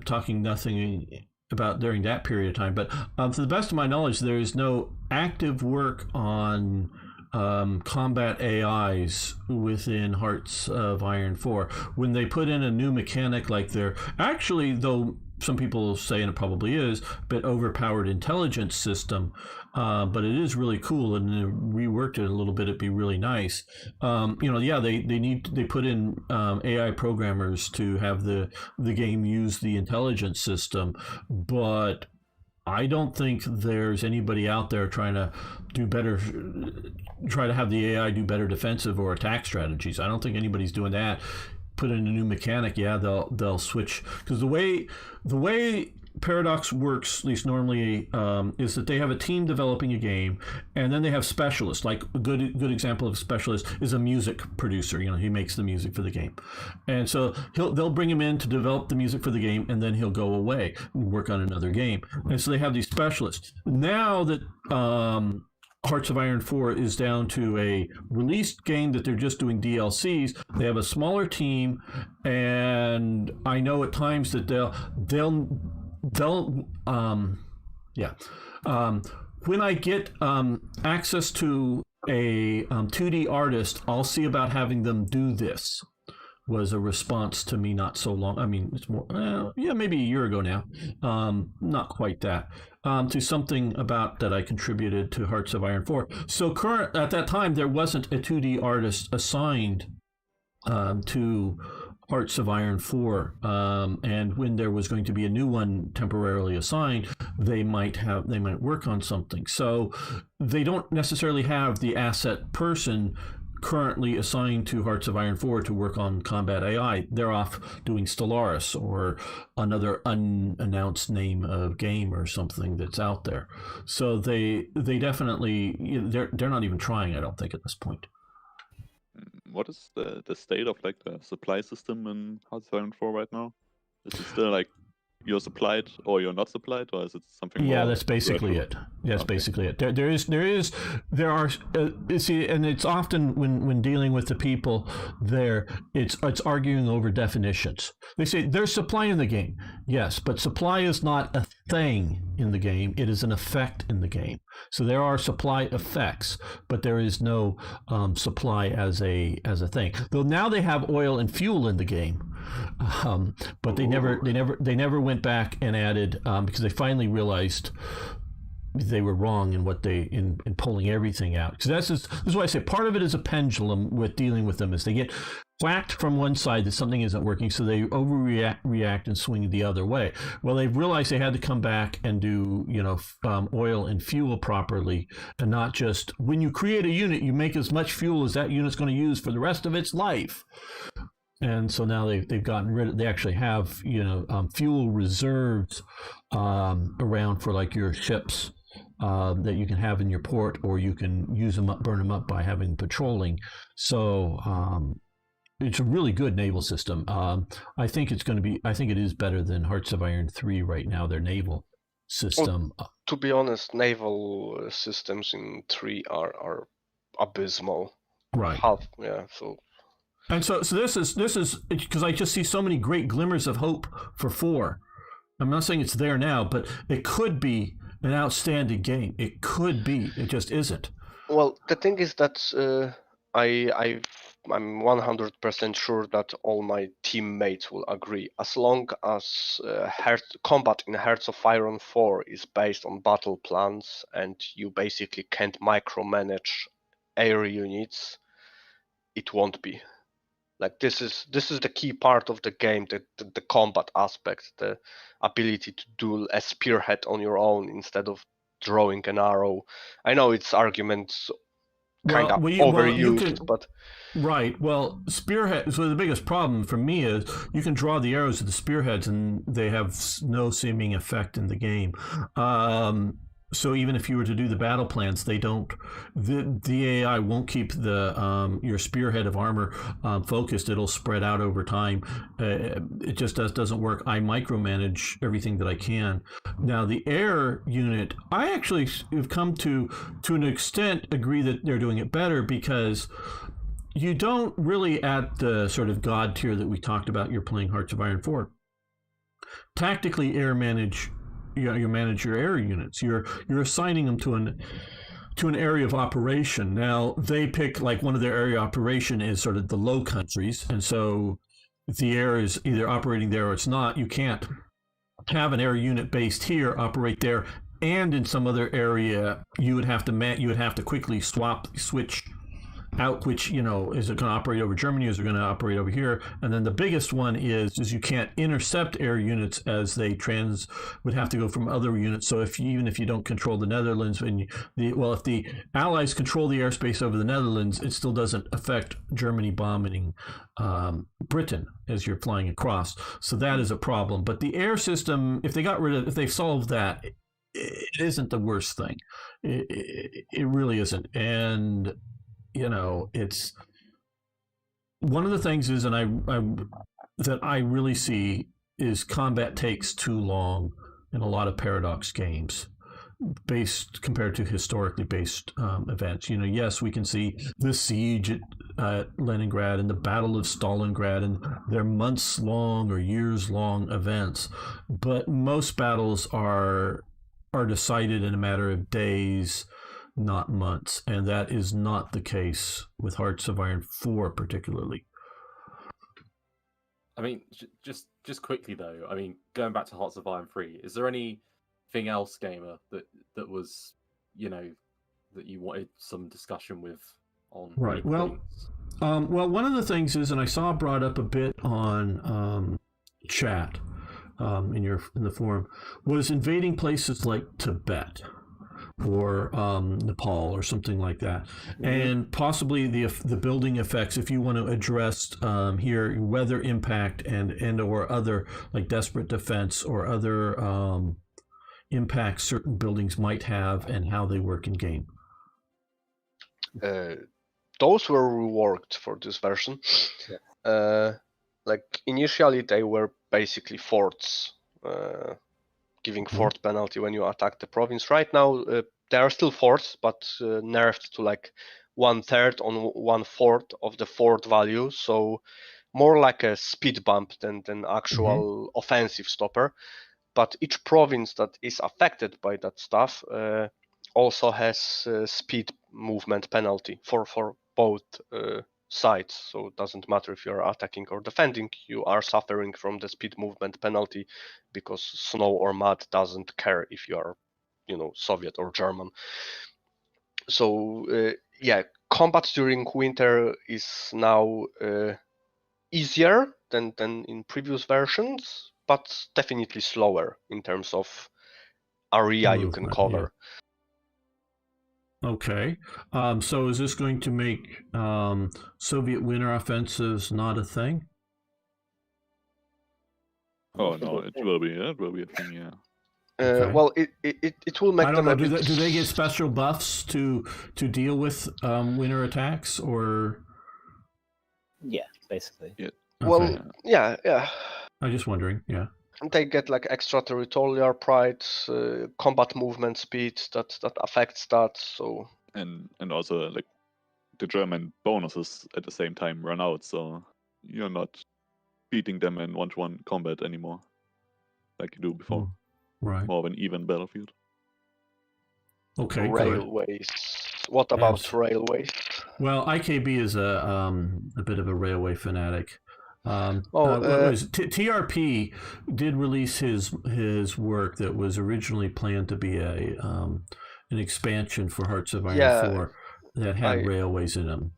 talking nothing about during that period of time. But to the best of my knowledge, there is no active work on combat AIs within Hearts of Iron 4. When they put in a new mechanic like their, actually, though some people say, and it probably is, a bit overpowered intelligence system, but it is really cool, and they reworked it a little bit. It'd be really nice. They put in AI programmers to have the game use the intelligence system, but I don't think there's anybody out there trying to do better, try to have the AI do better defensive or attack strategies. I don't think anybody's doing that. Put in a new mechanic, yeah, they'll switch, because the way Paradox works, at least normally, is that they have a team developing a game, and then they have specialists. Like a good example of a specialist is a music producer. You know, he makes the music for the game, and so they'll bring him in to develop the music for the game, and then he'll go away and work on another game. And so they have these specialists. Now that Hearts of Iron 4 is down to a released game that they're just doing DLCs, they have a smaller team, and I know at times that when I get access to a 2D artist, I'll see about having them do this. Was a response to me not so long. I mean, it's more, maybe a year ago now. Not quite that. To something about that I contributed to Hearts of Iron 4. So at that time, there wasn't a 2D artist assigned to Hearts of Iron 4, and when there was going to be a new one temporarily assigned, they might work on something. So they don't necessarily have the asset person currently assigned to Hearts of Iron 4 to work on combat AI. They're off doing Stellaris or another unannounced name of game or something that's out there. So they definitely, they're not even trying, I don't think, at this point. What is the state of like the supply system in Hearts of Iron 4 right now? Is it still like you're supplied or you're not supplied, or is it something? Yeah, that's basically it. That's basically it. There are see, and it's often when dealing with the people there, it's arguing over definitions. They say there's supply in the game, yes, but supply is not a thing in the game. It is an effect in the game. So there are supply effects, but there is no supply as a thing. Though now they have oil and fuel in the game, but they never went back and added because they finally realized they were wrong in what in pulling everything out. Because this is why I say part of it is a pendulum with dealing with them, is they get whacked from one side that something isn't working, so they overreact and swing the other way. Well, they realized they had to come back and do oil and fuel properly, and not just when you create a unit, you make as much fuel as that unit's going to use for the rest of its life. And so now they've gotten rid of. They actually have fuel reserves around for like your ships that you can have in your port, or you can use them up, burn them up by having patrolling. So it's a really good naval system. I think it's going to be. I think it is better than Hearts of Iron 3 right now. Their naval system. Well, to be honest, naval systems in 3 are abysmal. Right. So. And so this is because I just see so many great glimmers of hope for 4. I'm not saying it's there now, but it could be an outstanding game. It could be. It just isn't. Well, the thing is that I'm 100% sure that all my teammates will agree. As long as combat in Hearts of Iron 4 is based on battle plans and you basically can't micromanage air units, it won't be. Like this is the key part of the game, the combat aspect, the ability to do a spearhead on your own instead of drawing an arrow. I know it's arguments kind of overused, but right. Well, spearhead. So the biggest problem for me is you can draw the arrows at the spearheads, and they have no seeming effect in the game. So even if you were to do the battle plans, they don't. The AI won't keep the your spearhead of armor focused. It'll spread out over time. It just doesn't work. I micromanage everything that I can. Now the air unit, I actually have come to an extent agree that they're doing it better, because you don't really at the sort of god tier that we talked about. You're playing Hearts of Iron 4. Tactically air manage. You manage your air units. You're assigning them to an area of operation. Now they pick, like, one of their area of operation is sort of the Low Countries, and so the air is either operating there or it's not. You can't have an air unit based here operate there, and in some other area you would have to quickly switch out which, is it going to operate over Germany, or is it going to operate over here? And then the biggest one is you can't intercept air units as they would have to go from other units. So even if you don't control the Netherlands, if the Allies control the airspace over the Netherlands, it still doesn't affect Germany bombing Britain as you're flying across. So that is a problem. But the air system, if they solved that, it isn't the worst thing. It really isn't. And it's one of the things is, and I really see is combat takes too long in a lot of Paradox games, compared to historically based events. Yes, we can see the siege at Leningrad and the Battle of Stalingrad, and they're months long or years long events, but most battles are decided in a matter of days, not months, and that is not the case with Hearts of Iron 4 particularly. I mean, just quickly though, I mean, going back to Hearts of Iron 3, is there anything else, Gamer, that was, that you wanted some discussion with on? Right. Well, one of the things is, and I saw brought up a bit on chat in the forum, was invading places like Tibet or Nepal or something like that, and possibly the building effects. If you want to address here weather impact and or other, like desperate defense or other impacts certain buildings might have and how they work in game. Those were reworked for this version. Yeah. Like initially they were basically forts. Giving fort penalty when you attack the province. Right now, there are still forts, but nerfed to like 1/3 on 1/4 of the fort value. So more like a speed bump than actual offensive stopper. But each province that is affected by that stuff also has speed movement penalty for both sides. So it doesn't matter if you're attacking or defending, you are suffering from the speed movement penalty, because snow or mud doesn't care if you are, Soviet or German. So combat during winter is now easier than in previous versions, but definitely slower in terms of area you can cover. Yeah. Okay, so is this going to make Soviet winter offensives not a thing? Oh no, it will be a thing, yeah. Okay. Well, it will make I don't them know. a bit. Do they get special buffs to deal with winter attacks, or? Yeah, basically. Yeah. Well, Okay. yeah. I'm just wondering. Yeah. They get like extra territorial pride, combat movement speed that affects that. So And also like the German bonuses at the same time run out, so you're not beating them in 1-to-1 combat anymore, like you do before. Right. More of an even battlefield. Okay. Good. railways. What about railways? Well, IKB is a bit of a railway fanatic. TRP did release his work that was originally planned to be an expansion for Hearts of Iron 4 that had railways in them.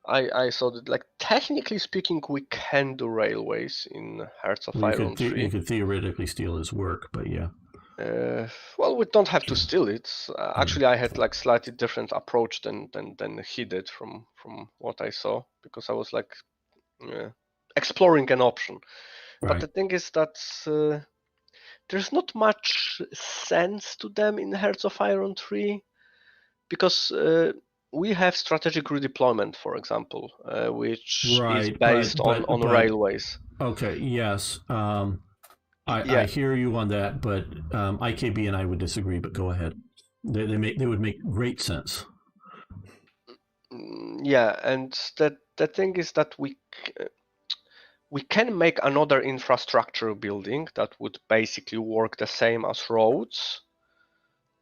I saw that, like, technically speaking, we can do railways in Hearts of Iron 3. You could theoretically steal his work, but yeah. Well, we don't have to steal it. Actually, I had like slightly different approach than he did from what I saw, because I was like exploring an option. Right. But the thing is that there's not much sense to them in Hearts of Iron 3, because we have strategic redeployment, for example, which is based on railways. Okay, yes. I hear you on that, but IKB and I would disagree, but go ahead. They would make great sense. Yeah, and the thing is that we can make another infrastructure building that would basically work the same as roads.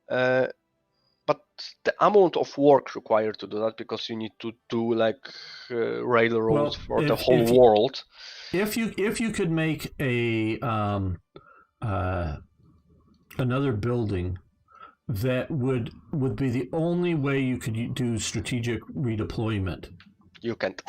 But the amount of work required to do that, because you need to do like railroads for the whole world. If you could make a another building that would be the only way you could do strategic redeployment. You can't.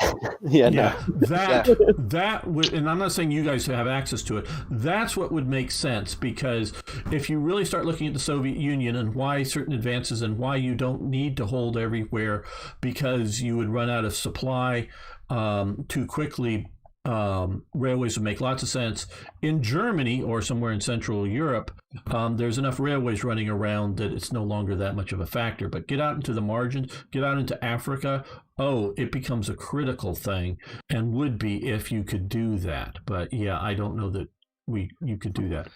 That would, and I'm not saying you guys have access to it. That's what would make sense, because if you really start looking at the Soviet Union and why certain advances and why you don't need to hold everywhere, because you would run out of supply too quickly. Railways would make lots of sense. In Germany or somewhere in Central Europe, there's enough railways running around that it's no longer that much of a factor. But get out into the margins, get out into Africa, it becomes a critical thing, and would be if you could do that. But yeah, I don't know that you could do that.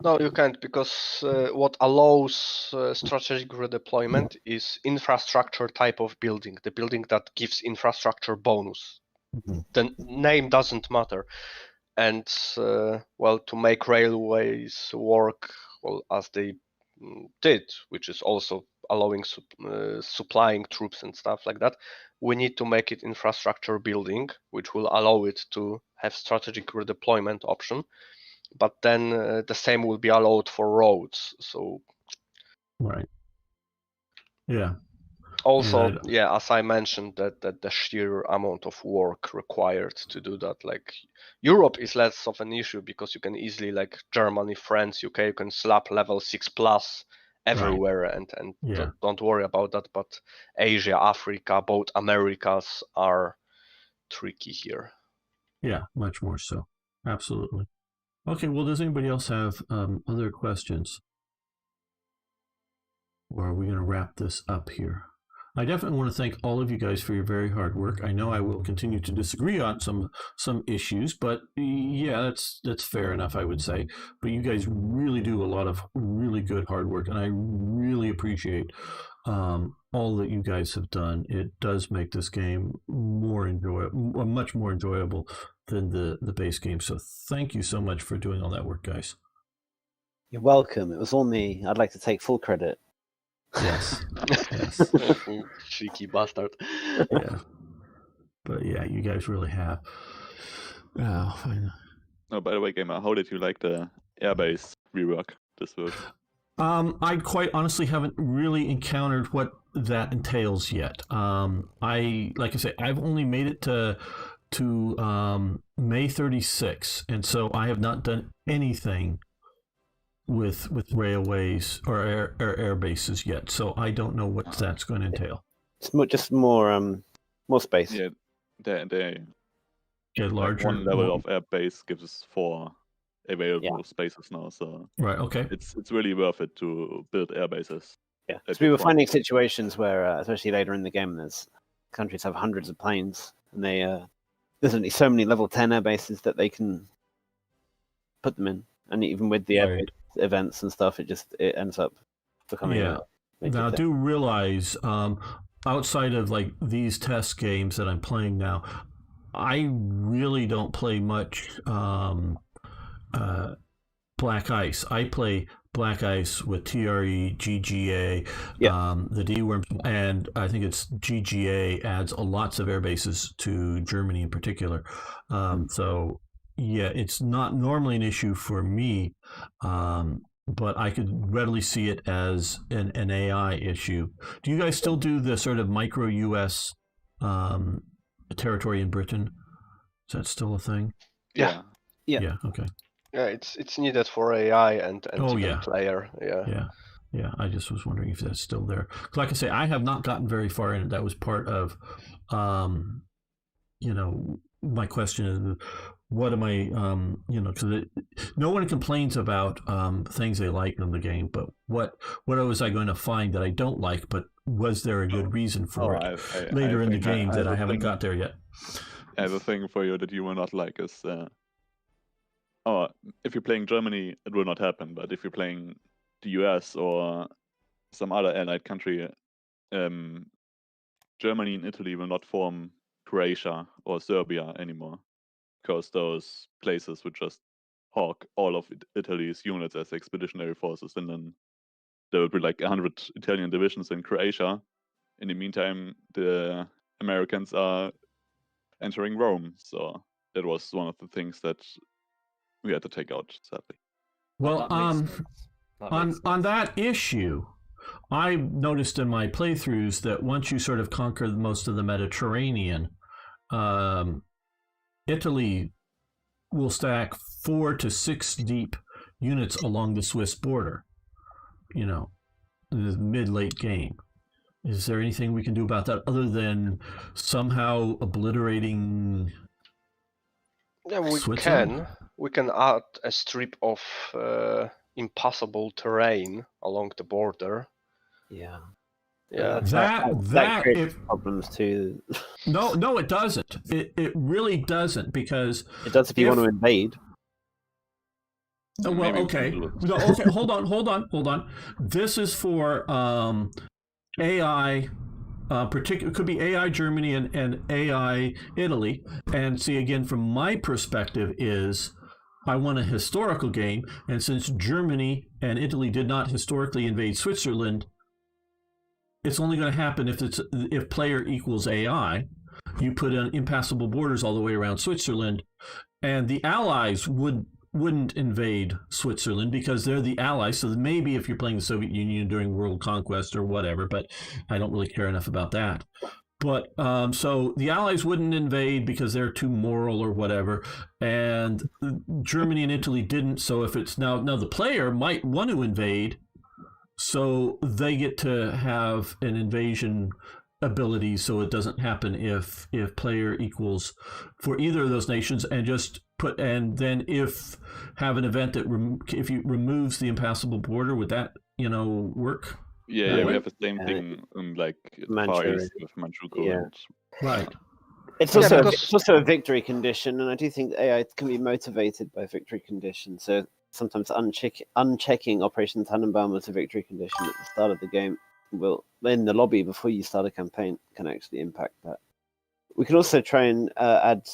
No, you can't, because what allows strategic redeployment is infrastructure type of building, the building that gives infrastructure bonus. The name doesn't matter. And well, to make railways work well as they did, which is also allowing supplying troops and stuff like that, we need to make it infrastructure building, which will allow it to have strategic redeployment option. But then the same will be allowed for roads. So right. Yeah. Also, as I mentioned, that the sheer amount of work required to do that, like Europe is less of an issue, because you can easily, like Germany, France, UK, you can slap level 6+ everywhere, and don't worry about that. But Asia, Africa, both Americas are tricky here. Yeah, much more so. Absolutely. Okay, well, does anybody else have other questions? Or are we going to wrap this up here? I definitely want to thank all of you guys for your very hard work. I know I will continue to disagree on some issues, but yeah, that's fair enough, I would say. But you guys really do a lot of really good hard work, and I really appreciate all that you guys have done. It does make this game much more enjoyable than the base game. So thank you so much for doing all that work, guys. You're welcome. It was all me. I'd like to take full credit. Yes. Cheeky bastard. Yeah. But yeah, you guys really have. Oh, by the way, Gamer, how did you like the airbase rework this week? I quite honestly haven't really encountered what that entails yet. Like I say, I've only made it to May 36, and so I have not done anything with railways or air bases yet, so I don't know what that's going to entail. It's just more space. Yeah, they get larger. Like one level of air base gives us 4 available spaces now. So right, okay, it's really worth it to build air bases. Yeah, at because we your were front. finding situations where, especially later in the game, there's countries have hundreds of planes, and there's only so many level 10 air bases that they can put them in, and even with the air right. base events and stuff, it ends up becoming Yeah. a major Now, I thing. do realize, outside of like these test games that I'm playing now, I really don't play much Black Ice. I play Black Ice with TRE, GGA, the D-Worms, and I think it's GGA adds lots of air bases to Germany in particular. So, yeah, it's not normally an issue for me, but I could readily see it as an AI issue. Do you guys still do the sort of micro US territory in Britain? Is that still a thing? Yeah. Yeah. Okay. Yeah, it's needed for AI and even player. Yeah. I just was wondering if that's still there. Like I say, I have not gotten very far in it. That was part of, my question is, what am I, because no one complains about things they like in the game, but what was I going to find that I don't like? But was there a good reason for it later in the game that I haven't got there yet? I have a thing for you that you will not like is. If you're playing Germany, it will not happen. But if you're playing the US or some other allied country, Germany and Italy will not form Croatia or Serbia anymore, because those places would just hawk all of Italy's units as expeditionary forces, and then there would be like 100 Italian divisions in Croatia. In the meantime, the Americans are entering Rome. So that was one of the things that we had to take out, sadly. Well, on that issue, I noticed in my playthroughs that once you sort of conquer most of the Mediterranean, Italy will stack 4 to 6 deep units along the Swiss border, in the mid-late game. Is there anything we can do about that other than somehow obliterating Switzerland? We can add a strip of impassable terrain along the border. Yeah. That creates problems too. No, it doesn't. It really doesn't, because it does if you want to invade. Well, okay. No, okay. Hold on. This is for AI. It could be AI Germany and AI Italy. And see, again, from my perspective is, I want a historical game, and since Germany and Italy did not historically invade Switzerland, it's only going to happen if player equals AI. You put in impassable borders all the way around Switzerland, and the Allies wouldn't invade Switzerland because they're the Allies. So maybe if you're playing the Soviet Union during world conquest or whatever, but I don't really care enough about that. But so the Allies wouldn't invade because they're too moral or whatever, and Germany and Italy didn't. So if it's now the player might want to invade, so they get to have an invasion ability, so it doesn't happen if player equals for either of those nations, and then if have an event that if you removes the impassable border, would that work? Yeah, we have the same thing in like Far East with Manchukuo. Yeah. Right. It's also a victory condition, and I do think AI can be motivated by victory conditions. So sometimes unchecking Operation Tannenbaum as a victory condition at the start of the game in the lobby before you start a campaign can actually impact that. We can also try and add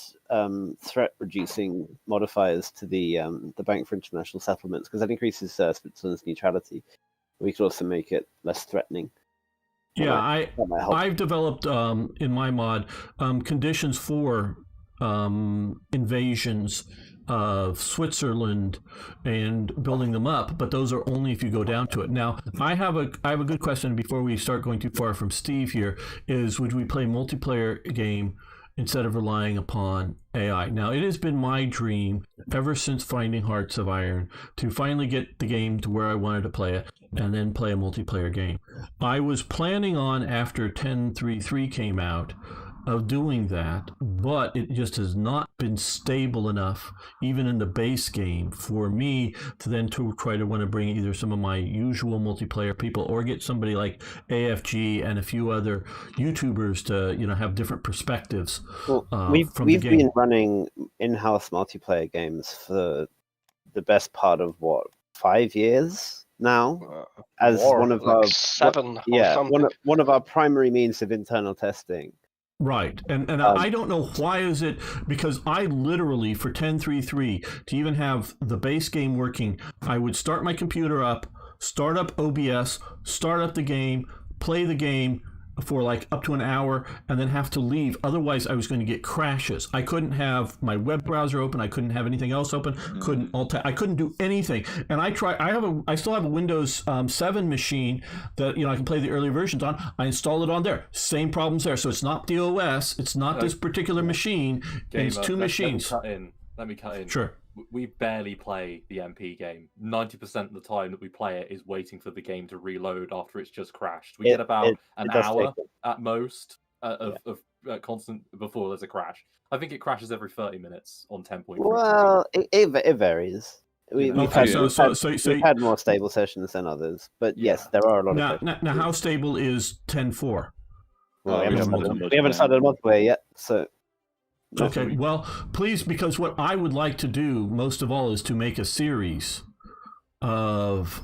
threat reducing modifiers to the Bank for International Settlements, because that increases Switzerland's neutrality. We could also make it less threatening. Yeah, I've developed in my mod conditions for invasions of Switzerland and building them up, but those are only if you go down to it. Now, I have a good question before we start going too far from Steve here, is would we play multiplayer game instead of relying upon AI? Now, it has been my dream ever since finding Hearts of Iron to finally get the game to where I wanted to play it and then play a multiplayer game. I was planning on, after 10.3.3 came out, of doing that, but it just has not been stable enough, even in the base game, for me to then try to want to bring either some of my usual multiplayer people or get somebody like AFG and a few other YouTubers to have different perspectives Well, from we've the game. been running in-house multiplayer games for the best part of 5 years now, as more, one of like our 7 or yeah something. one of our primary means of internal testing. Right. And I don't know why is it, because I literally, for 10.3.3, to even have the base game working, I would start my computer up, start up OBS, start up the game, play the game for like up to an hour, and then have to leave. Otherwise, I was going to get crashes. I couldn't have my web browser open. I couldn't have anything else open. I couldn't do anything. And I still have a Windows 7 machine that I can play the early versions on. I installed it on there. Same problems there. So it's not the OS. It's not this particular machine. Gamer, it's two machines. Let me cut in. Sure. We barely play the MP game. 90% of the time that we play it is waiting for the game to reload after it's just crashed. We get about an hour at most of constant before there's a crash. I think it crashes every 30 minutes on 10.3. Well, it varies. We've had more stable sessions than others, but yes, there are a lot of sessions. Now, how stable is 10.4? Well, we haven't started a multiplayer yet, so... Okay, well, please, because what I would like to do most of all is to make a series of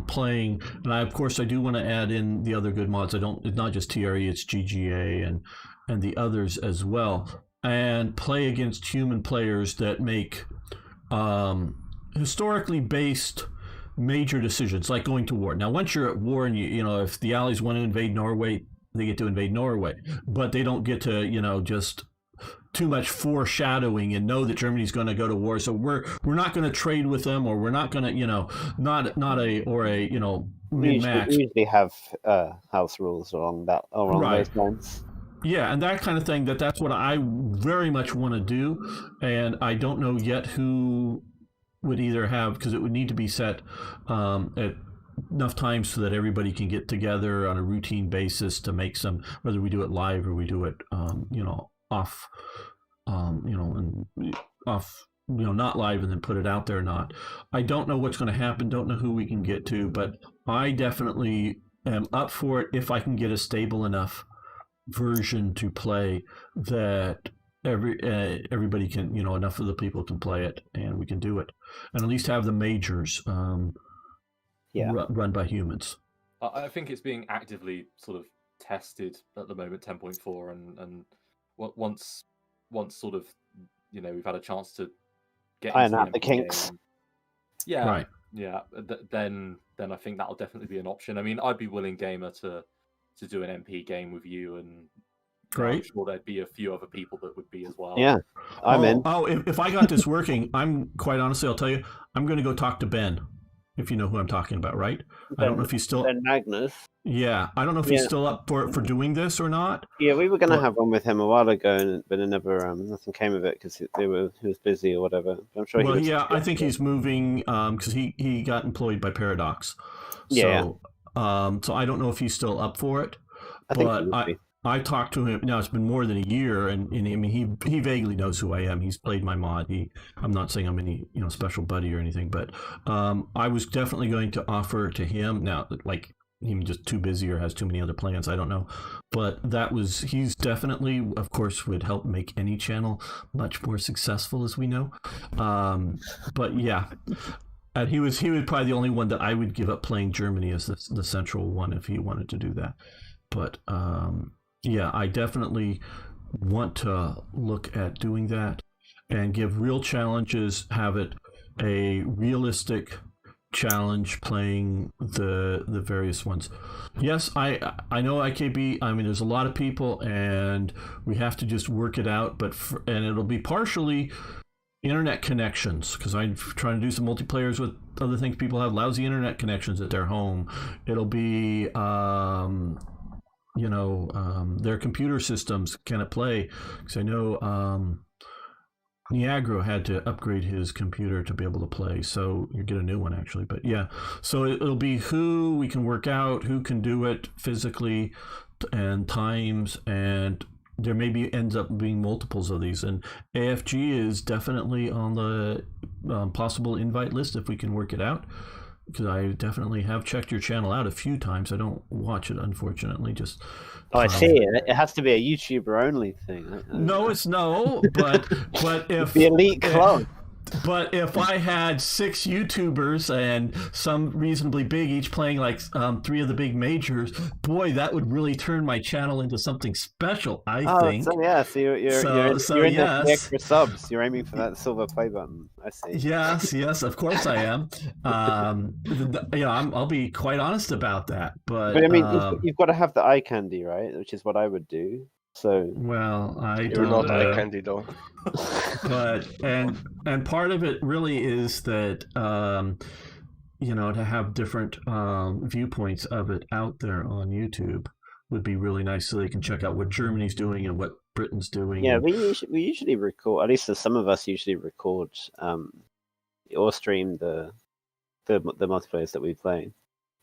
playing, and of course I do want to add in the other good mods. It's not just TRE, it's GGA and the others as well, and play against human players that make historically based major decisions, like going to war. Now, once you're at war, and if the Allies want to invade Norway, they get to invade Norway, but they don't get to just too much foreshadowing and know that Germany's going to go to war. So we're not going to trade with them, or we're not going to min-max. We usually have house rules along those lines. Yeah, and that kind of thing. That's what I very much want to do, and I don't know yet who would either have, because it would need to be set at enough times so that everybody can get together on a routine basis to make some, whether we do it live or we do it off, not live and then put it out there or not. I don't know what's going to happen, don't know who we can get to, but I definitely am up for it if I can get a stable enough version to play that everybody can, enough of the people can play it and we can do it. And at least have the majors run by humans. I think it's being actively sort of tested at the moment, 10.4, and once sort of we've had a chance to get iron out the kinks. Then I think that'll definitely be an option. I mean, I'd be willing, Gamer, to do an MP game with you, and great. I'm sure there'd be a few other people that would be as well. Yeah, I'm in. Oh, if I got this working, I'm quite honestly, I'll tell you, I'm going to go talk to Ben. If you know who I'm talking about, right? I don't know if he's still... Ben Magnus. Yeah, I don't know if he's still up for doing this or not. Yeah, we were going to have one with him a while ago, but it never, nothing came of it because he was busy or whatever. But I'm sure he was. I think he's moving because he got employed by Paradox. So, so I don't know if he's still up for it. I talked to him. Now it's been more than a year, and I mean he vaguely knows who I am. He's played my mod. I'm not saying I'm any special buddy or anything, but I was definitely going to offer to him. Now, like, he's just too busy or has too many other plans, I don't know. But he's definitely, of course, would help make any channel much more successful, as we know. But yeah. And he was probably the only one that I would give up playing Germany as the central one if he wanted to do that. But yeah, I definitely want to look at doing that and give real challenges, have it a realistic challenge playing the various ones. Yes, I know IKB, I mean, there's a lot of people and we have to just work it out, and it'll be partially internet connections, because I'm trying to do some multiplayers with other things. People have lousy internet connections at their home. It'll be their computer systems cannot play, because I know Niagara had to upgrade his computer to be able to play, so you get a new one actually. But yeah, so it'll be who we can work out, who can do it physically and times, and there maybe ends up being multiples of these, and AFG is definitely on the possible invite list if we can work it out. Because I definitely have checked your channel out a few times. I don't watch it, unfortunately. Just I see. It has to be a YouTuber only thing. no, it's no. But if the elite club. But if I had 6 YouTubers and some reasonably big, each playing like 3 of the big majors, boy, that would really turn my channel into something special, I think. So yeah, so you're in the extra subs. You're aiming for that silver play button. I see. Yes, of course I am. I'll be quite honest about that. But I mean, you've got to have the eye candy, right? Which is what I would do. So well, you're not eye candy though. But and part of it really is that to have different viewpoints of it out there on YouTube would be really nice, so they can check out what Germany's doing and what Britain's doing. Yeah, we usually record. At least some of us usually record or stream the multiplayers that we play.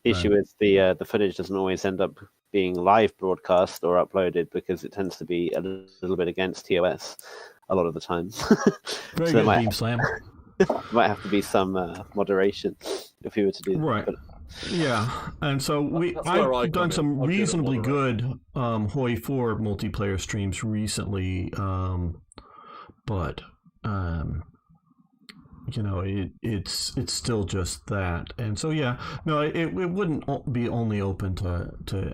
The issue is the footage doesn't always end up being live broadcast or uploaded because it tends to be a little bit against TOS a lot of the time. Very good, Beam Slam. Might have to be some moderation if we were to do that. Right. But... Yeah, and so I've done some reasonably good HoI 4 multiplayer streams recently, but it's still just that, and so it wouldn't be only open to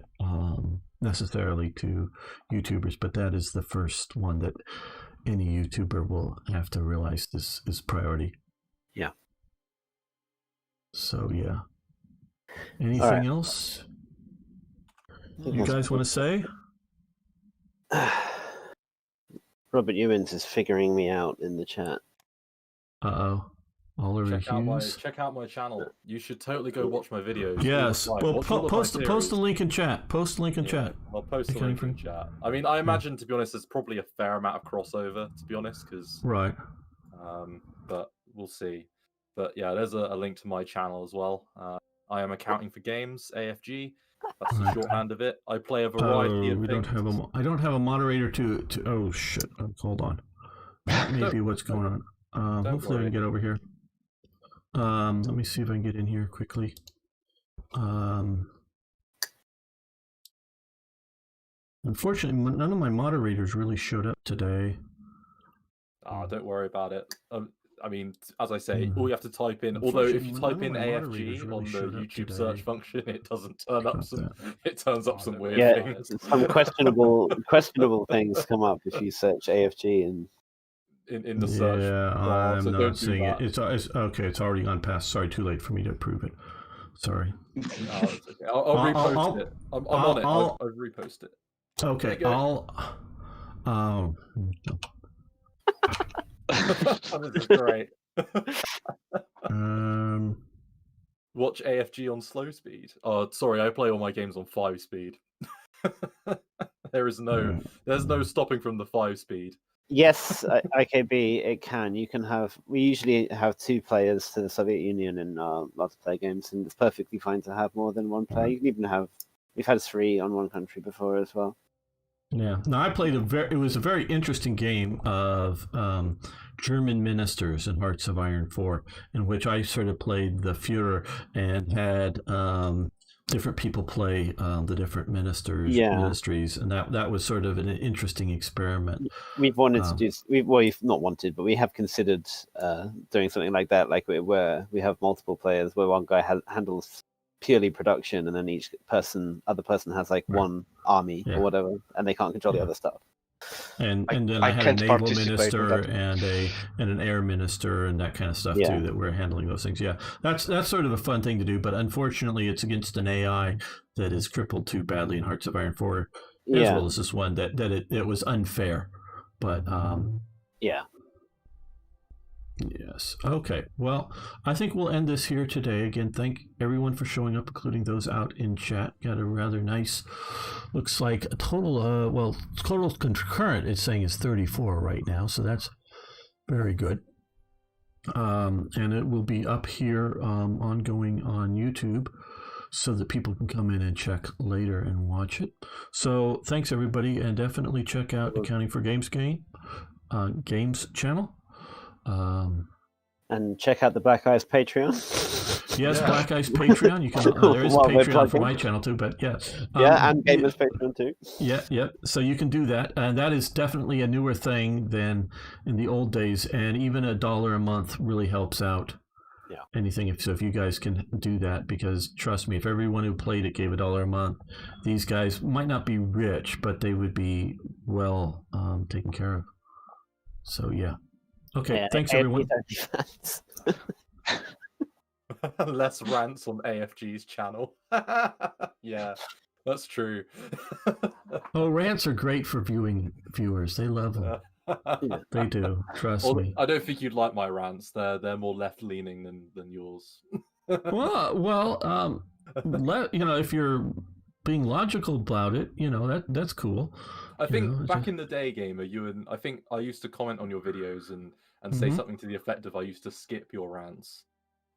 necessarily to YouTubers, but that is the first one that any YouTuber will have to realize this is priority. Yeah. So yeah. Anything else you guys want to say? Robert Ewins is figuring me out in the chat. Oliver Hughes. Check out my channel. You should totally go watch my videos. Yes. Well, post the link in chat. Post the link in chat. I'll post the link in chat. I mean, I imagine, to be honest, there's probably a fair amount of crossover, to be honest, because... Right. But we'll see. But yeah, there's a link to my channel as well. I am Accounting for Games, AFG. That's the shorthand of it. I play a variety of things. I don't have a moderator to... Oh, shit. Hold on. Maybe what's going on. Hopefully I can get over here. Let me see if I can get in here quickly. Unfortunately, none of my moderators really showed up today. Don't worry about it. I mean, as I say, all you have to type in. Although if you type in AFG really on the YouTube search function, it doesn't turn up some. It turns up some weird things. Some questionable things come up if you search AFG and. In the search. Yeah, I'm not seeing it. It's okay. It's already gone past. Sorry, too late for me to prove it. Sorry. No, it's okay. I'll repost it. I'm on it. I'll repost it. Okay. This is great. Watch AFG on slow speed. Oh, sorry, I play all my games on 5 speed. There's no stopping from the 5 speed. Yes, IKB, it can. You can have. We usually have 2 players to the Soviet Union in multiplayer games, and it's perfectly fine to have more than one player. You can even have. We've had 3 on one country before as well. Yeah. No, I played it was a very interesting game of German ministers in Hearts of Iron 4, in which I sort of played the Führer and had different people play the different ministries, and that was sort of an interesting experiment. We've wanted to do. We've not wanted, but we have considered doing something like that, like where we have multiple players, where one guy handles purely production, and then each other person has like one army or whatever, and they can't control the other stuff. And then I had a naval minister and an air minister and that kind of stuff too, that we're handling those things. Yeah, that's sort of a fun thing to do, but unfortunately it's against an AI that is crippled too badly in Hearts of Iron 4, as well as this one, that it was unfair. But yes. Okay. Well, I think we'll end this here today. Again, thank everyone for showing up, including those out in chat. Got a rather nice, looks like a total, total concurrent it's saying is 34 right now. So that's very good. And it will be up here ongoing on YouTube. so that people can come in and check later and watch it. So thanks everybody, and definitely check out Accounting for Games Games channel. And check out the Black Eyes Patreon. Yes, Black Eyes Patreon. You can. There is a Patreon for my channel too, but yeah. And Gamers Patreon too. Yeah. So you can do that, and that is definitely a newer thing than in the old days. And even $1 a month really helps out. Yeah. Anything if you guys can do that, because trust me, if everyone who played it gave $1 a month, these guys might not be rich, but they would be well taken care of. So yeah. Okay. Thanks everyone. Less rants on AFG's channel. Yeah, that's true. Oh, rants are great for viewers. They love them. Yeah. They do. Trust me. I don't think you'd like my rants. They're more left leaning than yours. Well, if you're being logical about it, that's cool. I think back in the day, Gamer, I think I used to comment on your videos and say something to the effect of I used to skip your rants.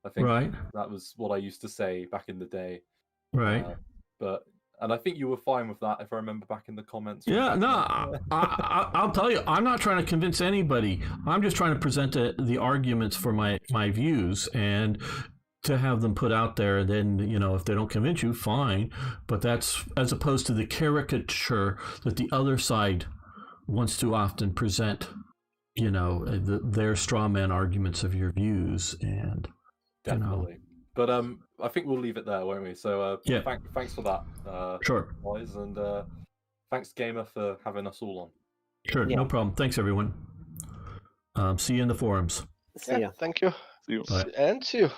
I think that was what I used to say back in the day. Right. And I think you were fine with that, if I remember back in the comments. Yeah, no, I'll tell you, I'm not trying to convince anybody. I'm just trying to present the arguments for my views and to have them put out there. And then, if they don't convince you, fine. But that's as opposed to the caricature that the other side wants to often present, their straw man arguments of your views. And definitely. But I think we'll leave it there, won't we? So thanks for that. Sure. Guys, and thanks, Gamer, for having us all on. Sure, no problem. Thanks, everyone. See you in the forums. See ya. Thank you. See you. Bye. And see you.